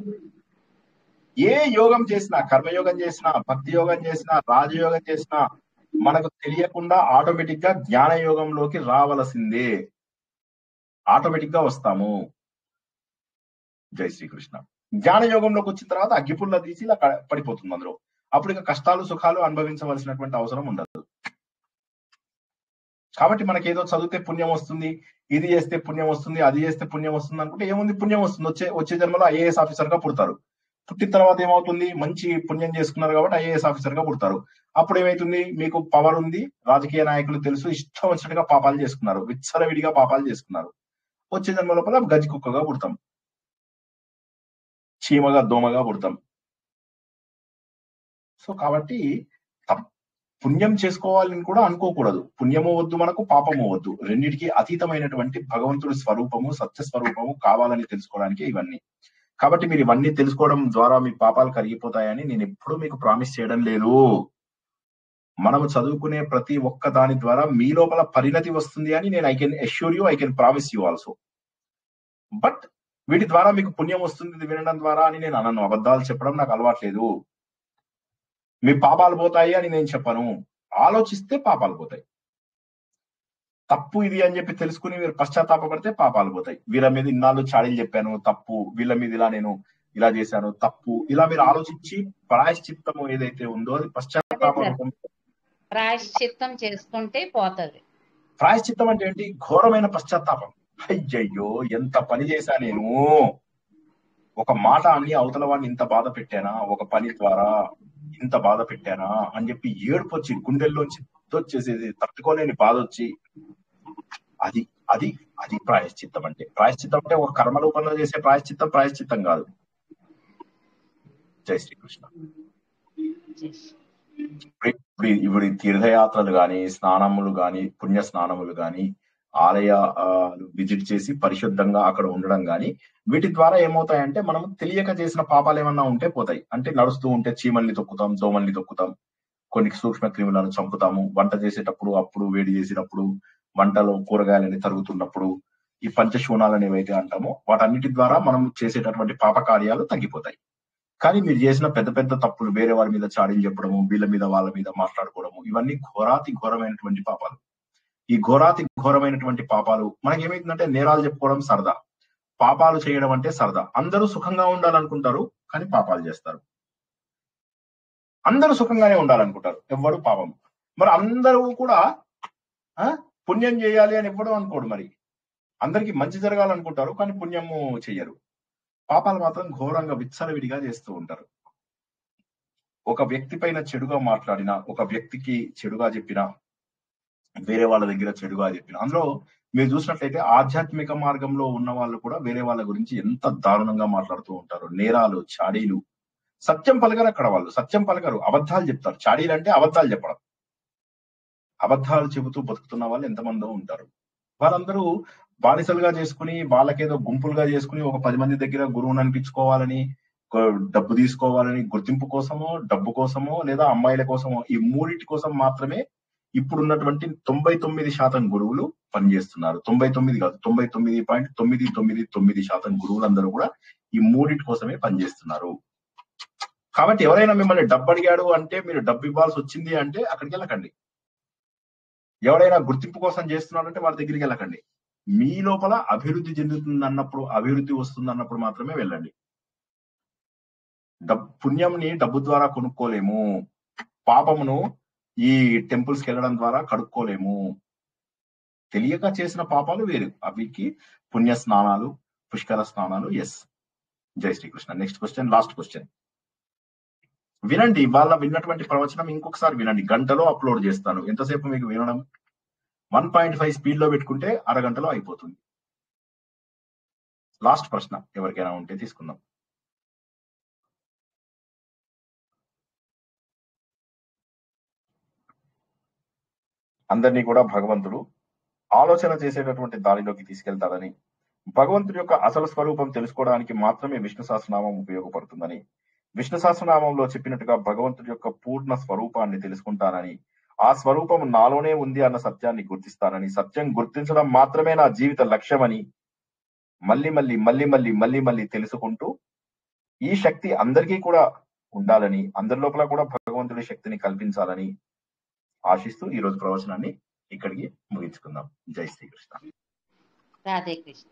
ఏ యోగం చేసినా, కర్మయోగం చేసినా, భక్తి యోగం చేసినా, రాజయోగం చేసినా మనకు తెలియకుండా ఆటోమేటిక్ గా జ్ఞాన యోగంలోకి రావలసిందే. ఆటోమేటిక్ గా వస్తాము. జై శ్రీకృష్ణ. జ్ఞాన యోగంలోకి వచ్చిన తర్వాత అగ్గిపుల్ల తీసి ఇలా పడిపోతుంది అందులో. అప్పుడు ఇక కష్టాలు సుఖాలు అనుభవించవలసినటువంటి అవసరం ఉండదు. కాబట్టి మనకి ఏదో చదివితే పుణ్యం వస్తుంది, ఇది చేస్తే పుణ్యం వస్తుంది, అది చేస్తే పుణ్యం వస్తుంది అనుకుంటే ఏముంది? పుణ్యం వస్తుంది. వచ్చే జన్మలో ఐఏఎస్ ఆఫీసర్ గా పుడతారు. పుట్టిన తర్వాత ఏమవుతుంది? మంచి పుణ్యం చేసుకున్నారు కాబట్టి ఐఏఎస్ ఆఫీసర్ గా పుడతారు. అప్పుడు ఏమైతుంది? మీకు పవర్ ఉంది, రాజకీయ నాయకులు తెలుసు, ఇష్టం వచ్చినట్టుగా పాపాలు చేసుకున్నారు, విచ్చలవిడిగా పాపాలు చేసుకున్నారు. వచ్చే జన్మ లోపల గజ్జి కుక్కగా పుడతాం, చీమగా దోమగా పుడతాం. సో కాబట్టి పుణ్యం చేసుకోవాలని కూడా అనుకోకూడదు. పుణ్యము వద్దు మనకు, పాపము వద్దు. రెండిటికి అతీతమైనటువంటి భగవంతుడి స్వరూపము, సత్య స్వరూపము కావాలని తెలుసుకోవడానికి ఇవన్నీ. కాబట్టి మీరు ఇవన్నీ తెలుసుకోవడం ద్వారా మీ పాపాలు కరిగిపోతాయని నేను ఎప్పుడూ మీకు ప్రామిస్ చేయడం లేదు. మనము చదువుకునే ప్రతి ఒక్క దాని ద్వారా మీ లోపల పరిణతి వస్తుంది అని నేను I can assure you, I can promise you also. But వీటి ద్వారా మీకు పుణ్యం వస్తుంది ఇది వినడం ద్వారా అని నేను అనను. అబద్ధాలు చెప్పడం నాకు అలవాట్లేదు. మీ పాపాలు పోతాయి అని నేను చెప్పను. ఆలోచిస్తే పాపాలు పోతాయి. తప్పు ఇది అని చెప్పి తెలుసుకుని మీరు పశ్చాత్తాపడితే పాపాలు పోతాయి. వీళ్ళ మీద ఇన్నాళ్ళు చాడీలు చెప్పాను తప్పు, వీళ్ళ మీద ఇలా నేను ఇలా చేశాను తప్పు, ఇలా మీరు ఆలోచించి ప్రాయశ్చిత్తము ఏదైతే ఉందో అది పశ్చాత్తాపం, ప్రాయశ్చిత్తం చేసుకుంటే పోతది. ప్రాయశ్చిత్తం అంటే ఏంటి? ఘోరమైన పశ్చాత్తాపం. అయ్యయ్యో ఎంత పని చేశా నేను, ఒక మాట అని అవతల వాడిని ఇంత బాధ పెట్టానా, ఒక పని ద్వారా ఇంత బాధ పెట్టానా అని చెప్పి ఏడుపు వచ్చి గుండెల్లోంచి వచ్చేసేది, తట్టుకోలేని బాధ వచ్చి, అది అది అది ప్రాయశ్చిత్తం అంటే. ప్రాయశ్చిత్తం అంటే ఒక కర్మ రూపంలో చేసే ప్రాయశ్చిత్తం కాదు. జై శ్రీకృష్ణ. ఇప్పుడు తీర్థయాత్రలు గాని, స్నానములు గాని, పుణ్య స్నానములు గాని, ఆలయాలు విజిట్ చేసి పరిశుద్ధంగా అక్కడ ఉండడం గాని, వీటి ద్వారా ఏమవుతాయంటే మనం తెలియక చేసిన పాపాలు ఏమన్నా ఉంటే పోతాయి. అంటే నడుస్తూ ఉంటే చీమల్ని తొక్కుతాం, దోమల్ని తొక్కుతాం, కొన్ని సూక్ష్మ క్రిములను చంపుతాము, వంట చేసేటప్పుడు అప్పుడు వేడి చేసినప్పుడు వంటలో కూరగాయలని తరుగుతున్నప్పుడు ఈ పంచశూనాలని ఏవైతే అంటామో వాటన్నిటి ద్వారా మనం చేసేటటువంటి పాప కార్యాలు తగ్గిపోతాయి. కానీ మీరు చేసిన పెద్ద పెద్ద తప్పులు, వేరే వారి మీద చాడీలు చెప్పడము, వీళ్ళ మీద వాళ్ళ మీద మాట్లాడుకోవడము, ఇవన్నీ ఘోరాతి ఘోరమైనటువంటి పాపాలు. ఈ ఘోరాతి ఘోరమైనటువంటి పాపాలు మనకేమైతుందంటే నేరాలు చెప్పుకోవడం సరదా, పాపాలు చేయడం అంటే సరదా. అందరూ సుఖంగా ఉండాలనుకుంటారు కానీ పాపాలు చేస్తారు. అందరూ సుఖంగానే ఉండాలనుకుంటారు, ఎవ్వడు పాపం. మరి అందరూ కూడా పుణ్యం చేయాలి అని ఎవ్వడం అనుకోడు. మరి అందరికి మంచి జరగాలనుకుంటారు కానీ పుణ్యము చెయ్యరు. పాపాలు మాత్రం ఘోరంగా విచ్చలవిడిగా చేస్తూ ఉంటారు. ఒక వ్యక్తి పైన చెడుగా మాట్లాడినా, ఒక వ్యక్తికి చెడుగా చెప్పినా, వేరే వాళ్ళ దగ్గర చెడుగా చెప్పినా, అందులో మీరు చూసినట్లయితే ఆధ్యాత్మిక మార్గంలో ఉన్న వాళ్ళు కూడా వేరే వాళ్ళ గురించి ఎంత దారుణంగా మాట్లాడుతూ ఉంటారు. నేరాలు, చాడీలు, సత్యం పలకరు. అక్కడ వాళ్ళు సత్యం పలకరు, అబద్ధాలు చెప్తారు. చాడీలు అంటే అబద్ధాలు చెప్పడం. అబద్ధాలు చెబుతూ బతుకుతున్న వాళ్ళు ఎంతమందో ఉంటారు. వాళ్ళందరూ బానిసలుగా చేసుకుని, వాళ్ళకేదో గుంపులుగా చేసుకుని ఒక 10 మంది దగ్గర గురువుని అనిపించుకోవాలని, డబ్బు తీసుకోవాలని, గుర్తింపు కోసమో, డబ్బు కోసమో, లేదా అమ్మాయిల కోసమో, ఈ మూడింటి కోసం మాత్రమే ఇప్పుడున్నటువంటి 99% గురువులు పనిచేస్తున్నారు. 99 కాదు, 99.999% గురువులందరూ కూడా ఈ మూడింటి కోసమే పనిచేస్తున్నారు. కాబట్టి ఎవరైనా మిమ్మల్ని డబ్బు అడిగాడు అంటే, మీరు డబ్బు ఇవ్వాల్సి వచ్చింది అంటే అక్కడికి వెళ్ళకండి. ఎవరైనా గుర్తింపు కోసం చేస్తున్నాడంటే వాళ్ళ దగ్గరికి వెళ్ళకండి. మీ లోపల అభివృద్ధి చెందుతుంది అన్నప్పుడు, అభివృద్ధి వస్తుంది అన్నప్పుడు మాత్రమే వెళ్ళండి. పుణ్యంని డబ్బు ద్వారా కొనుక్కోలేము, పాపమును ఈ టెంపుల్స్కి వెళ్ళడం ద్వారా కడుక్కోలేము. తెలియక చేసిన పాపాలు వేరు, అవికి పుణ్య స్నానాలు, పుష్కర స్నానాలు. ఎస్, జై Srikrishna. Next question, last question వినండి. వాళ్ళ విన్నటువంటి ప్రవచనం ఇంకొకసారి వినండి. గంటలో అప్లోడ్ చేస్తాను. ఎంతసేపు మీకు వినడం? 1.5 స్పీడ్ లో పెట్టుకుంటే అరగంటలో అయిపోతుంది. లాస్ట్ ప్రశ్న ఎవరికైనా ఉంటే తీసుకుందాం. అందరినీ కూడా భగవంతుడు ఆలోచన చేసేటటువంటి దారిలోకి తీసుకెళ్తాడని, భగవంతుడి యొక్క అసలు స్వరూపం తెలుసుకోవడానికి మాత్రమే విష్ణు సహస్రనామం ఉపయోగపడుతుందని, విష్ణు సహస్రనామంలో చెప్పినట్టుగా భగవంతుడి యొక్క పూర్ణ స్వరూపాన్ని తెలుసుకుంటానని, ఆ స్వరూపం నాలోనే ఉంది అన్న సత్యాన్ని గుర్తిస్తానని, సత్యం గుర్తించడం మాత్రమే నా జీవిత లక్ష్యమని మళ్ళీ తెలుసుకుంటూ ఈ శక్తి అందరికీ కూడా ఉండాలని, అందరి లోపల కూడా భగవంతుడి శక్తిని కల్పించాలని ఆశిస్తూ ఈ రోజు ప్రవచనాన్ని ఇక్కడికి ముగించుకుందాం. జై శ్రీకృష్ణ. రాధే కృష్ణ.